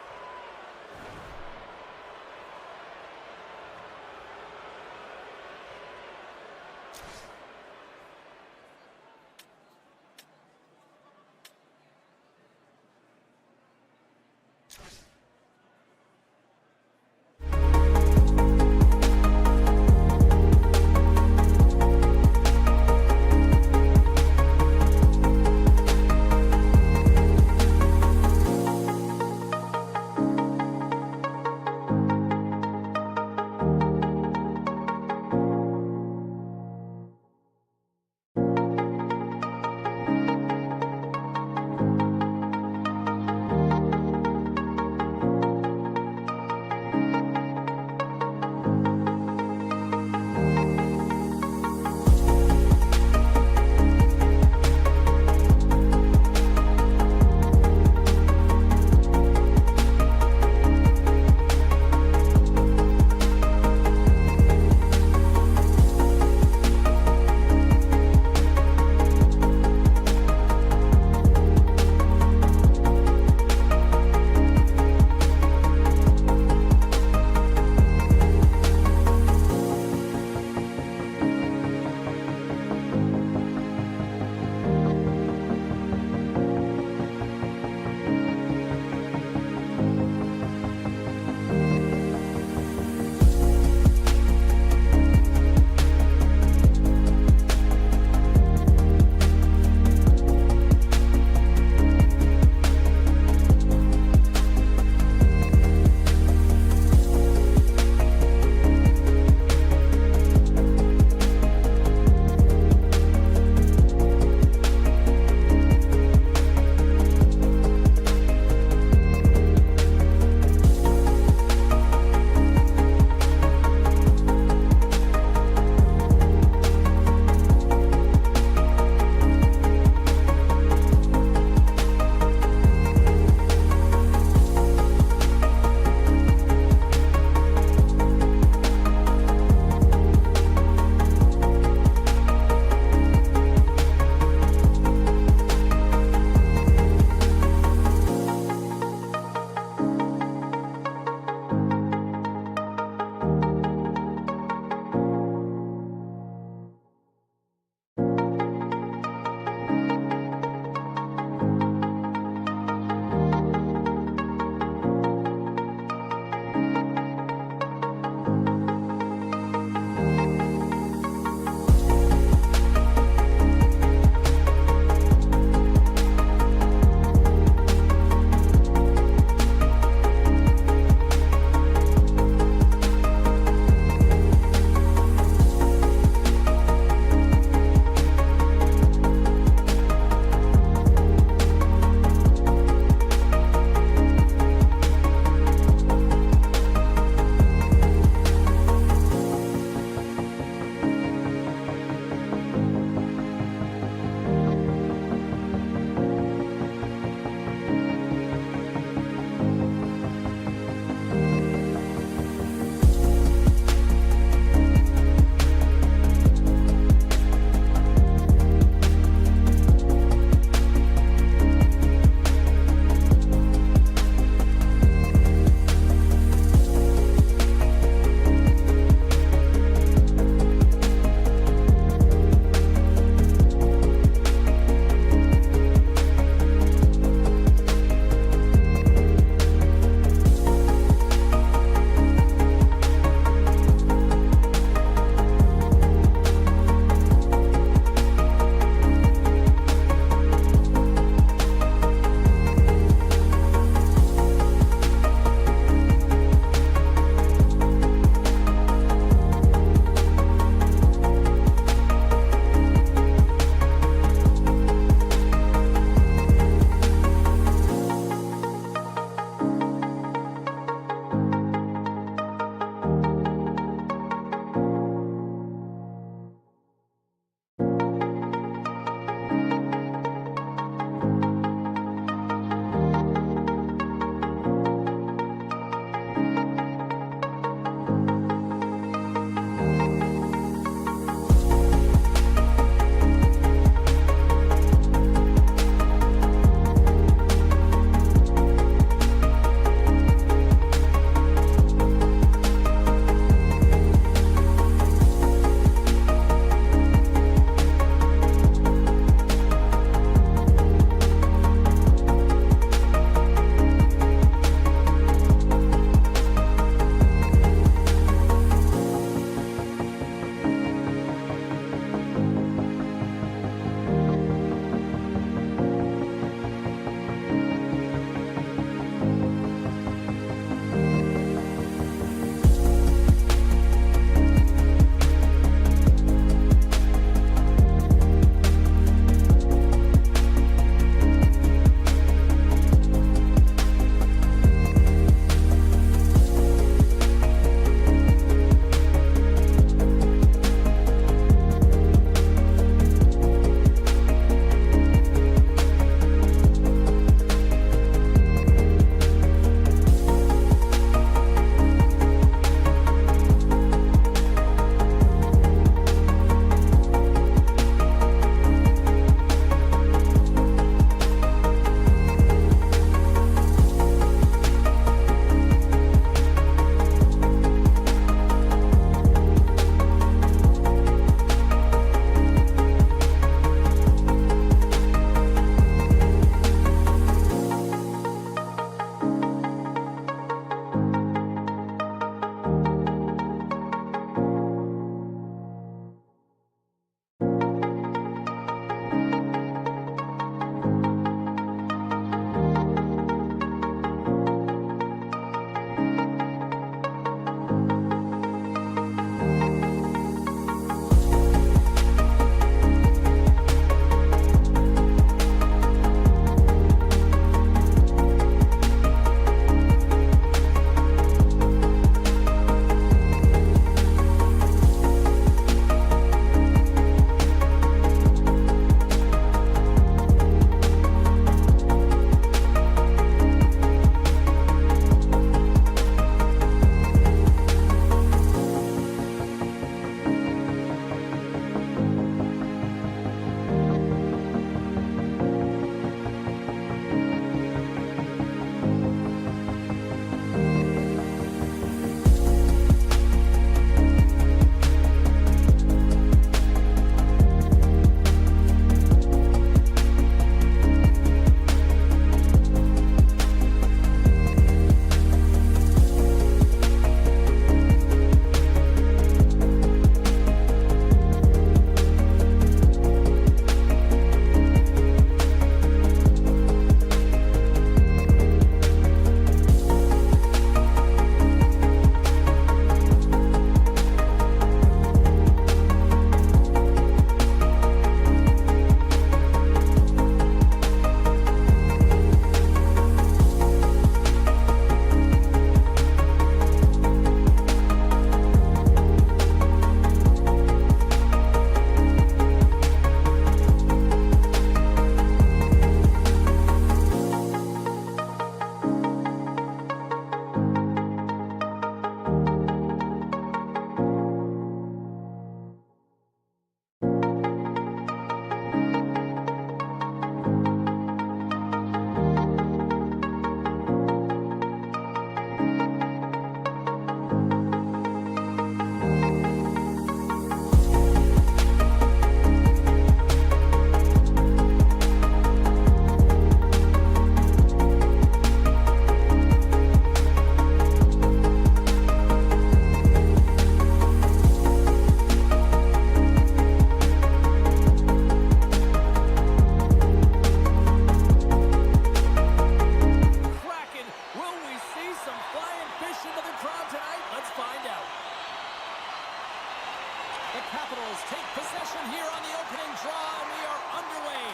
Capitals take possession here on the opening draw, and we are underway.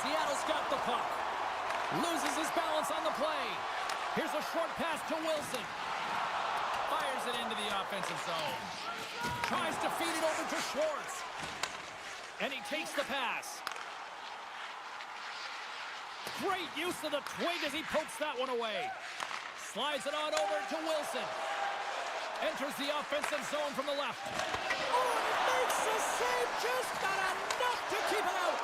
Seattle's got the puck. Loses his balance on the play. Here's a short pass to Wilson. Fires it into the offensive zone. Tries to feed it over to Schwartz. And he takes the pass. Great use of the twig as he pokes that one away. Slides it on over to Wilson. Enters the offensive zone from the left. Oh, and he makes the save, just not enough to keep it out.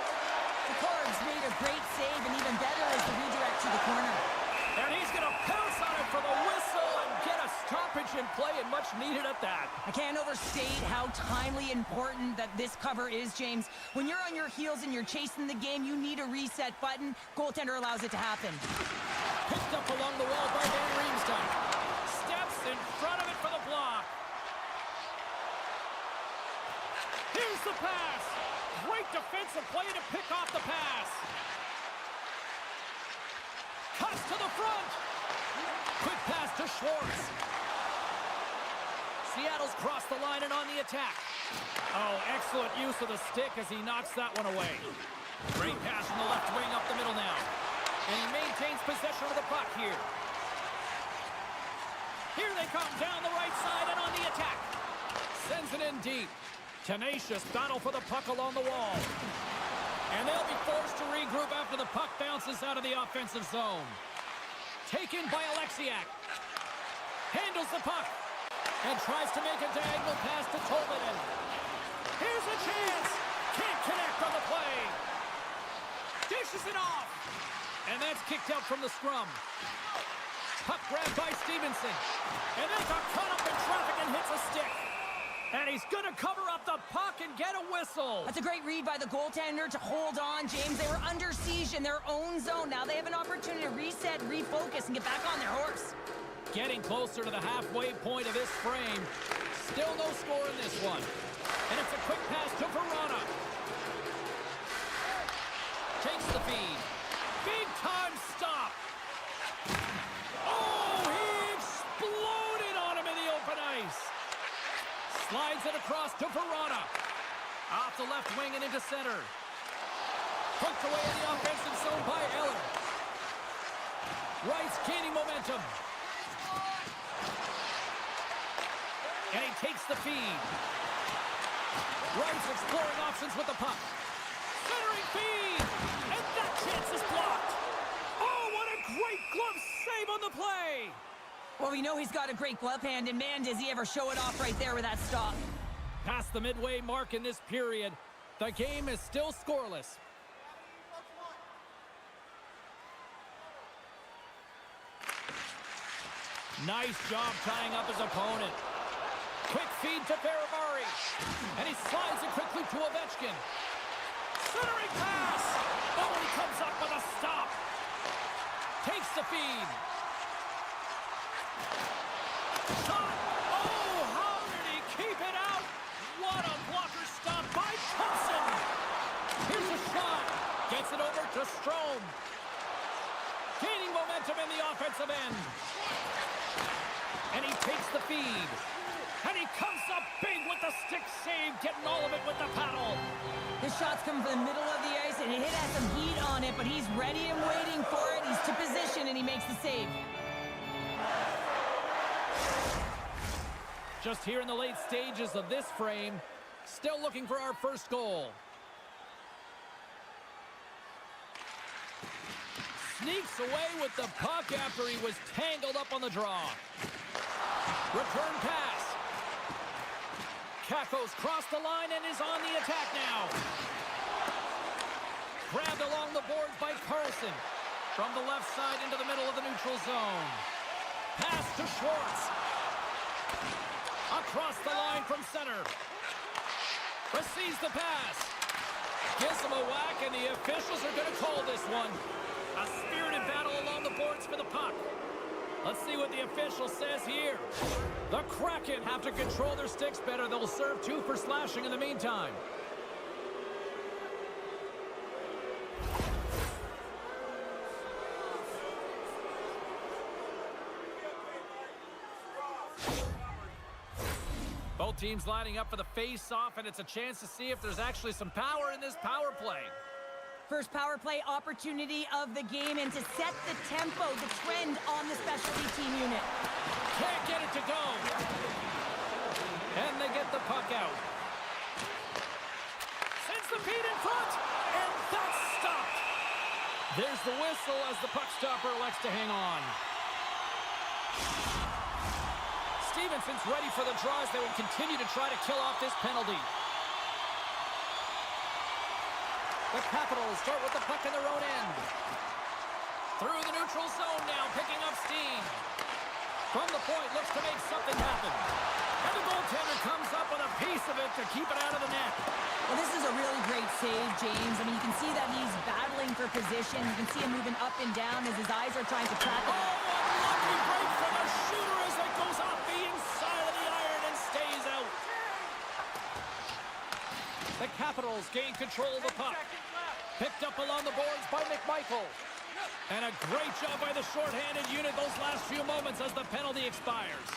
The Corgs made a great save, and even better is the redirect to the corner. And he's going to pounce on it for the whistle and get a stoppage in play, and much needed at that. I can't overstate how timely important that this cover is, James. When you're on your heels and you're chasing the game, you need a reset button. Goaltender allows it to happen. Picked up along the wall by Van Riemsdyk. Steps in front of it for the block. Here's the pass. Great defensive play to pick off the pass. Cuts to the front. Quick pass to Schwartz. Seattle's crossed the line and on the attack. Oh, excellent use of the stick as he knocks that one away. Great pass from the left wing up the middle now. And he maintains possession of the puck here. Here they come down the right side and on the attack. Sends it in deep. Tenacious battle for the puck along the wall. And they'll be forced to regroup after the puck bounces out of the offensive zone. Taken by Alexiak. Handles the puck. And tries to make a diagonal pass to Tolvanen. Here's a chance. Can't connect on the play. Dishes it off. And that's kicked out from the scrum. Puck grabbed by Stevenson. And then got caught up in traffic and hits a stick. And he's going to cover up the puck and get a whistle. That's a great read by the goaltender to hold on, James. They were under siege in their own zone. Now they have an opportunity to reset, refocus, and get back on their horse. Getting closer to the halfway point of this frame. Still no score in this one. And it's a quick pass to Verona. Takes the feed. Big time stop. Oh, he exploded on him in the open ice. Slides it across to Verona. Off the left wing and into center. Poked away in the offensive zone by Eller. Wright's gaining momentum. And he takes the feed. Wright's exploring options with the puck. Centering feed. And that chance is blocked. Oh, what a great glove save on the play. Well, we know he's got a great glove hand, and man, does he ever show it off right there with that stop. Past the midway mark in this period, the game is still scoreless. Nice job tying up his opponent. Quick feed to Barabari. And he slides it quickly to Ovechkin. Centering pass. Oh, he comes up with a stop. Takes the feed. Shot! Oh, how did he keep it out? What a blocker stop by Thompson! Here's a shot. Gets it over to Strome. Gaining momentum in the offensive end. And he takes the feed. And he comes up big with the stick save, getting all of it with the paddle. His shots come from the middle of the ice, and it has some heat on it, but he's ready and waiting for it. He's to position, and he makes the save. Just here in the late stages of this frame, still looking for our first goal. Sneaks away with the puck after he was tangled up on the draw. Return pass. Kakos crossed the line and is on the attack now. Grabbed along the boards by Carlson. From the left side into the middle of the neutral zone. Pass to Schwartz. Across the line from center. Receives the pass. Gives him a whack, and the officials are going to call this one. A spirited battle along the boards for the puck. Let's see what the official says here. The Kraken have to control their sticks better. They'll serve 2 for slashing in the meantime. Both teams lining up for the face-off, and it's a chance to see if there's actually some power in this power play. First power play opportunity of the game, and to set the tempo, the trend on the specialty team unit. Can't get it to go. And they get the puck out. Sends the feed in front, and that's stopped. There's the whistle as the puck stopper elects to hang on. Stevenson's ready for the draw as they will continue to try to kill off this penalty. The Capitals start with the puck in their own end. Through the neutral zone now, picking up steam. From the point, looks to make something happen. And the goaltender comes up with a piece of it to keep it out of the net. Well, this is a really great save, James. I mean, you can see that he's battling for position. You can see him moving up and down as his eyes are trying to track it. Oh, a lucky break for the shooter as it goes off the inside of the iron and stays out. The Capitals gain control of the puck. Picked up along the boards by McMichael. And a great job by the shorthanded unit those last few moments as the penalty expires.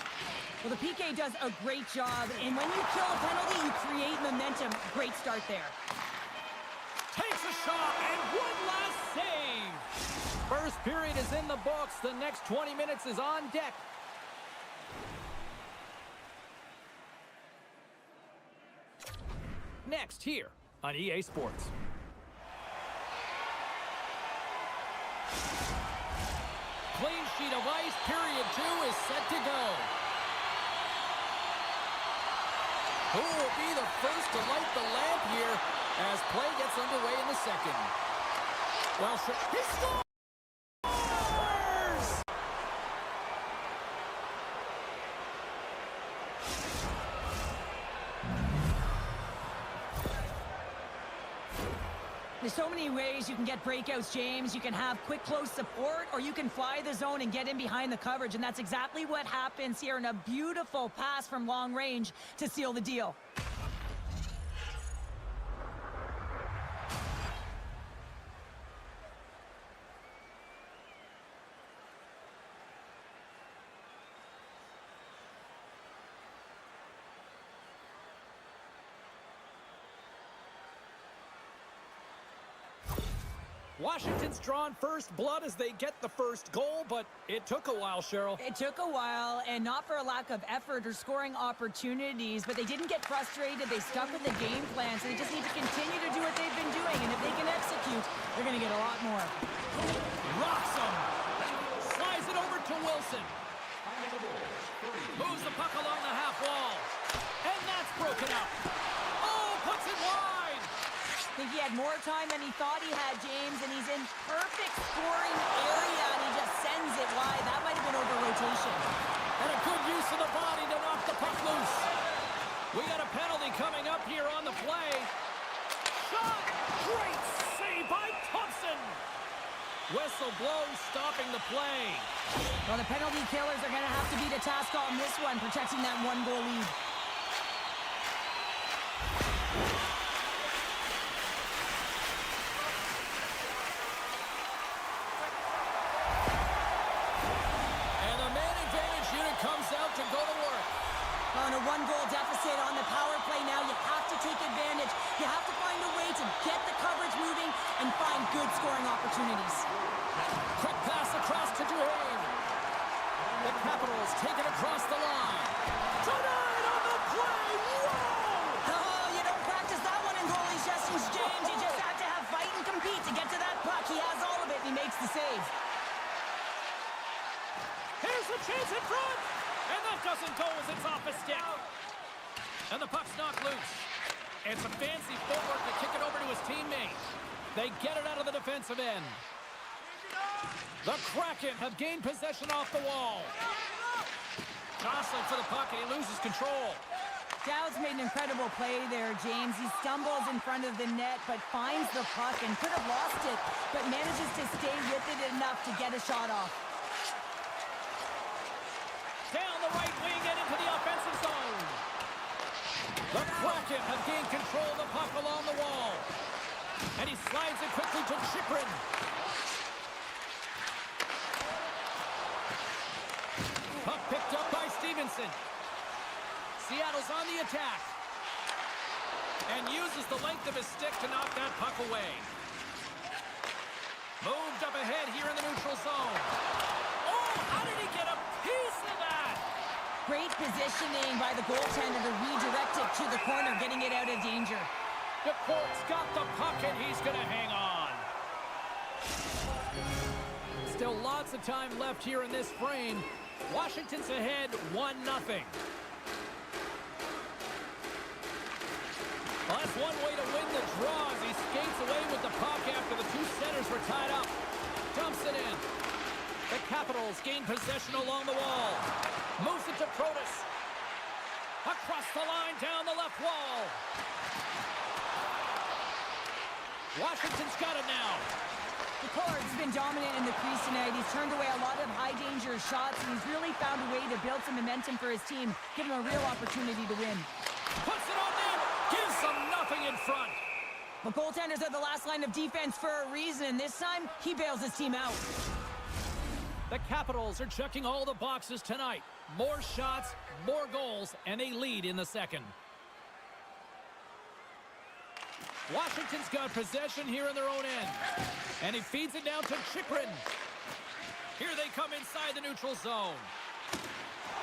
Well, the PK does a great job, and when you kill a penalty, you create momentum. Great start there. Takes a shot, and one last save. First period is in the books. The next 20 minutes is on deck. Next here on EA Sports. Clean sheet of ice, period 2 is set to go. Who will be the first to light the lamp here as play gets underway in the second? Well, he scores! There's so many ways you can get breakouts, James. You can have quick, close support, or you can fly the zone and get in behind the coverage, and that's exactly what happens here in a beautiful pass from long range to seal the deal. Washington's drawn first blood as they get the first goal, but it took a while, Cheryl. It took a while, and not for a lack of effort or scoring opportunities, but they didn't get frustrated. They stuck with the game plan, so they just need to continue to do what they've been doing, and if they can execute, they're going to get a lot more. Rocks him. Slides it over to Wilson. Moves the puck along the half wall. And that's broken up. Oh, puts it wide. I think he had more time than he thought he had, James, and he's in perfect scoring area, and he just sends it wide. That might have been over rotation. And a good use of the body to knock the puck loose. We got a penalty coming up here on the play. Shot! Great save by Thompson. Whistle blows, stopping the play. Well, the penalty killers are going to have to beat a task on this one, protecting that one-goal lead. To go to work. On a one-goal deficit on the power play now, you have to take advantage. You have to find a way to get the coverage moving and find good scoring opportunities. Quick pass across to Duhane. The Capitals take it across the line. Tonight on the play. Whoa! Oh, you don't practice that one in goalie sessions, James. You just have to have fight and compete to get to that puck. He has all of it, and he makes the save. Here's the chance in front. And that doesn't go as it's off a stick. And the puck's knocked loose. And some fancy footwork to kick it over to his teammate. They get it out of the defensive end. The Kraken have gained possession off the wall. Jostling for the puck, and he loses control. Dowd's made an incredible play there, James. He stumbles in front of the net, but finds the puck and could have lost it, but manages to stay with it enough to get a shot off. Down the right wing and into the offensive zone. The Kraken have gained control of the puck along the wall. And he slides it quickly to Chychrun. Puck picked up by Stevenson. Seattle's on the attack. And uses the length of his stick to knock that puck away. Moved up ahead here in the neutral zone. Oh, how did he get a piece of that? Great positioning by the goaltender to redirect it to the corner, getting it out of danger. DeCourt's got the puck, and he's going to hang on. Still lots of time left here in this frame. Washington's ahead 1-0. Well, that's one way to win the draw as he skates away with the puck after the two centers were tied up. Dumps it in. The Capitals gain possession along the wall. Moves it to Protas. Across the line, down the left wall. Washington's got it now. DeCourt's been dominant in the crease tonight. He's turned away a lot of high-danger shots, and he's really found a way to build some momentum for his team, give him a real opportunity to win. Puts it on net. Gives them nothing in front. But goaltenders are the last line of defense for a reason, and this time, he bails his team out. The Capitals are checking all the boxes tonight. More shots, more goals, and they lead in the second. Washington's got possession here in their own end. And he feeds it down to Chychrun. Here they come inside the neutral zone.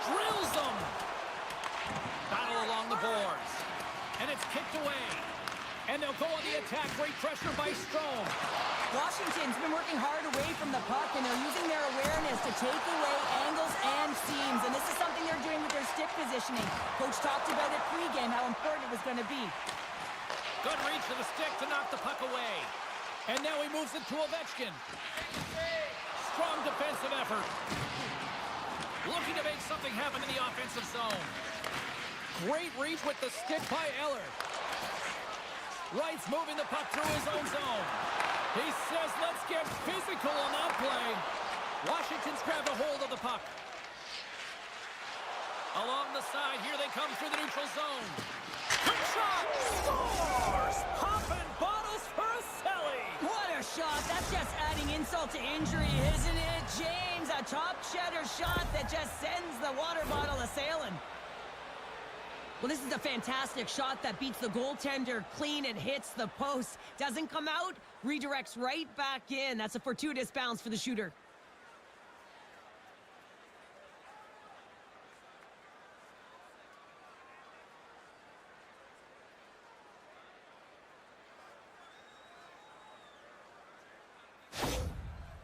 Drills them. Battle along the boards. And it's kicked away. And they'll go on the attack. Great pressure by Strome. Washington's been working hard away from the puck, and they're using their awareness to take away angles and seams. And this is something they're doing with their stick positioning. Coach talked about it pregame, how important it was going to be. Good reach to the stick to knock the puck away. And now he moves it to Ovechkin. Strong defensive effort. Looking to make something happen in the offensive zone. Great reach with the stick by Eller. Wright's moving the puck through his own zone. He says, let's get physical on that play. Washington's grabbed a hold of the puck. Along the side, here they come through the neutral zone. Quick shot! Scores! Popping bottles for a celly! What a shot! That's just adding insult to injury, isn't it, James? A top cheddar shot that just sends the water bottle a-sailing. Well, this is a fantastic shot that beats the goaltender clean. It hits the post. Doesn't come out, redirects right back in. That's a fortuitous bounce for the shooter.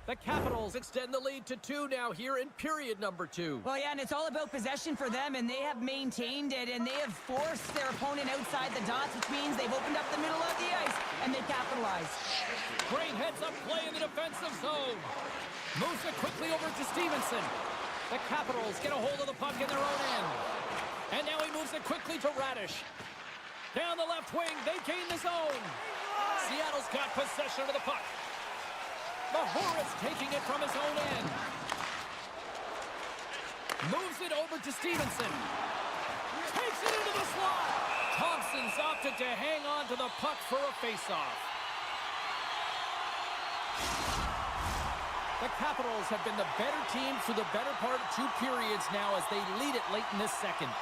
The Capitals extend the lead to 2 now here in period number 2. Well, yeah, and it's all about possession for them, and they have maintained it, and they have forced their opponent outside the dots, which means they've opened up the middle of the ice, and they capitalized. Great heads-up play in the defensive zone. Moves it quickly over to Stevenson. The Capitals get a hold of the puck in their own end. And now he moves it quickly to Radish. Down the left wing, they gain the zone. Seattle's got possession of the puck. Mahora's taking it from his own end. Moves it over to Stevenson. Takes it into the slot. Thompson's opted to hang on to the puck for a faceoff. The Capitals have been the better team for the better part of 2 periods now as they lead it late in this second.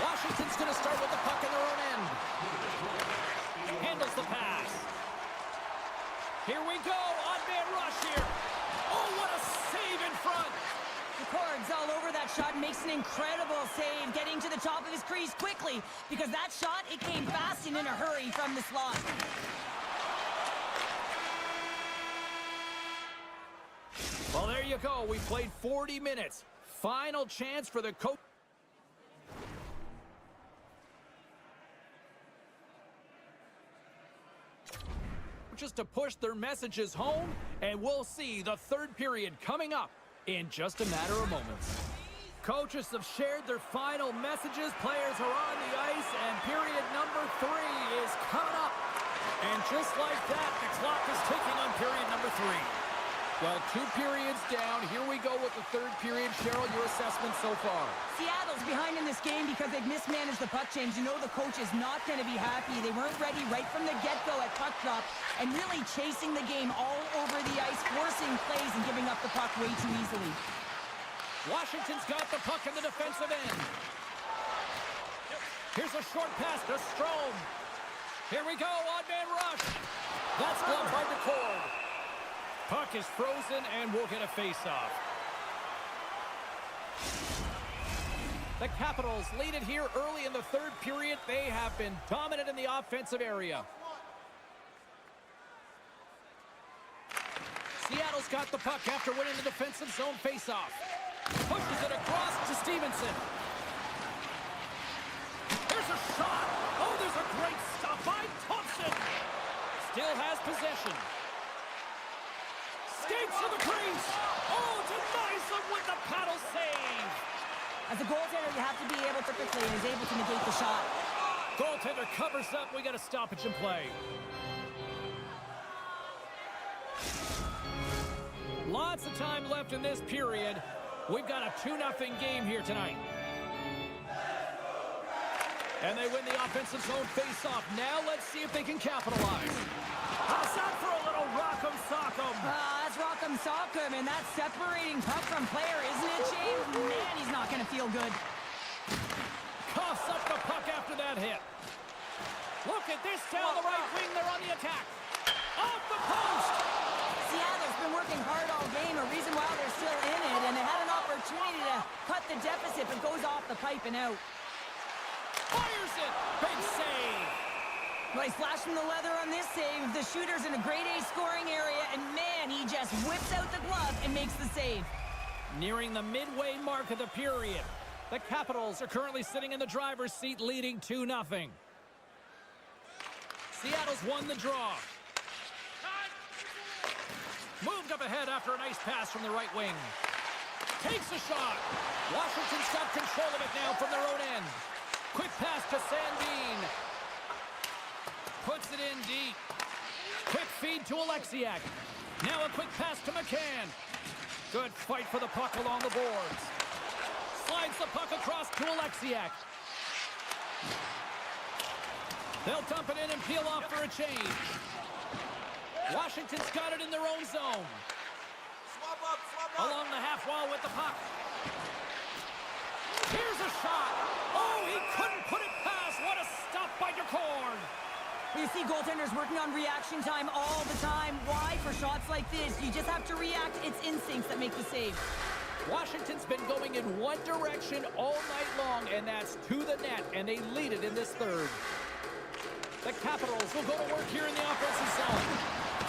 Washington's going to start with the puck in their own end. Handles the pass. Here we go, on-man rush here. Oh, what a save in front. DeCourt's all over that shot and makes an incredible save, getting to the top of his crease quickly, because that shot, it came fast and in a hurry from the slot. Well, there you go. We played 40 minutes. Final chance for the coach. Just to push their messages home, and we'll see the third period coming up in just a matter of moments. Coaches have shared their final messages. Players are on the ice, and period number 3 is coming up. And just like that, the clock is ticking on period number 3. Well, 2 periods down. Here we go with the third period. Cheryl, your assessment so far? Seattle's behind in this game because they've mismanaged the puck change. You know the coach is not going to be happy. They weren't ready right from the get-go at puck drop and really chasing the game all over the ice, forcing plays and giving up the puck way too easily. Washington's got the puck in the defensive end. Here's a short pass to Strome. Here we go, odd-man rush. That's gloved by McCord. Puck is frozen, and we'll get a face-off. The Capitals lead it here early in the third period. They have been dominant in the offensive area. Seattle's got the puck after winning the defensive zone face-off. Pushes it across to Stevenson. There's a shot. Oh, there's a great stop by Thompson. Still has possession. Skates to the crease. Oh, denies them with the paddle save. As a goaltender, you have to be able to quickly and is able to negate the shot. Goaltender covers up. We got a stoppage in play. Lots of time left in this period. We've got a 2-0 game here tonight. And they win the offensive zone face-off. Now let's see if they can capitalize. Pass out for a little rock'em sock'em. That's rock'em sock'em, and that's separating puck from player, isn't it, Shane? Man, he's not going to feel good. Coughs up the puck after that hit. Look at this down the right wing. They're on the attack. Off the post. Seattle's been working hard all game, a reason why they're still in it, and they had an opportunity to cut the deficit, but goes off the pipe and out. Fires it. Big save. Well, he's flashing the leather on this save. The shooter's in a grade A scoring area, and man, he just whips out the glove and makes the save. Nearing the midway mark of the period. The Capitals are currently sitting in the driver's seat, leading 2-0. Seattle's won the draw. Moved up ahead after a nice pass from the right wing. Takes a shot. Washington's got control of it now from their own end. Quick pass to Sandin. Puts it in deep. Quick feed to Alexiak. Now a quick pass to McCann. Good fight for the puck along the boards. Slides the puck across to Alexiak. They'll dump it in and peel off for a change. Washington's got it in their own zone. Swap up, swap up. Along the half wall with the puck. Here's a shot. Oh, he couldn't put it past. What a stop by DeCord. You see goaltenders working on reaction time all the time. Why? For shots like this, you just have to react. It's instincts that make the save. Washington's been going in one direction all night long, and that's to the net, and they lead it in this third. The Capitals will go to work here in the offensive zone.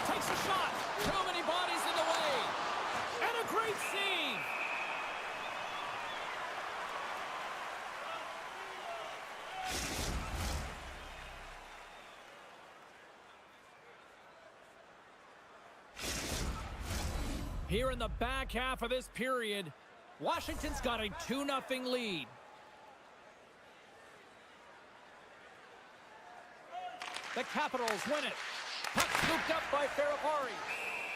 Takes a shot. Too many bodies in the way. And a great save. Here in the back half of this period, Washington's got a 2-0 lead. The Capitals win it. Puck scooped up by Ferrapari.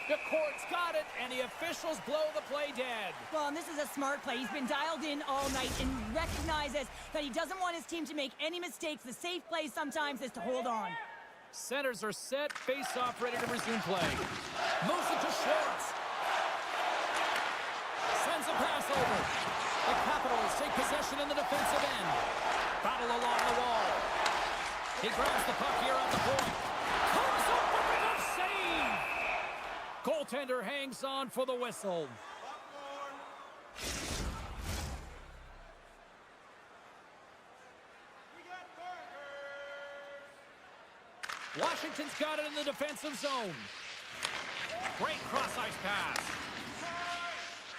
DeCord's got it, and the officials blow the play dead. Well, and this is a smart play. He's been dialed in all night and recognizes that he doesn't want his team to make any mistakes. The safe play sometimes is to hold on. Centers are set, face-off, ready to resume play. Moves it to Schwartz. Sends a pass over. The Capitals take possession in the defensive end. Battle along the wall. He grabs the puck here at the point. Comes up with a good save. Goaltender hangs on for the whistle. Washington's got it in the defensive zone. Great cross-ice pass.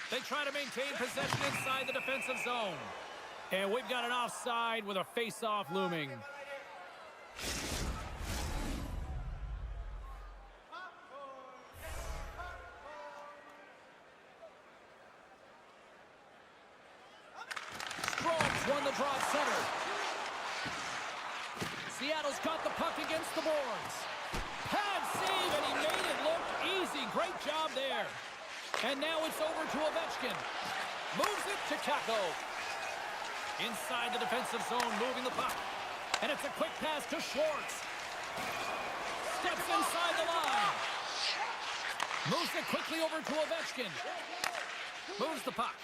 They try to maintain possession inside the defensive zone. And we've got an offside with a face-off looming. Strome's won the draw at center. Seattle's got the puck against the boards. Pad save, and he made it look easy. Great job there. And now it's over to Ovechkin. Moves it to Kako. Inside the defensive zone, moving the puck. And it's a quick pass to Schwartz. Steps inside the line. Moves it quickly over to Ovechkin. Moves the puck.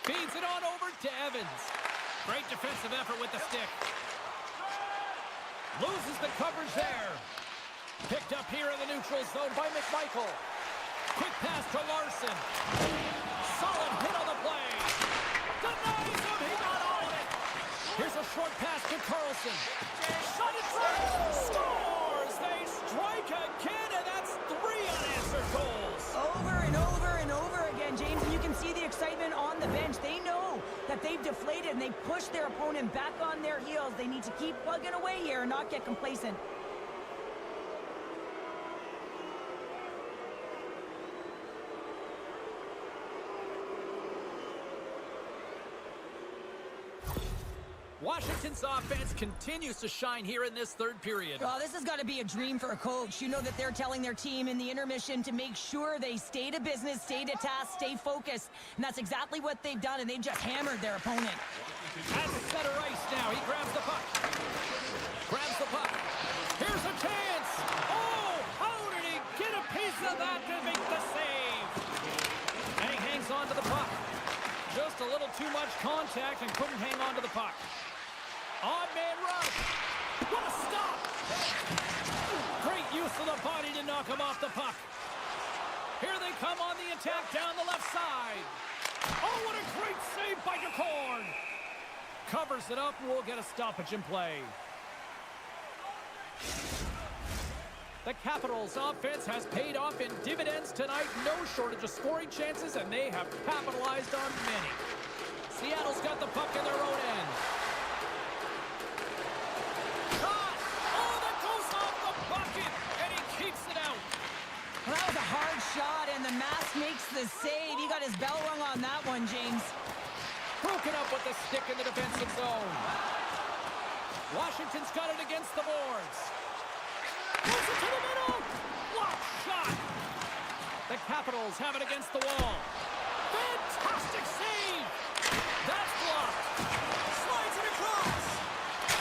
Feeds it on over to Evans. Great defensive effort with the stick. Loses the coverage there. Picked up here in the neutral zone by McMichael. Quick pass to Larson. Solid hit on the play. Denies him. He got all of it. Here's a short pass to Carlson. Shot it through. Scores. They strike again, and that's 3 unanswered goals. Over and over and over again, James, and you can see the excitement on the bench. They know that they've deflated and they push their opponent back on their heels. They need to keep plugging away here and not get complacent. Washington's offense continues to shine here in this third period. Oh, this has got to be a dream for a coach. You know that they're telling their team in the intermission to make sure they stay to business, stay to task, stay focused. And that's exactly what they've done, and they've just hammered their opponent. At center ice now. He grabs the puck. Grabs the puck. Here's a chance. Oh, how did he get a piece of that to make the save? And he hangs on to the puck. Just a little too much contact and couldn't hang on to the puck. Odd man rush. What a stop. Great use of the body to knock him off the puck. Here they come on the attack down the left side. Oh, what a great save by DeCorn. Covers it up and we'll get a stoppage in play. The Capitals' offense has paid off in dividends tonight. No shortage of scoring chances, and they have capitalized on many. Seattle's got the puck in their own end. Shot! Oh, that goes off the bucket, and he keeps it out. Well, that was a hard shot, and the mask makes the save. He got his bell rung on that one, James. Broken up with the stick in the defensive zone. Washington's got it against the boards. Goes it to the middle. Block shot. The Capitals have it against the wall. Fantastic save. That's blocked. Slides it across.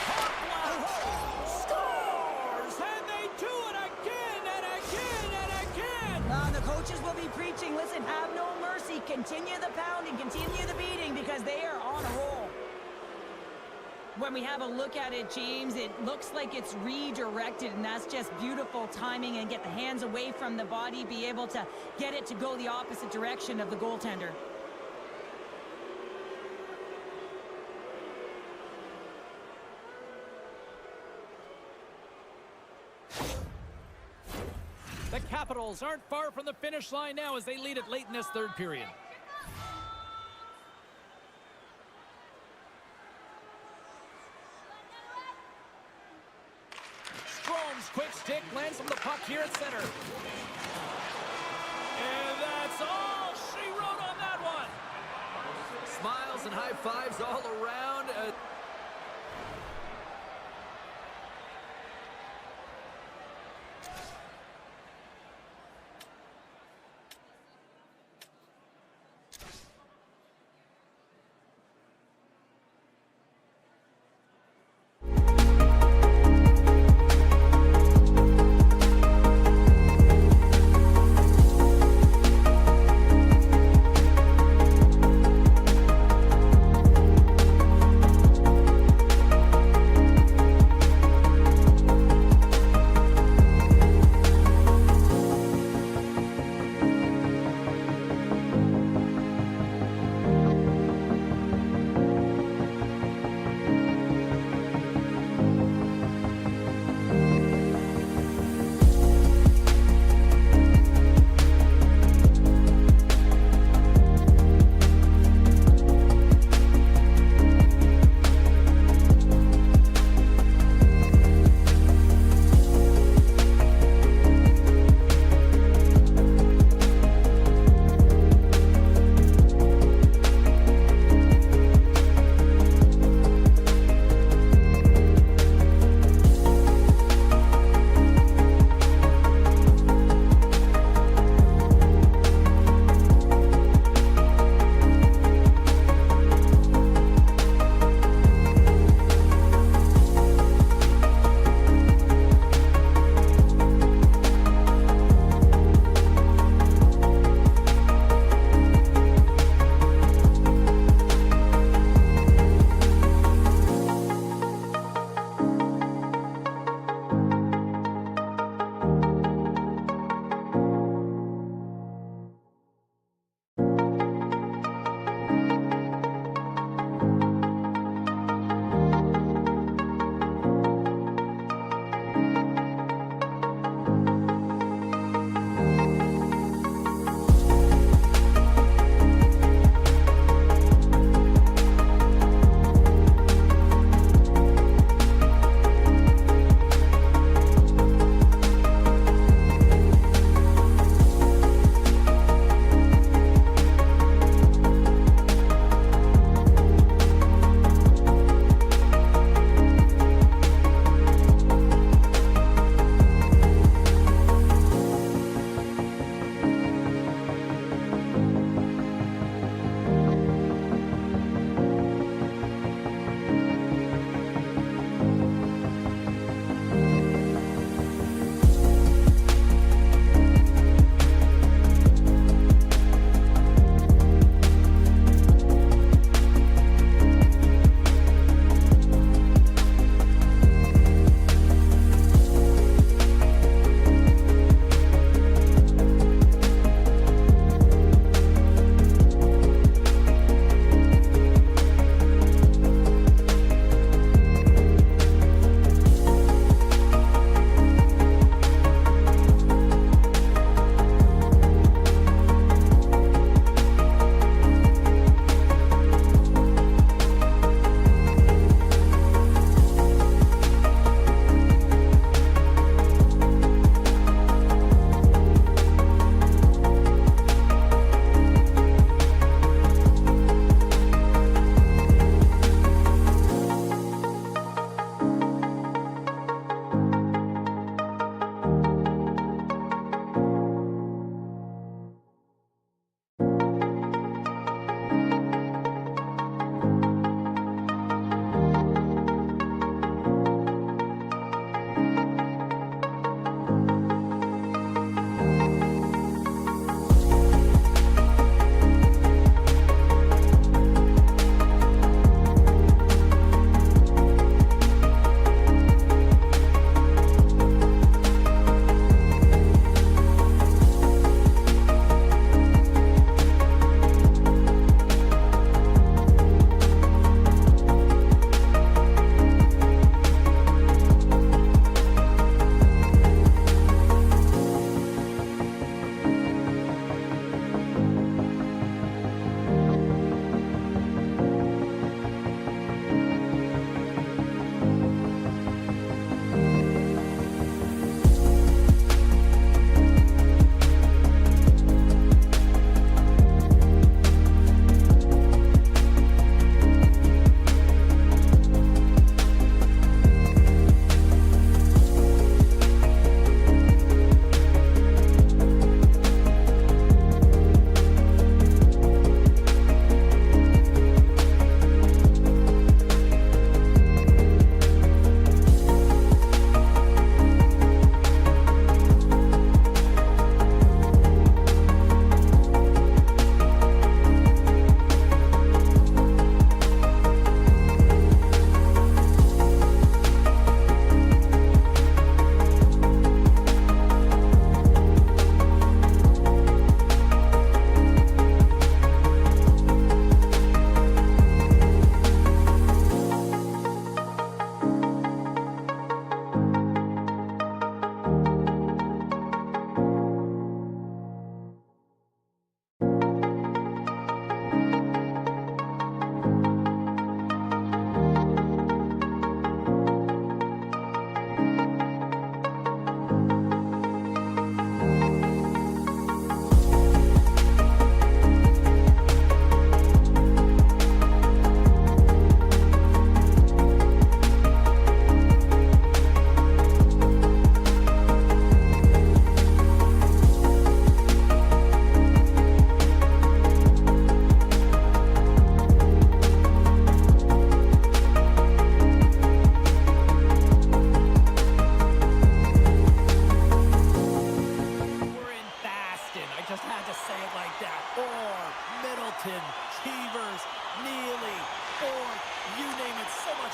Hot blast. Scores. And they do it again and again and again. The coaches will be preaching, listen, have no mercy. Continue the pounding, continue the beating, because they are on a roll. When we have a look at it, James, it looks like it's redirected, and that's just beautiful timing, and get the hands away from the body, be able to get it to go the opposite direction of the goaltender. The Capitals aren't far from the finish line now as they lead it late in this third period. Quick stick lands from the puck here at center. And that's all she wrote on that one. Smiles and high fives all around.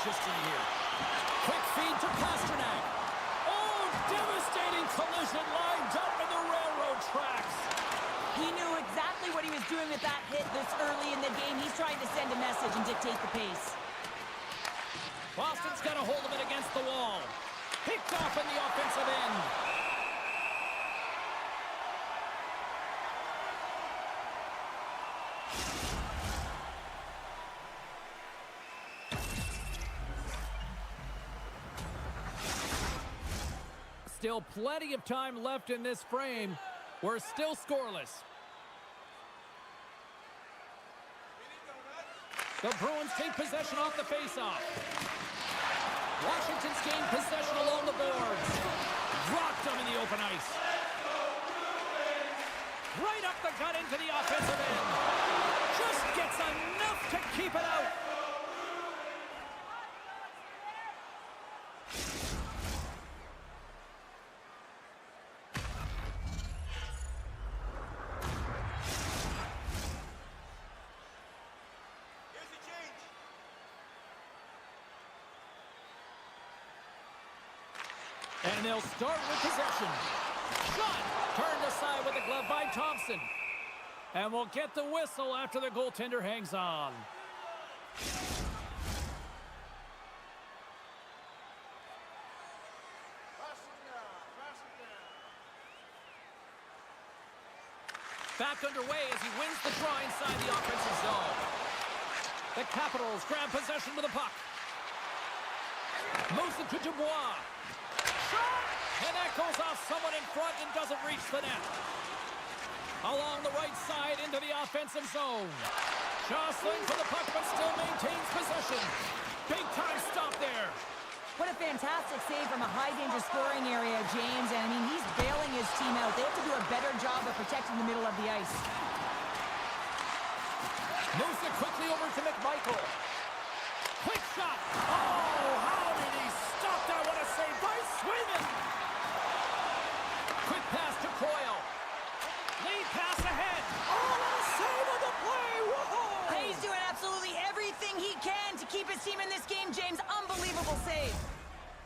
adjusting here. Quick feed to Pasternak. Oh, devastating collision lined up in the railroad tracks. He knew exactly what he was doing with that hit this early in the game. He's trying to send a message and dictate the pace. Boston's got a hold of it against the wall. Picked off in the offensive end. Still plenty of time left in this frame. We're still scoreless. The Bruins take possession off the faceoff. Washington's gained possession along the boards. Dropped them in the open ice. Right up the gut into the offensive end. Just gets enough to keep it out. And they'll start with possession. Shot! Turned aside with a glove by Thompson. And we'll get the whistle after the goaltender hangs on. Back underway as he wins the draw inside the offensive zone. The Capitals grab possession with the puck. Moves it to Dubois. And that goes off someone in front and doesn't reach the net. Along the right side into the offensive zone. Jostling for the puck, but still maintains possession. Big time stop there. What a fantastic save from a high-danger scoring area, James. And, I mean, he's bailing his team out. They have to do a better job of protecting the middle of the ice. Moves it quickly over to McMichael. Quick shot. Oh, how did he stop that? What a save by Swayman. Quick pass to Coyle. Lead pass ahead. Oh, what a save on the play. Whoa. He's doing absolutely everything he can to keep his team in this game, James. Unbelievable save.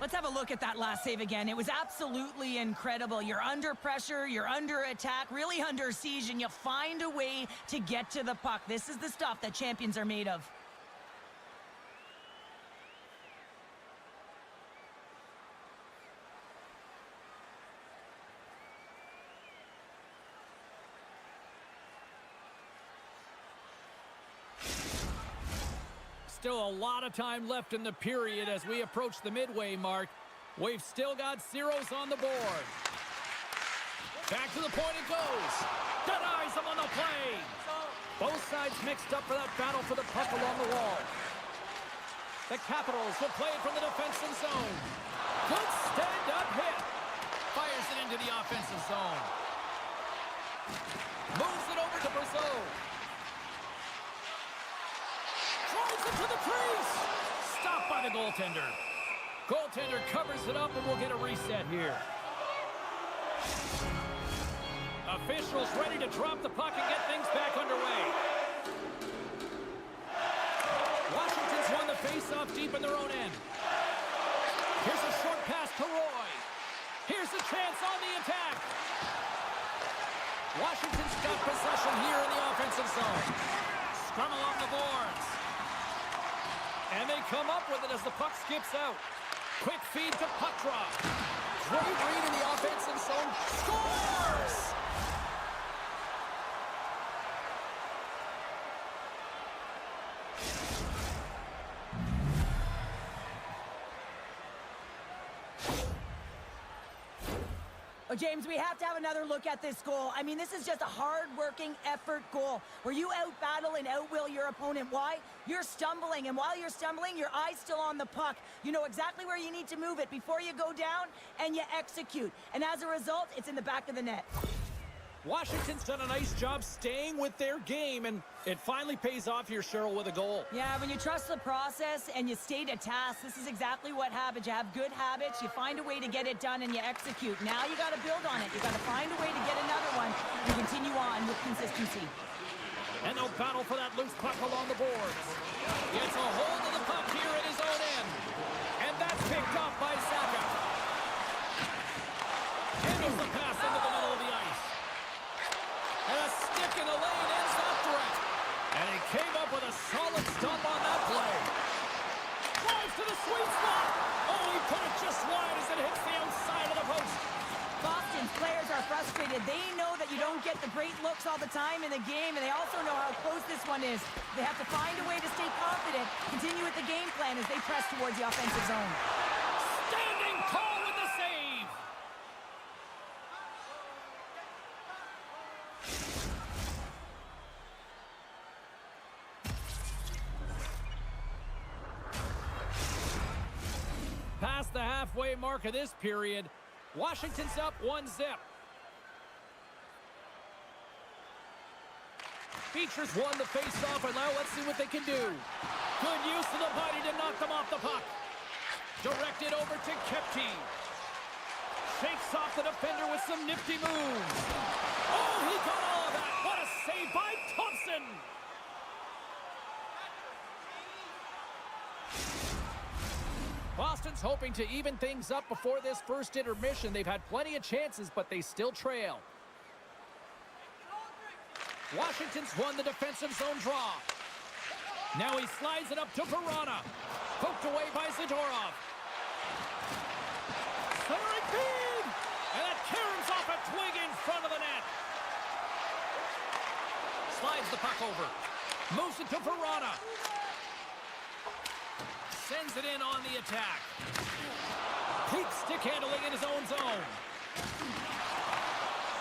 Let's have a look at that last save again. It was absolutely incredible. You're under pressure, you're under attack, really under siege, and you find a way to get to the puck. This is the stuff that champions are made of. Still a lot of time left in the period as we approach the midway mark. We've still got zeros on the board. Back to the point it goes. Denies him on the play. Both sides mixed up for that battle for the puck along the wall. The Capitals will play it from the defensive zone. Good stand-up hit. Fires it into the offensive zone. Moves it over to Brazeau. Drives it to the crease. Stopped by the goaltender. Goaltender covers it up and we'll get a reset here. Officials ready to drop the puck and get things back underway. Washington's won the face-off deep in their own end. Here's a short pass to Roy. Here's a chance on the attack. Washington's got possession here in the offensive zone. Scrum along the boards. And they come up with it as the puck skips out. Quick feed to puck drop. Great read in the offensive zone. Scores! Oh, James, we have to have another look at this goal. I mean, this is just a hard-working effort goal where you out-battle and out-will your opponent. Why? You're stumbling, and while you're stumbling, your eye's still on the puck. You know exactly where you need to move it before you go down, and you execute. And as a result, it's in the back of the net. Washington's done a nice job staying with their game, and it finally pays off here, Cheryl, with a goal. Yeah, when you trust the process and you stay to task, this is exactly what happens. You have good habits, you find a way to get it done, and you execute. Now you got to build on it. You got to find a way to get another one and continue on with consistency. And they'll battle for that loose puck along the boards. Gets a hold of the puck here in his own end. the sweet spot. Oh, he put it just wide as it hits the outside of the post. Boston's players are frustrated. They know that you don't get the great looks all the time in the game, and they also know how close this one is. They have to find a way to stay confident, continue with the game plan as they press towards the offensive zone. Standing tall with the save. Past the halfway mark of this period, Washington's up 1-0. Features won the face-off, and now let's see what they can do. Good use of the body to knock them off the puck. Directed over to Kepke. Shakes off the defender with some nifty moves. Oh, he got all of that. What a save by Thompson. Boston's hoping to even things up before this first intermission. They've had plenty of chances, but they still trail. Washington's won the defensive zone draw. Now he slides it up to Verona. Poked away by Zadorov. Centering feed! And that caroms off a twig in front of the net. Slides the puck over. Moves it to Verona. Sends it in on the attack. Peak stick handling in his own zone.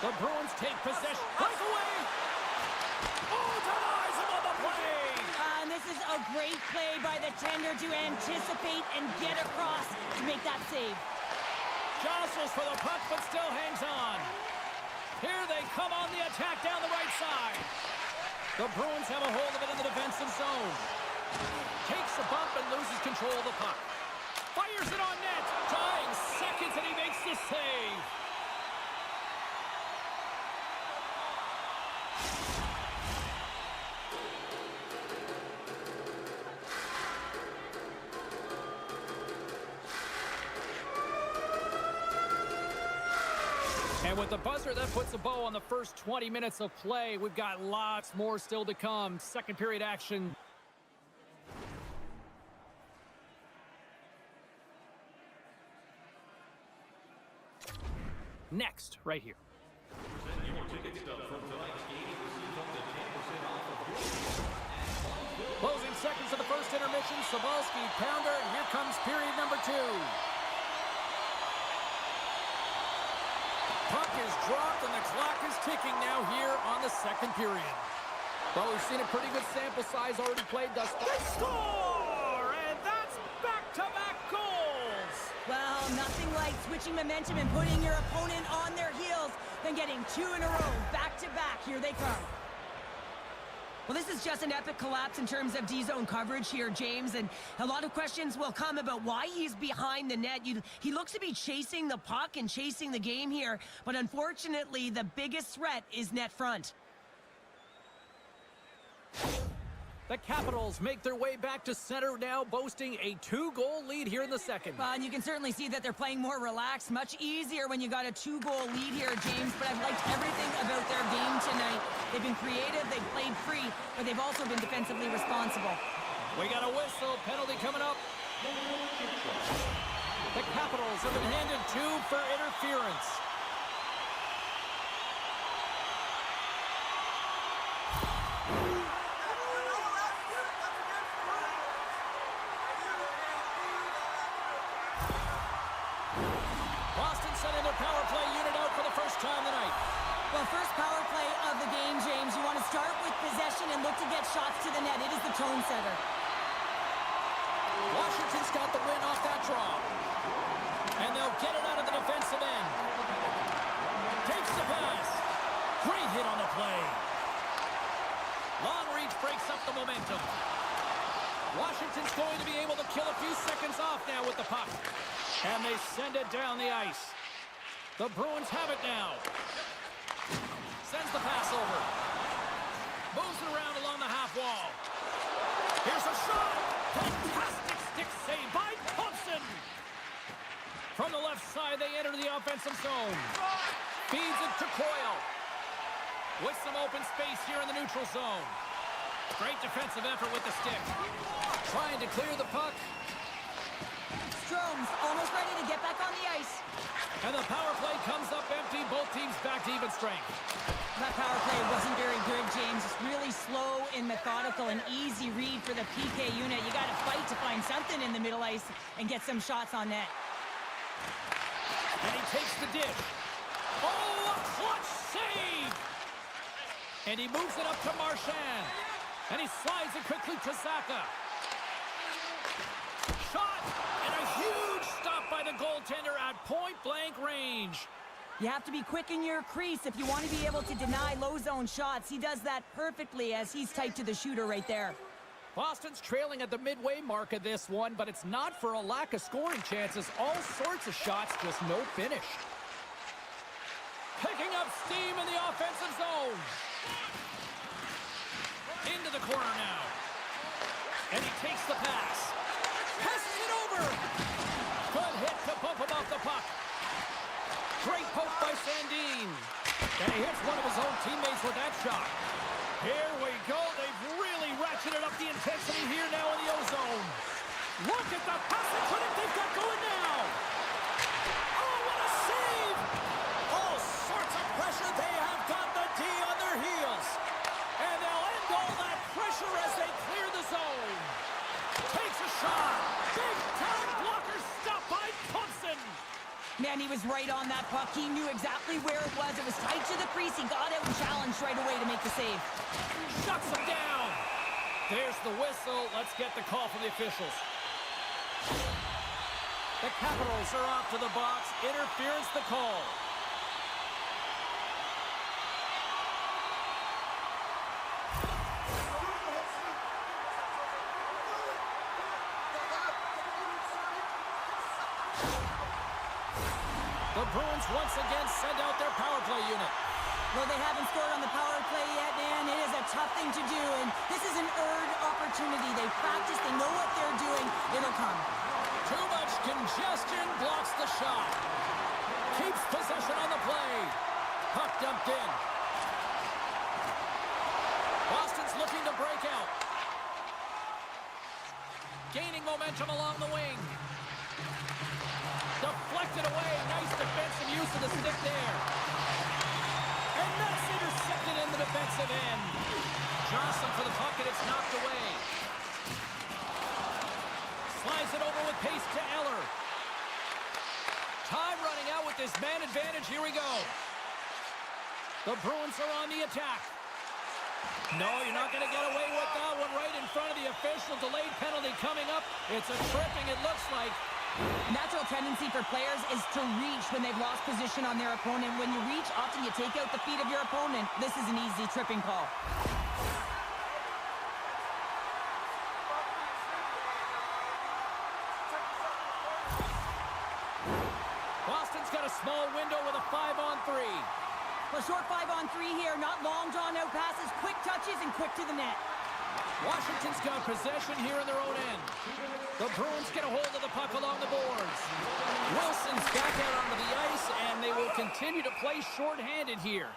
The Bruins take possession. Breakaway! Oh, denies him on the play! And this is a great play by the tender to anticipate and get across to make that save. Jostles for the puck, but still hangs on. Here they come on the attack down the right side. The Bruins have a hold of it in the defensive zone. Takes a bump and loses control of the puck. Fires it on net. Dying seconds and he makes the save. And with the buzzer, that puts a bow on the first 20 minutes of play. We've got lots more still to come. Second period action. Next, right here. Closing seconds of the first intermission. Sobolski, pounder, and here comes period number 2. Puck is dropped and the clock is ticking now here on the second period. Well, we've seen a pretty good sample size already played thus far. They score! And that's back-to-back goals! Well, nothing like switching momentum and putting your opponent on their heels than getting 2 in a row, back-to-back. Here they come. Well, this is just an epic collapse in terms of D-zone coverage here, James, and a lot of questions will come about why he's behind the net. He looks to be chasing the puck and chasing the game here, but unfortunately, the biggest threat is net front. The Capitals make their way back to center now, boasting a 2-goal lead here in the second. And you can certainly see that they're playing more relaxed, much easier when you got a 2-goal lead here, James, but I've liked everything about their game tonight. They've been creative, they've played free, but they've also been defensively responsible. We got a whistle, penalty coming up. The Capitals have been handed 2 for interference. Boston sending their power play unit out for the first time tonight. Well, first power play of the game, James. You want to start with possession and look to get shots to the net. It is the tone setter. Washington's got the win off that draw. And they'll get it out of the defensive end. Takes the pass. Great hit on the play. Long reach breaks up the momentum. Washington's going to be able to kill a few seconds off now with the puck. And they send it down the ice. The Bruins have it now. Sends the pass over. Moves it around along the half wall. Here's a shot. Fantastic stick save by Thompson. From the left side, they enter the offensive zone. Feeds it to Coyle. With some open space here in the neutral zone. Great defensive effort with the stick. Trying to clear the puck. back on the ice. And the power play comes up empty. Both teams back to even strength. That power play wasn't very good, James. It's really slow and methodical, an easy read for the PK unit. You got to fight to find something in the middle ice and get some shots on net. And he takes the dish. Oh, a clutch save! And he moves it up to Marchand. And he slides it quickly to Zaka. Shot! And a huge stop by the goaltender at point-blank range. You have to be quick in your crease if you want to be able to deny low-zone shots. He does that perfectly as he's tight to the shooter right there. Boston's trailing at the midway mark of this one, but it's not for a lack of scoring chances. All sorts of shots, just no finish. Picking up steam in the offensive zone. Into the corner now. And he takes the pass. Passes it over. Good hit to bump him off the puck. Great poke by Sandin. And he hits one of his own teammates with that shot. Here we go. They've really ratcheted up the intensity here now in the O-zone. Look at the passing clinic they've got going now. Oh, what a save. All sorts of pressure. They have got the D on their heels. And they'll end all that pressure as they clear the zone. Takes a shot. Big time blocker stop by Thompson. Man, he was right on that puck. He knew exactly where it was. It was tight to the crease. He got out and challenged right away to make the save. Shuts him down. There's the whistle. Let's get the call from the officials. The Capitals are off to the box. Interference the call. The Bruins once again send out their power play unit. Well, they haven't scored on the power play yet, man. It is a tough thing to do, and this is an earned opportunity. They practice, they know what they're doing. It'll come. Too much congestion blocks the shot. Keeps possession on the play. Puck dumped in. Boston's looking to break out. Gaining momentum along the wing. Deflected away. Nice defensive use of the stick there. And that's intercepted in the defensive end. Johnson for the puck, and it's knocked away. Slides it over with pace to Eller. Time running out with this man advantage. Here we go. The Bruins are on the attack. No, you're not going to get away with that one right in front of the official. Delayed penalty coming up. It's a tripping, it looks like. Natural tendency for players is to reach when they've lost position on their opponent. When you reach, often you take out the feet of your opponent. This is an easy tripping call. Boston's got a small window with a 5-on-3. A short 5-on-3 here, not long drawn-out passes, quick touches, and quick to the net. Washington's got possession here in their own end. The Bruins get a hold of the puck along the boards. Wilson's back out onto the ice, and they will continue to play shorthanded here.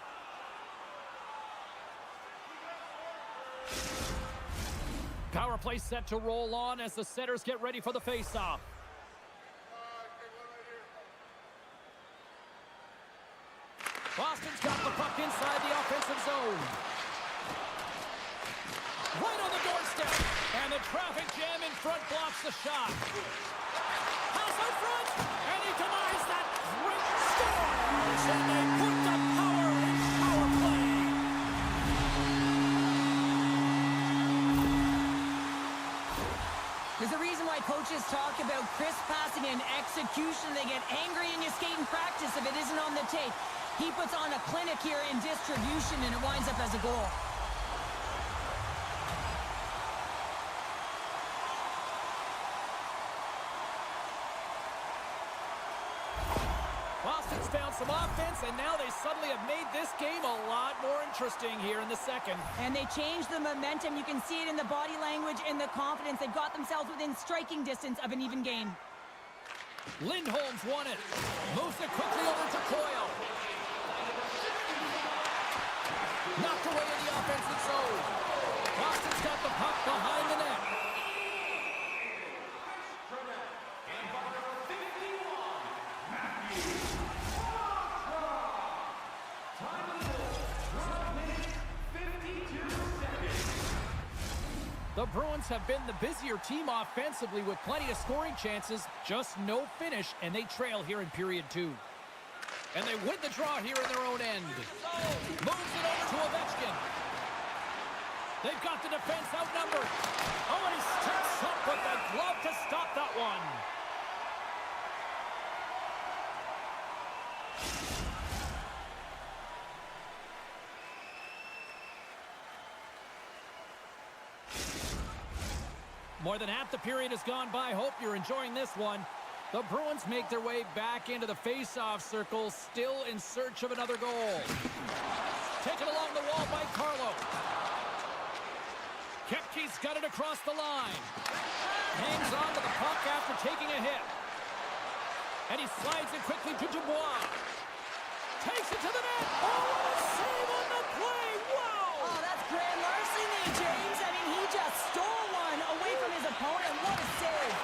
Power play set to roll on as the setters get ready for the faceoff. Boston's got the puck inside the offensive zone. Right on the doorstep. And the traffic jam in front blocks the shot. Pass out front. And he denies that. Great scores. And they put the power in power play. There's a reason why coaches talk about crisp passing and execution. They get angry and you skate in practice if it isn't on the tape. He puts on a clinic here in distribution, and it winds up as a goal. Boston's found some offense, and now they suddenly have made this game a lot more interesting here in the second. And they changed the momentum. You can see it in the body language and the confidence. They've got themselves within striking distance of an even game. Lindholm's won it. Moves it quickly over to Coyle. Knocked away in the offensive zone. Boston's got the puck behind the net. The Bruins have been the busier team offensively with plenty of scoring chances, just no finish, and they trail here in period 2. And they win the draw here in their own end. Moves it over to Ovechkin. They've got the defense outnumbered. Oh, and he steps up with the glove to stop that one. More than half the period has gone by. Hope you're enjoying this one. The Bruins make their way back into the face-off circle, still in search of another goal. Taken along the wall by Carlo. Kepke's got it across the line. Hangs on to the puck after taking a hit. And he slides it quickly to Dubois. Takes it to the net. Oh, what a save on the play. Wow! Oh, that's grand larceny, James. I mean, he just stole one away from his opponent. What a save.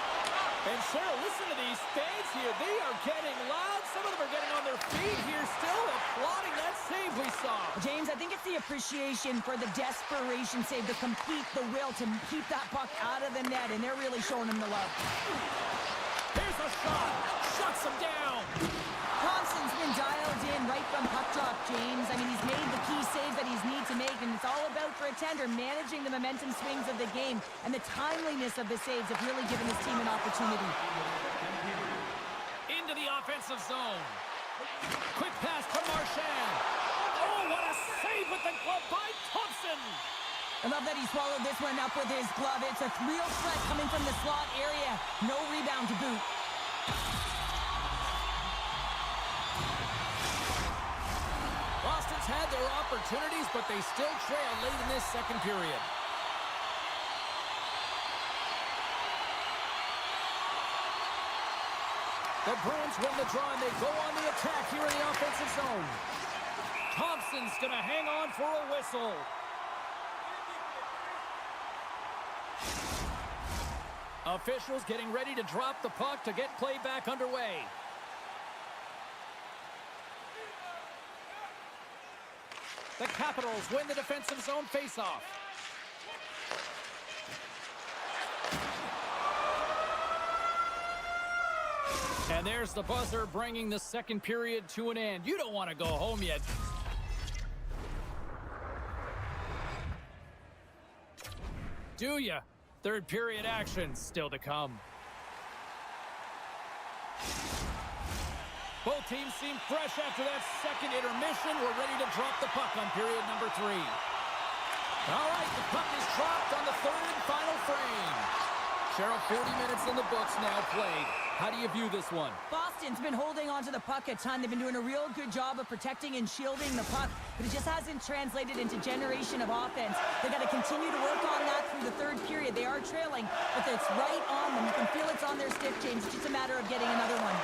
And Cheryl, listen to these fans here. They are getting loud. Some of them are getting on their feet here still, applauding that save we saw. James, I think it's the appreciation for the desperation save, the complete, the will to keep that puck out of the net, and they're really showing him the love. Here's a shot. Shuts him down. Thompson's been dialed in right from puck drop, James. I mean, he's made the key saves that he's need to make, and it's all about, for a tender, managing the momentum swings of the game, and the timeliness of the saves have really given his team an opportunity. Into the offensive zone. Quick pass to Marchand. Oh, what a save with the glove by Thompson. I love that he swallowed this one up with his glove. It's a real threat coming from the slot area. No rebound to boot. Boston's had their opportunities, but they still trail late in this second period. The Bruins win the draw, and they go on the attack here in the offensive zone. Thompson's going to hang on for a whistle. Officials getting ready to drop the puck to get play back underway. The Capitals win the defensive zone faceoff. And there's the buzzer, bringing the second period to an end. You don't want to go home yet. Do ya? Third period action still to come. Both teams seem fresh after that second intermission. We're ready to drop the puck on period number 3. All right, the puck is dropped on the third and final frame. Cheryl, 40 minutes in the books now played. How do you view this one? Boston's been holding on to the puck a ton. They've been doing a real good job of protecting and shielding the puck, but it just hasn't translated into generation of offense. They've got to continue to work on that through the third period. They are trailing, but it's right on them. You can feel it's on their stick, James. It's just a matter of getting another one.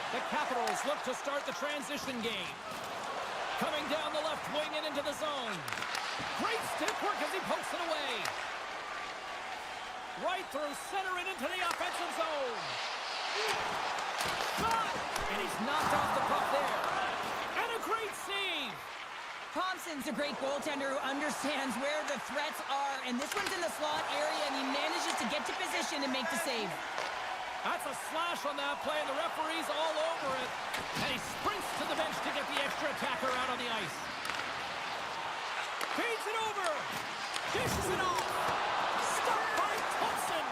The Capitals look to start the transition game. Coming down the left wing and into the zone. Great stick work as he pokes it away. Right through center and into the offensive zone. Shot! And he's knocked off the puck there. And a great save. Thompson's a great goaltender who understands where the threats are, and this one's in the slot area, and he manages to get to position and make the save. That's a slash on that play, and the referee's all over it. And he sprints to the bench to get the extra attacker out on the ice. Feeds it over. Dishes it off. Stopped by Thompson.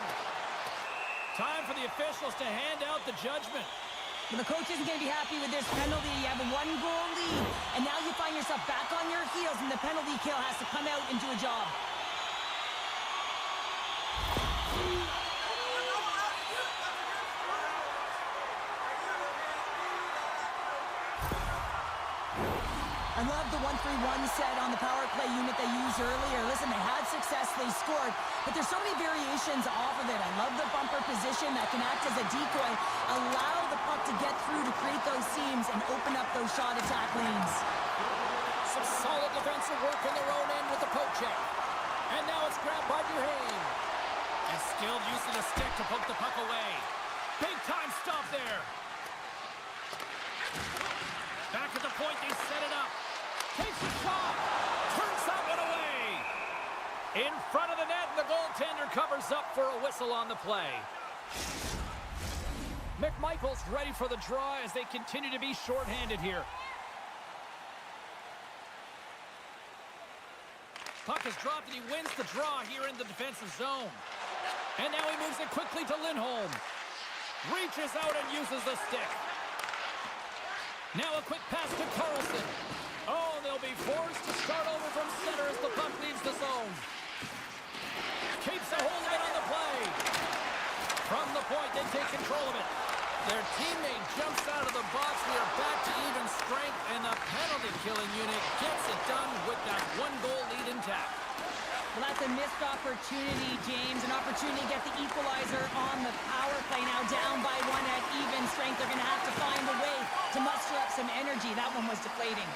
Time for the officials to hand out the judgment. Well, the coach isn't going to be happy with this penalty. You have a one-goal lead, and now you find yourself back on your heels, and the penalty kill has to come out and do a job. I love the 1-3-1 set on the power play unit they used earlier. Listen, they had success, they scored, but there's so many variations off of it. I love the bumper position that can act as a decoy, allow the puck to get through to create those seams and open up those shot attack lanes. Some solid defensive work in their own end with the poke check. And now it's grabbed by Duhaime. And skilled use of the stick to poke the puck away. Big time stop there. Back at the point, they set it up. Takes a shot. Turns that one away. In front of the net, and the goaltender covers up for a whistle on the play. McMichael's ready for the draw as they continue to be shorthanded here. Puck is dropped, and he wins the draw here in the defensive zone. And now he moves it quickly to Lindholm. Reaches out and uses the stick. Now a quick pass to Carlson. Oh, they'll be forced to start over from center as the puck leaves the zone. Keeps a hold of it on the play. From the point, they take control of it. Their teammate jumps out of the box. We are back to even strength, and the penalty-killing unit gets it done with that one-goal lead intact. Well, that's a missed opportunity, James. An opportunity to get the equalizer on the power play. Now down by one at even strength. They're going to have to find a way to muster up some energy. That one was deflating.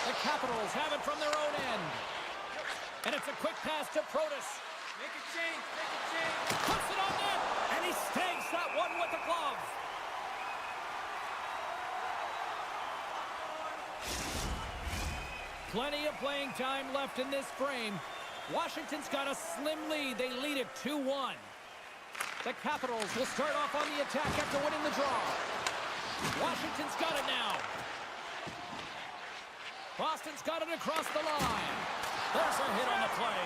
The Capitals have it from their own end. And it's a quick pass to Protas. Make a change, make a change. Puts it on net, and he snags that one with the glove. Plenty of playing time left in this frame. Washington's got a slim lead. They lead it 2-1. The Capitals will start off on the attack after winning the draw. Washington's got it now. Boston's got it across the line. There's a hit on the play.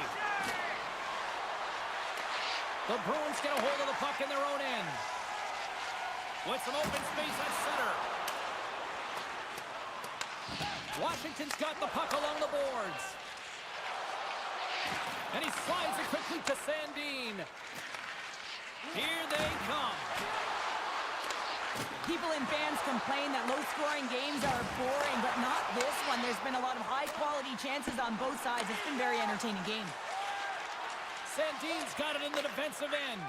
The Bruins get a hold of the puck in their own end. With some open space at center. Washington's got the puck along the boards. And he slides it quickly to Sandin. Here they come. People and fans complain that low-scoring games are boring, but not this one. There's been a lot of high-quality chances on both sides. It's been a very entertaining game. Sandin's got it in the defensive end.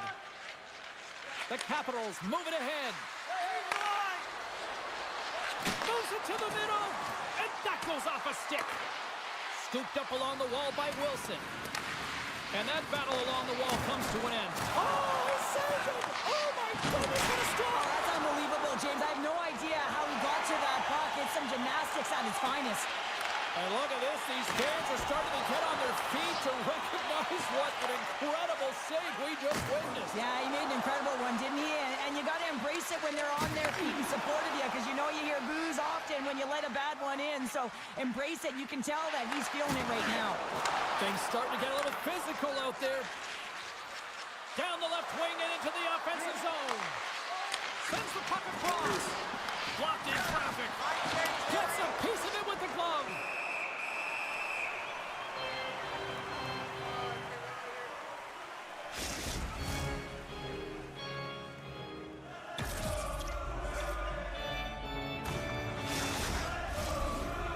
The Capitals move it ahead. Moves it to the middle, and that goes off a stick. Scooped up along the wall by Wilson. And that battle along the wall comes to an end. Oh, he saved it! Oh, my goodness, what a Oh, stop! that's unbelievable, James. I have no idea how he got to that puck. It's some gymnastics at its finest. And look at this. These fans are starting to get on their feet to recognize what an incredible save we just witnessed. Yeah, he made an incredible one, didn't he? And you got to embrace it when they're on their feet and support of you, because you know you hear boos often when you let a bad one in. So embrace it. You can tell that he's feeling it right now. Things starting to get a little physical out there. Down the left wing and into the offensive zone. Sends the puck across. Blocked in traffic. Gets a piece of it with the glove.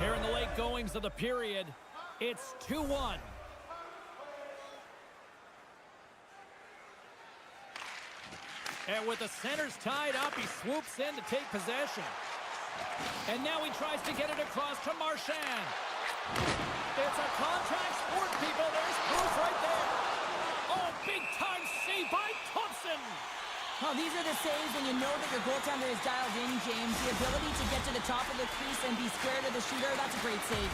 Here in the late goings of the period, it's 2-1. And with the centers tied up, he swoops in to take possession. And now he tries to get it across to Marchand. It's a contact sport, people. There's proof right there. Oh, big-time save by Thompson. Oh, these are the saves when you know that your goaltender is dialed in, James. The ability to get to the top of the crease and be square to the shooter, that's a great save.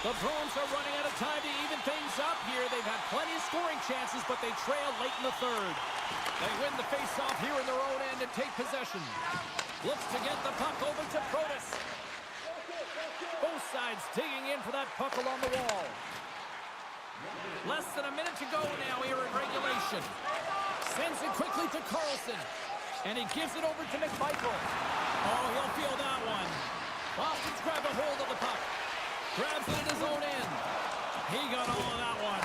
The Bruins are running out of time to even things up here. They've had plenty of scoring chances, but they trail late in the third. They win the face-off here in their own end and take possession. Looks to get the puck over to Protas. Both sides digging in for that puck along the wall. Less than a minute to go now here in regulation. Sends it quickly to Carlson. And he gives it over to McMichael. Oh, he'll feel that one. Boston's grabbed a hold of the puck. Grabs it in his own end. He got all of that one.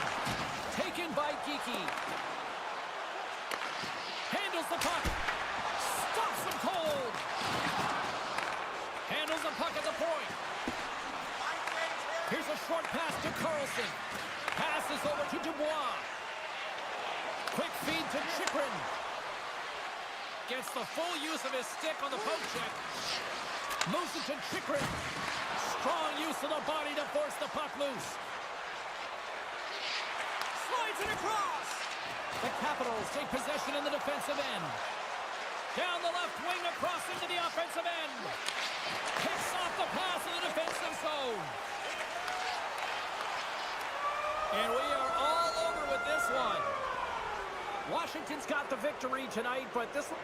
Taken by Geekie. Handles the puck. Stops him cold. Handles the puck at the point. Here's a short pass to Carlson. Passes over to Dubois. Quick feed to Chychrun. Gets the full use of his stick on the poke check. Moves it to Chychrun. Strong use of the body to force the puck loose. Slides it across. The Capitals take possession in the defensive end. Down the left wing across into the offensive end. Picks off the pass in the defensive zone. And we are all over with this one. Washington's got the victory tonight, but this one...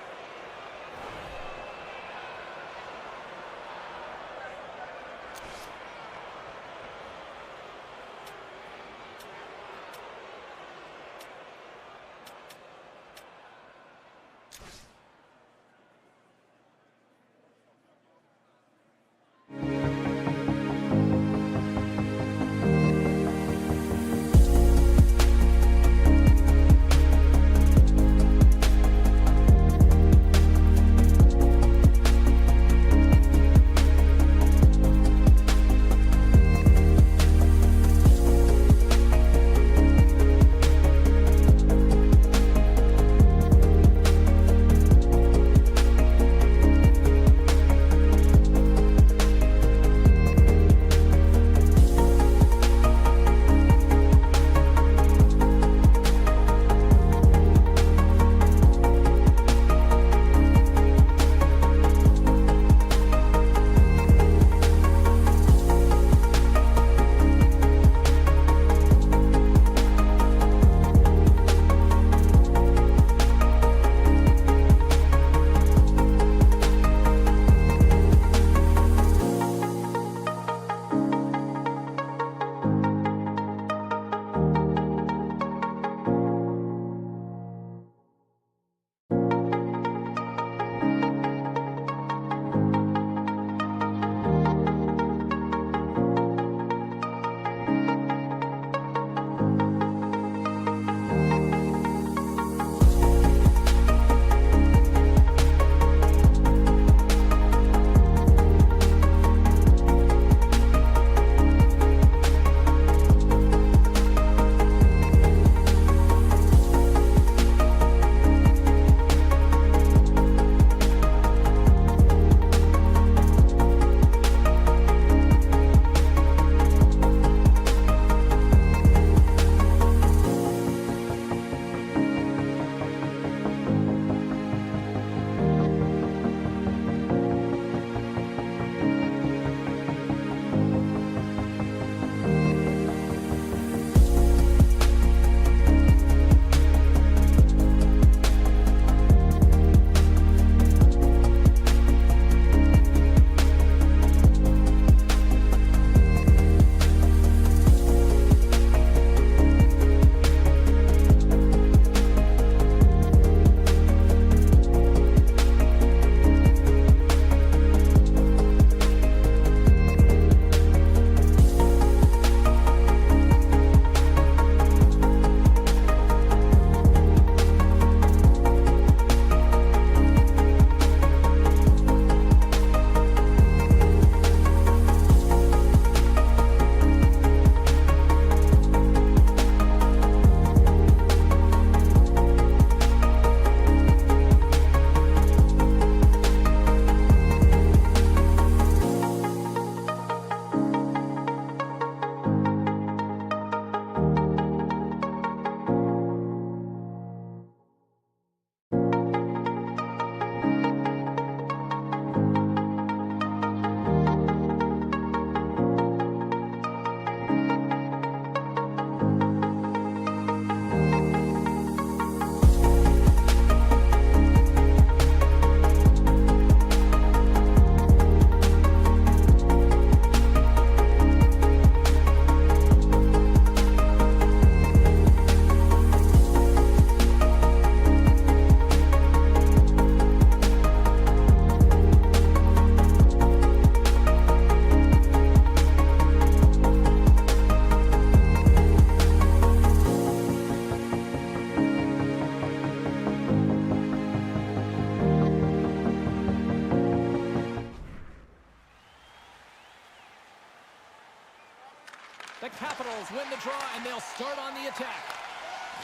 The Capitals win the draw, and they'll start on the attack.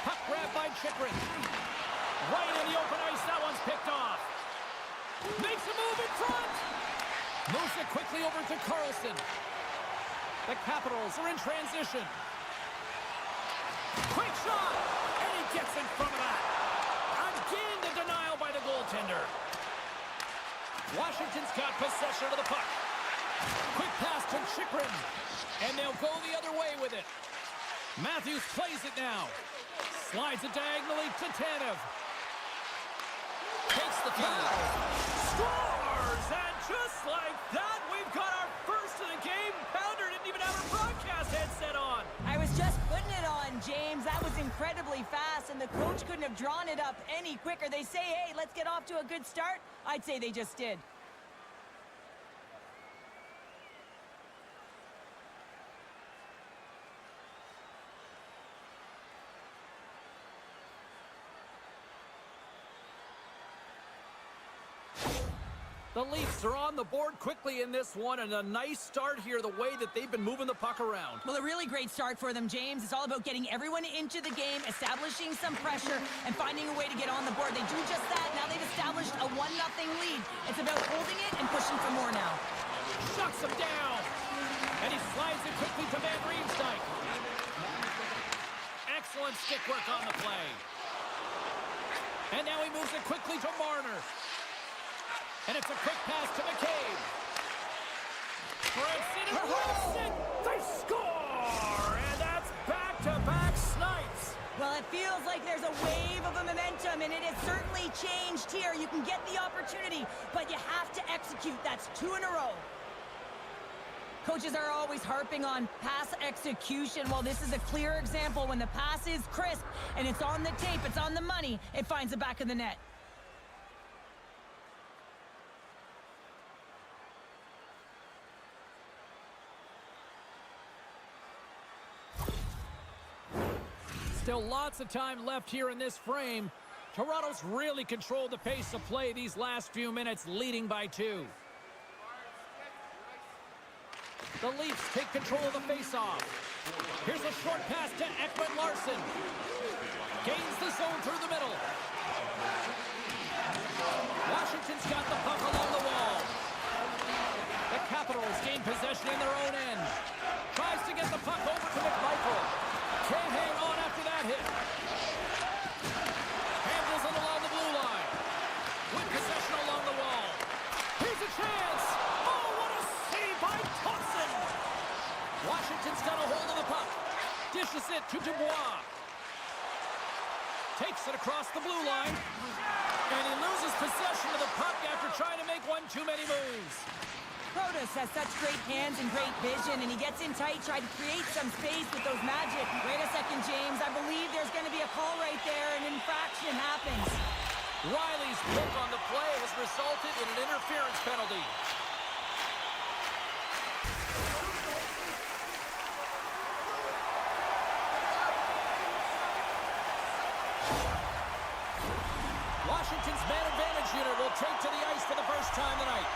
Puck grabbed by Chikrin. Right in the open ice. That one's picked off. Makes a move in front. Moves it quickly over to Carlson. The Capitals are in transition. Quick shot. And he gets in front of that. Again, the denial by the goaltender. Washington's got possession of the puck. Quick pass to Chikrin. And they'll go the other way with it. Matthews plays it now. Slides it diagonally to Tanev. Takes the feed. Scores! And just like that, we've got our first of the game. Pounder didn't even have her broadcast headset on. I was just putting it on, James. That was incredibly fast, and the coach couldn't have drawn it up any quicker. They say, hey, let's get off to a good start. I'd say they just did. The Leafs are on the board quickly in this one, and a nice start here the way that they've been moving the puck around. Well, a really great start for them, James. It's all about getting everyone into the game, establishing some pressure, and finding a way to get on the board. They do just that. Now they've established a 1-0 lead. It's about holding it and pushing for more now. Shuts him down. And he slides it quickly to Van Riemsdyk. Excellent stick work on the play. And now he moves it quickly to Marner. And it's a quick pass to McCabe. Branson and Wilson. They score! And that's back-to-back snipes. Well, it feels like there's a wave of a momentum, and it has certainly changed here. You can get the opportunity, but you have to execute. That's 2 in a row. Coaches are always harping on pass execution. Well, this is a clear example. When the pass is crisp and it's on the tape, it's on the money, it finds the back of the net. Still lots of time left here in this frame. Toronto's really controlled the pace of play these last few minutes, leading by 2. The Leafs take control of the faceoff. Here's a short pass to Ekman-Larsson. Gains the zone through the middle. Washington's got the puck along the wall. The Capitals gain possession in their own end. Tries to get the puck over to McMichael. Can't hang on after that hit. Handles it along the blue line. With possession along the wall. Here's a chance. Oh, what a save by Thompson. Washington's got a hold of the puck. Dishes it to Dubois. Takes it across the blue line. And he loses possession of the puck after trying to make one too many moves. Protas has such great hands and great vision, and he gets in tight, trying to create some space with those magic. Wait a second, James. I believe there's going to be a call right there. An infraction happens. Riley's pick on the play has resulted in an interference penalty. Washington's man advantage unit will take to the ice for the first time tonight.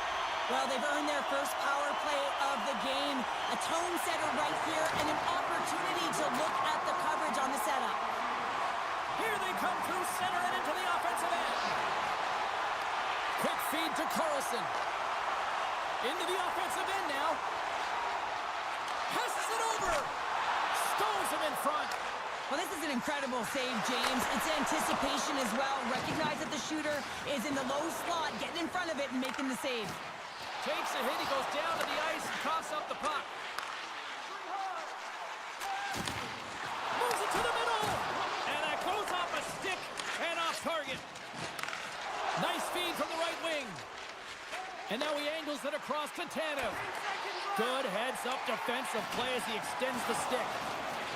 Well, they've earned their first power play of the game. A tone setter right here and an opportunity to look at the coverage on the setup. Here they come through center and into the offensive end. Quick feed to Carlson. Into the offensive end now. Passes it over. Stones him in front. Well, this is an incredible save, James. It's anticipation as well. Recognize that the shooter is in the low slot, getting in front of it and making the save. Takes a hit, he goes down to the ice and coughs up the puck. Moves it to the middle! And that goes off a stick and off target. Nice feed from the right wing. And now he angles it across to Tanev. Good heads-up defensive play as he extends the stick.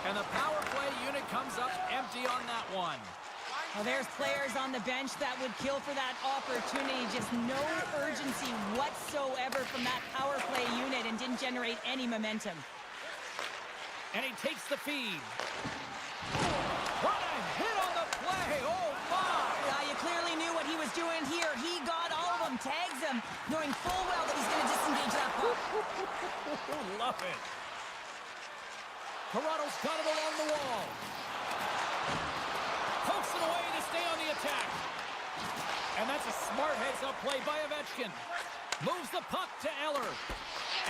And the power play unit comes up empty on that one. Well, there's players on the bench that would kill for that opportunity. Just no urgency whatsoever from that power play unit and didn't generate any momentum. And he takes the feed. What a hit on the play! Oh, my! You clearly knew what he was doing here. He got all of them, tags them, knowing full well that he's going to disengage that puck. Love it. Toronto's got it along the wall. Pokes it away to stay on the attack. And that's a smart heads-up play by Ovechkin. Moves the puck to Eller.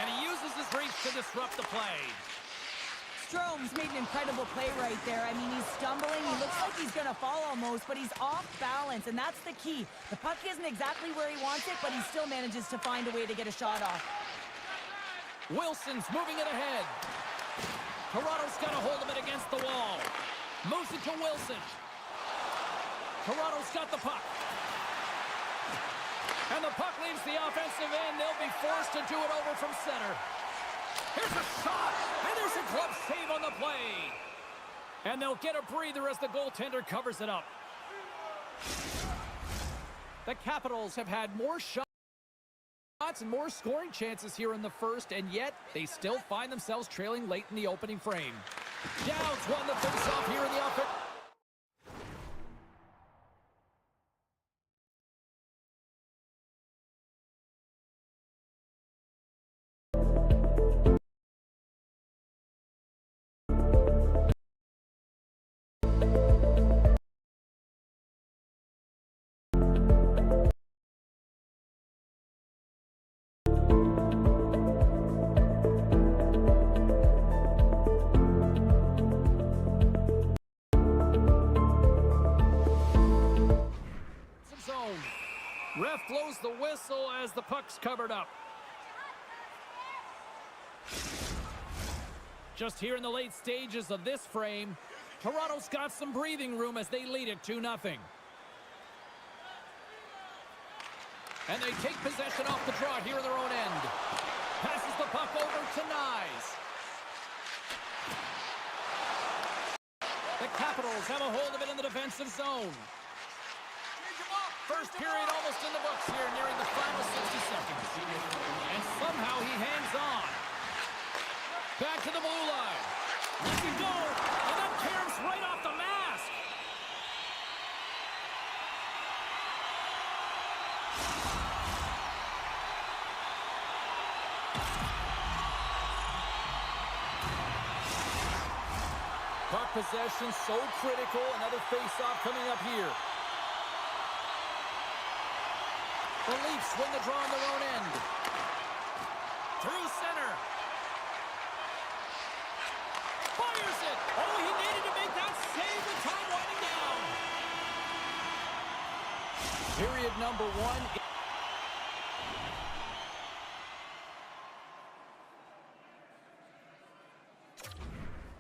And he uses his reach to disrupt the play. Strome's made an incredible play right there. I mean, he's stumbling. He looks like he's going to fall almost, but he's off balance, and that's the key. The puck isn't exactly where he wants it, but he still manages to find a way to get a shot off. Wilson's moving it ahead. Toronto's got a hold of it against the wall. Moves it to Wilson. Toronto's got the puck. And the puck leaves the offensive end. They'll be forced to do it over from center. Here's a shot, and there's a glove save on the play. And they'll get a breather as the goaltender covers it up. The Capitals have had more shots and more scoring chances here in the first, and yet they still find themselves trailing late in the opening frame. Downs won the face-off here in the offense. Ref blows the whistle as the puck's covered up. Just here in the late stages of this frame, Toronto's got some breathing room as they lead it 2-0. And they take possession off the draw here in their own end. Passes the puck over to Nyes. The Capitals have a hold of it in the defensive zone. First period almost in the books here, nearing the final 60 seconds. And somehow he hangs on. Back to the blue line. Lets him go, and that tears right off the mask. Puck possession so critical. Another face-off coming up here. The Leafs win the draw on their own end. Through center. Fires it. Oh, he needed to make that save with time winding down. Period number 1.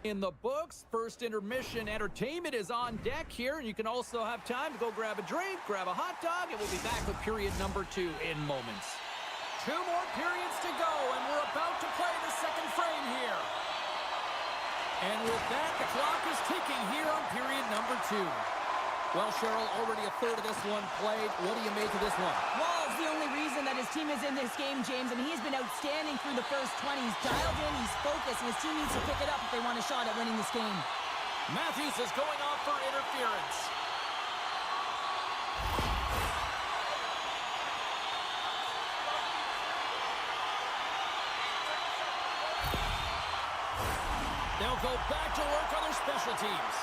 In the books, first intermission entertainment is on deck here, and you can also have time to go grab a drink, grab a hot dog, and we'll be back with period number 2 in moments. 2 more periods to go, and we're about to play the second frame here. And with that, the clock is ticking here on period number 2. Well, Cheryl, already a third of this one played. What do you make of this one? Well, it's the only reason that his team is in this game, James, and he's been outstanding through the first 20. He's dialed in, he's focused, and his team needs to pick it up if they want a shot at winning this game. Matthews is going off for interference. They'll go back to work on their special teams.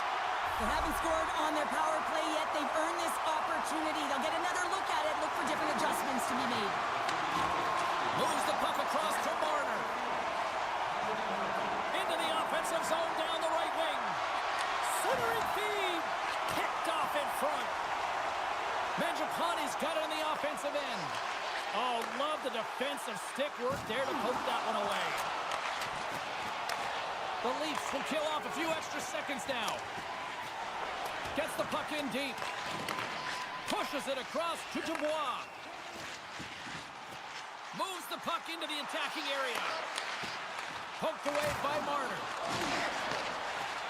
They haven't scored on their power play yet. They've earned this opportunity. They'll get another look at it, look for different adjustments to be made. Moves the puck across to Marner. Into the offensive zone down the right wing. Centering feed. Kicked off in front. Mangiapane's got it on the offensive end. Oh, love the defensive stick work there to poke that one away. The Leafs will kill off a few extra seconds now. Gets the puck in deep. Pushes it across to Dubois. Moves the puck into the attacking area. Poked away by Marner.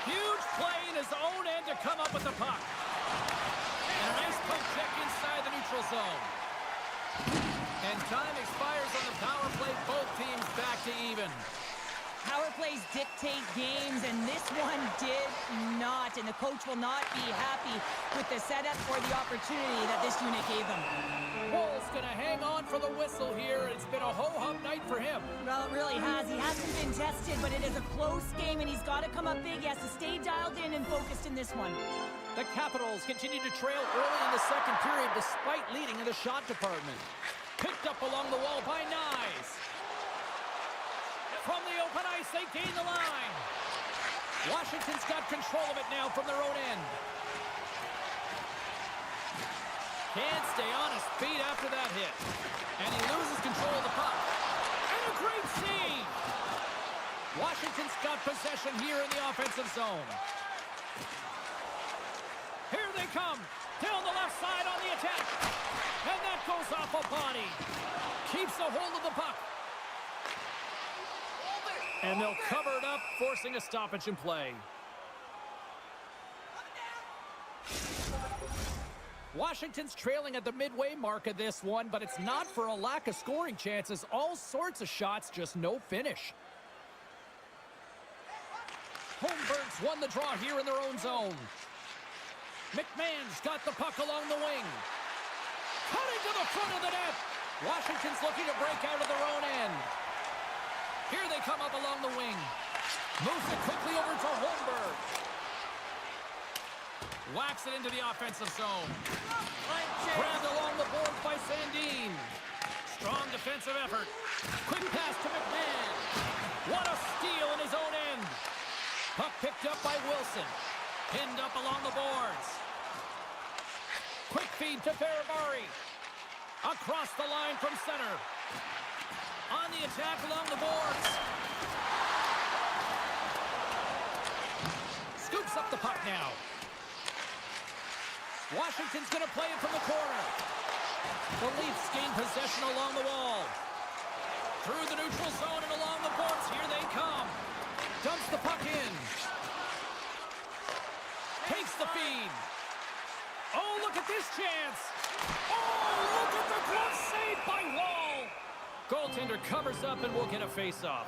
Huge play in his own end to come up with the puck. And a nice poke check inside the neutral zone. And time expires on the power play. Both teams back to even. Power plays dictate games, and this one did not. And the coach will not be happy with the setup or the opportunity that this unit gave them. Bull's going to hang on for the whistle here. It's been a ho-hum night for him. Well, it really has. He hasn't been tested, but it is a close game, and he's got to come up big. He has to stay dialed in and focused in this one. The Capitals continue to trail early in the second period despite leading in the shot department. Picked up along the wall by Nyes. From the open ice, they gain the line. Washington's got control of it now from their own end. Can't stay on his feet after that hit. And he loses control of the puck. And a great save! Washington's got possession here in the offensive zone. Here they come. Down the left side on the attack. And that goes off a body. Keeps a hold of the puck. And they'll cover it up, forcing a stoppage in play. Washington's trailing at the midway mark of this one, but it's not for a lack of scoring chances. All sorts of shots, just no finish. Holmberg's won the draw here in their own zone. McMahon's got the puck along the wing. Cutting to the front of the net. Washington's looking to break out of their own end. Here they come up along the wing. Moves it quickly over to Holmberg. Whacks it into the offensive zone. Grabbed along the boards by Sandin. Strong defensive effort. Quick pass to McMahon. What a steal in his own end. Puck picked up by Wilson. Pinned up along the boards. Quick feed to Ferrabari. Across the line from center. On the attack along the boards. Scoops up the puck now. Washington's going to play it from the corner. The Leafs gain possession along the wall. Through the neutral zone and along the boards. Here they come. Dumps the puck in. Takes the feed. Oh, look at this chance. Oh, look at the glove save by Wall. Goaltender covers up and will get a face-off.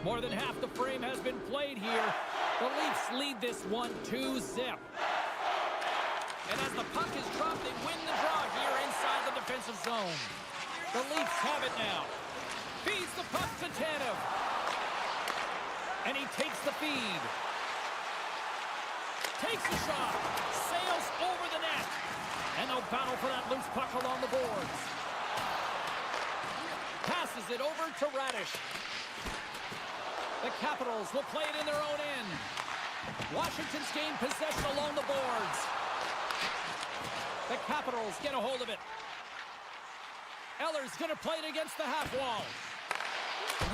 More than half the frame has been played here. The Leafs lead this one 2-0. And as the puck is dropped, they win the draw here inside the defensive zone. The Leafs have it now. Feeds the puck to Tanev. And he takes the feed. Takes the shot. Sails over the net. And they'll battle for that loose puck along the boards. Passes it over to Radish. The Capitals will play it in their own end. Washington's gained possession along the boards. The Capitals get a hold of it. Eller's going to play it against the half wall.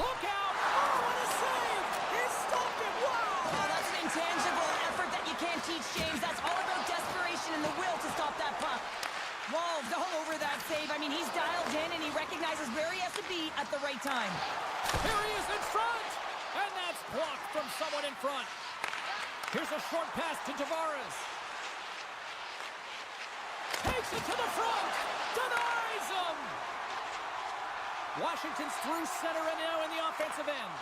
Look out! Oh, what a save! He stopped it! Wow! Oh, that's an intangible effort that you can't teach, James. That's all about desperation and the will to stop that puck. Wall's all over that save. I mean, he's dialed in and he recognizes where he has to be at the right time. Here he is in front! And that's blocked from someone in front. Here's a short pass to Tavares. Takes it to the front. Denies him. Washington's through center and now in the offensive end.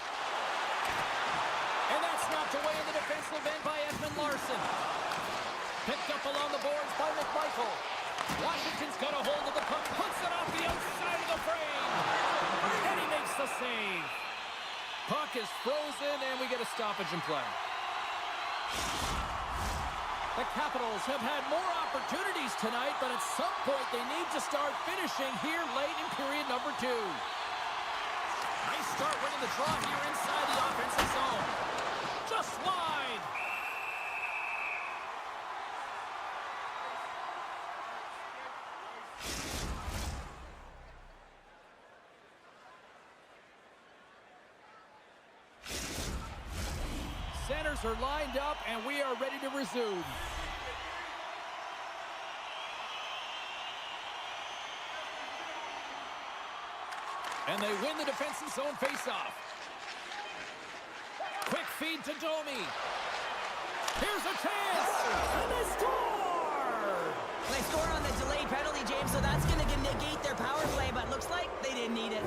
And that's knocked away in the defensive end by Edmund Larson. Picked up along the boards by McMichael. Washington's got a hold of the puck. Puts it off the outside of the frame. And he makes the save. Puck is frozen, and we get a stoppage in play. The Capitals have had more opportunities tonight, but at some point they need to start finishing here late in period number 2. Nice start winning the draw here inside the offensive zone. Just wide. Centers are lined up, and we are ready to resume. And they win the defensive zone faceoff. Quick feed to Domi. Here's a chance, and they score! They score on the delayed penalty, James, so that's going to negate their power play, but looks like they didn't need it.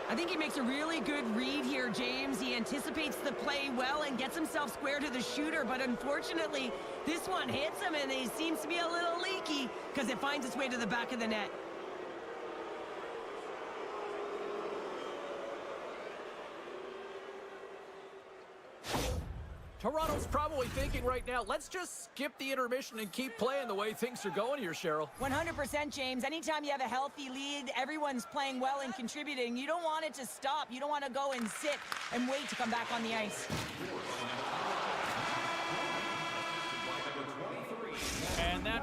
I think he makes a really good read here, James. He anticipates the play well and gets himself square to the shooter, but unfortunately, this one hits him and he seems to be a little leaky because it finds its way to the back of the net. Toronto's probably thinking right now, let's just skip the intermission and keep playing the way things are going here, Cheryl. 100%, James. Anytime you have a healthy lead, everyone's playing well and contributing. You don't want it to stop. You don't want to go and sit and wait to come back on the ice.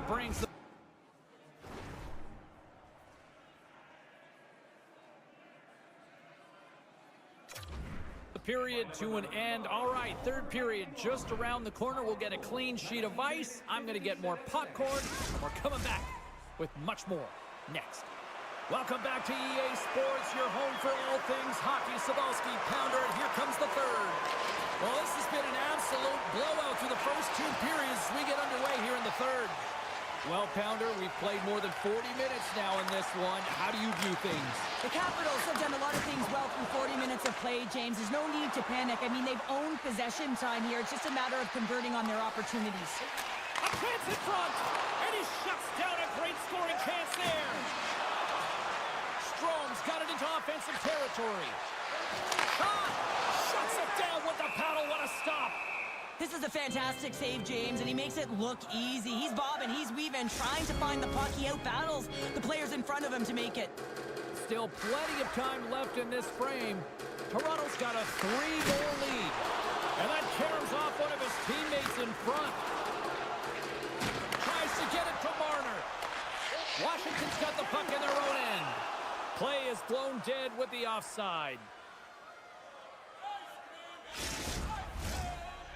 brings the period to an end. All right, third period just around the corner. We'll get a clean sheet of ice. I'm going to get more popcorn. We're coming back with much more next. Welcome back to EA Sports, your home for all things hockey. Cybulski, Pounder, and here comes the third. Well, this has been an absolute blowout through the first two periods as we get underway here in the third. Well, Pounder, we've played more than 40 minutes now in this one. How do you view things? The Capitals have done a lot of things well through 40 minutes of play, James. There's no need to panic. I mean, they've owned possession time here. It's just a matter of converting on their opportunities. A chance in front, and he shuts down a great scoring chance there. Strom's got it into offensive territory. Shot! Shuts it down with the paddle. What a stop! This is a fantastic save, James, and he makes it look easy. He's bobbing, he's weaving, trying to find the puck. He out-battles the players in front of him to make it. Still plenty of time left in this frame. Toronto's got a 3-goal lead. And that carries off one of his teammates in front. Tries to get it to Marner. Washington's got the puck in their own end. Play is blown dead with the offside.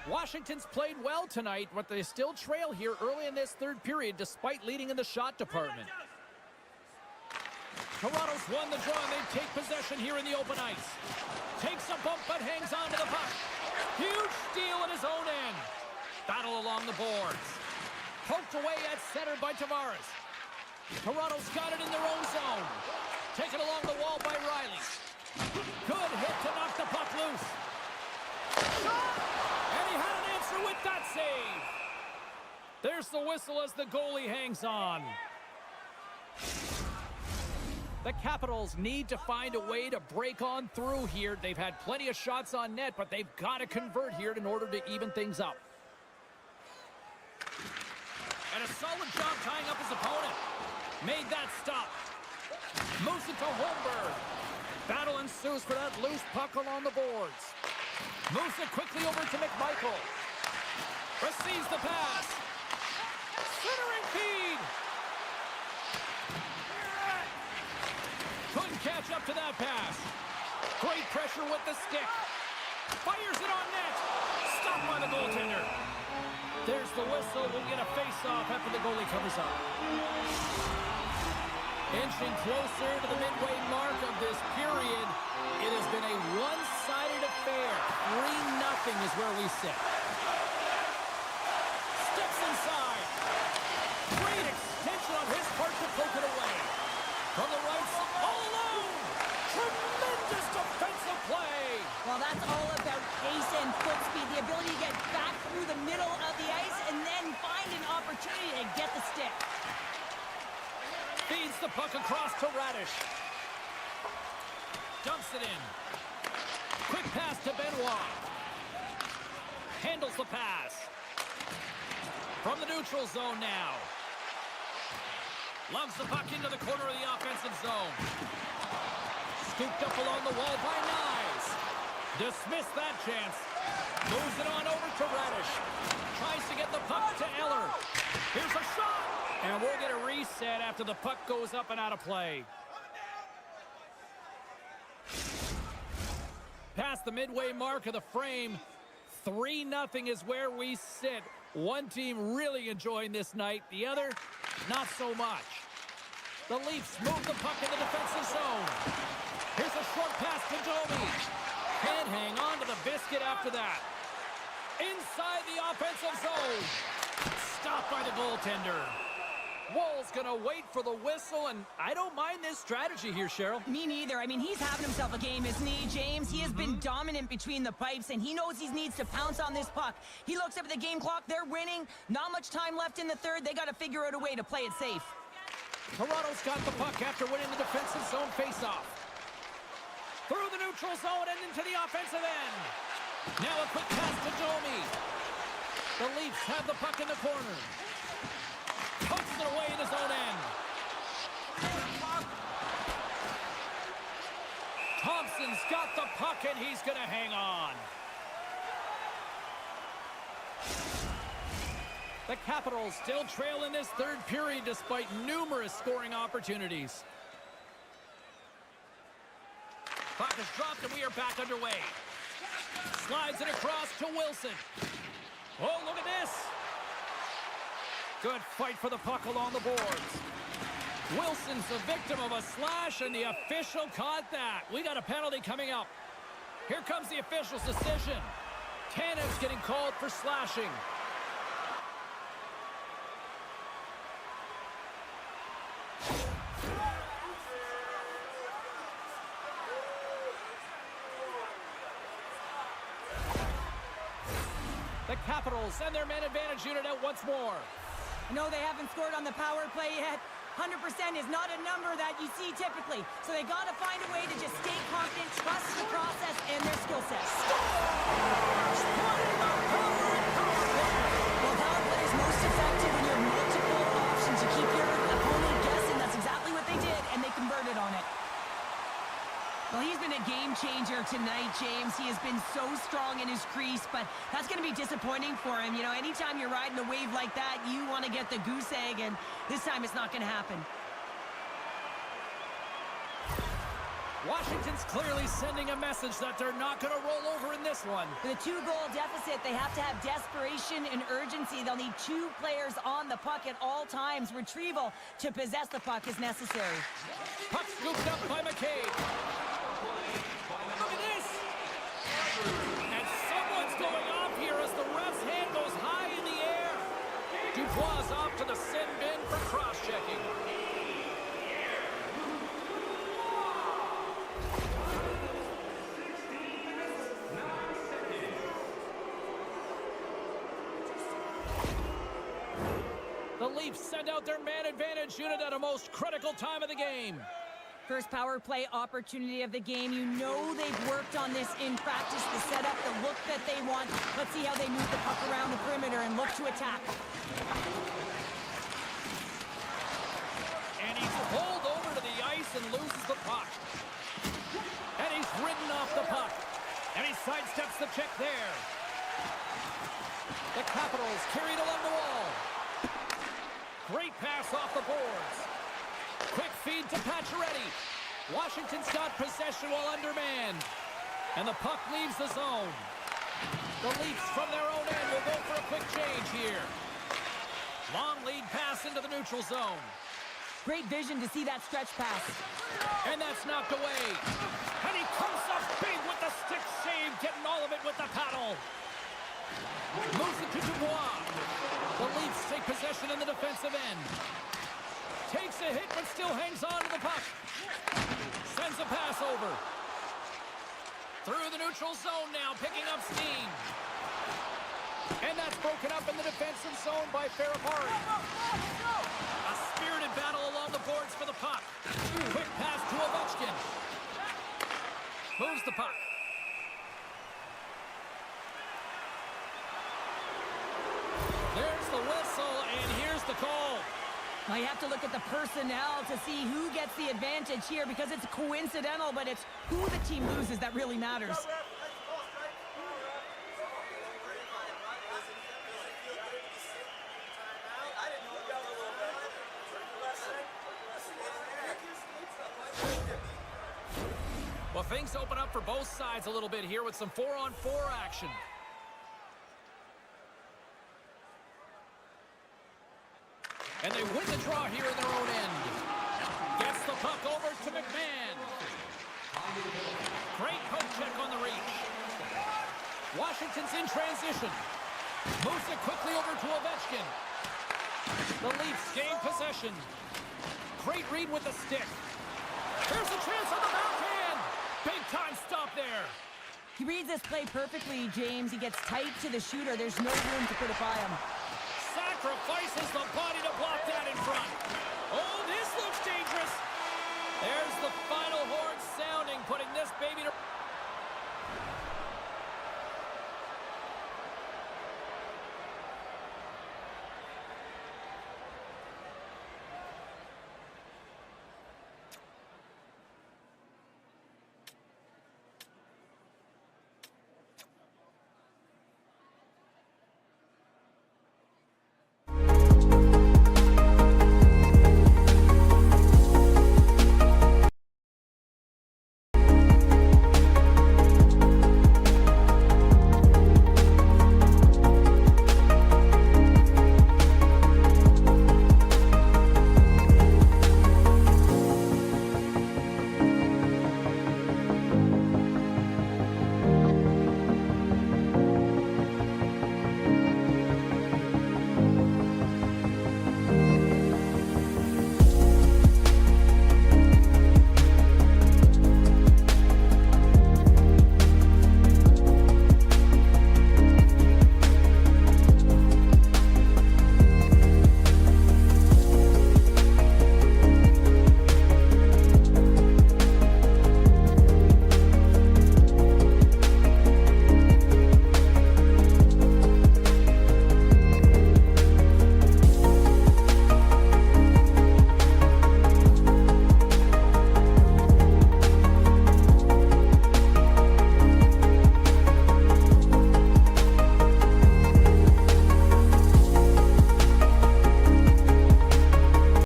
Washington's played well tonight, but they still trail here early in this third period despite leading in the shot department. Toronto's won the draw, and they take possession here in the open ice. Takes a bump but hangs on to the puck. Huge steal at his own end. Battle along the boards. Poked away at center by Tavares. Toronto's got it in their own zone. Taken along the wall by Riley. Good hit to knock the puck loose. And he had an answer with that save. There's the whistle as the goalie hangs on. The Capitals need to find a way to break on through here. They've had plenty of shots on net, but they've got to convert here in order to even things up. And a solid job tying up his opponent. Made that stop. Moves it to Holmberg. Battle ensues for that loose puck along the boards. Moves it quickly over to McMichael. Receives the pass. Centering feed. Couldn't catch up to that pass. Great pressure with the stick. Fires it on net. Stopped by the goaltender. There's the whistle. We'll get a face-off after the goalie covers up. Inching closer to the midway mark of this period. It has been a one-sided affair. 3-0 is where we sit. Steps inside. Great extension on his part to poke it away. From the right side, all alone. Tremendous defensive play. Well, that's all about pace and foot speed. The ability to get back through the middle of the ice and then find an opportunity to get the stick. Feeds the puck across to Radish. Dumps it in. Quick pass to Benoit. Handles the pass. From the neutral zone now. Loves the puck into the corner of the offensive zone. Scooped up along the wall by Nyes. Dismissed that chance. Moves it on over to Radish. Tries to get the puck to Eller. Here's a shot. And we'll get a reset after the puck goes up and out of play. Past the midway mark of the frame, 3-0 is where we sit. One team really enjoying this night, the other, not so much. The Leafs move the puck in the defensive zone. Here's a short pass to Domi. Can't hang on to the biscuit after that. Inside the offensive zone. Stopped by the goaltender. Woll's gonna wait for the whistle, and I don't mind this strategy here, Cheryl. Me neither. I mean, he's having himself a game, isn't he, James? He has been dominant between the pipes, and he knows he needs to pounce on this puck. He looks up at the game clock. They're winning. Not much time left in the third. They got to figure out a way to play it safe. Toronto's got the puck after winning the defensive zone faceoff. Through the neutral zone and into the offensive end. Now a quick pass to Domi. The Leafs have the puck in the corner. Pokes it away in his own end. Thompson's got the puck, and he's going to hang on. The Capitals still trail in this third period despite numerous scoring opportunities. Puck is dropped and we are back underway. Slides it across to Wilson. Oh, look at this. Good fight for the puck along the boards. Wilson's the victim of a slash, and the official caught that. We got a penalty coming up. Here comes the official's decision. Tanev's getting called for slashing. The Capitals send their man advantage unit out once more. No, they haven't scored on the power play yet. 100% is not a number that you see typically. So they got to find a way to just stay confident, trust the process and their skill set. Well, power play is most effective when you have multiple options to keep your opponent guessing. That's exactly what they did, and they converted on it. Well, he's been a game changer tonight, James. He has been so strong in his crease, but that's going to be disappointing for him. You know, anytime you're riding a wave like that, you want to get the goose egg, and this time it's not going to happen. Washington's clearly sending a message that they're not going to roll over in this one. With a 2-goal deficit, they have to have desperation and urgency. They'll need 2 players on the puck at all times. Retrieval to possess the puck is necessary. Puck scooped up by McCabe. Look at this! And someone's going off here as the ref's hand goes high in the air. Dubois off to the sin bin for cross-checking. The Leafs send out their man advantage unit at a most critical time of the game. First power play opportunity of the game. You know they've worked on this in practice, the setup, the look that they want. Let's see how they move the puck around the perimeter and look to attack. And he's pulled over to the ice and loses the puck. And he's ridden off the puck. And he sidesteps the check there. The Capitals carried along the wall. Great pass off the boards. Quick feed to Pacioretty. Washington's got possession while undermanned. And the puck leaves the zone. The Leafs from their own end will go for a quick change here. Long lead pass into the neutral zone. Great vision to see that stretch pass. And that's knocked away. And he comes up big with the stick save, getting all of it with the paddle. Moves it to Dubois. The Leafs take possession in the defensive end. Takes a hit, but still hangs on to the puck. Sends a pass over. Through the neutral zone now, picking up steam. And that's broken up in the defensive zone by Ferrapari. A spirited battle along the boards for the puck. Quick pass to Ovechkin. Moves the puck. There's the whistle, and here's the call. Now you have to look at the personnel to see who gets the advantage here because it's coincidental, but it's who the team loses that really matters. Well, things open up for both sides a little bit here with some 4-on-4 action. And they win the draw here in their own end. Gets the puck over to McMahon. Great poke check on the reach. Washington's in transition. Moves it quickly over to Ovechkin. The Leafs gain possession. Great read with the stick. Here's a chance on the backhand. Big time stop there. He reads this play perfectly, James. He gets tight to the shooter. There's no room to put it by him. Sacrifices the body to block that in front. Oh, this looks dangerous. There's the final horn sounding, putting this baby to...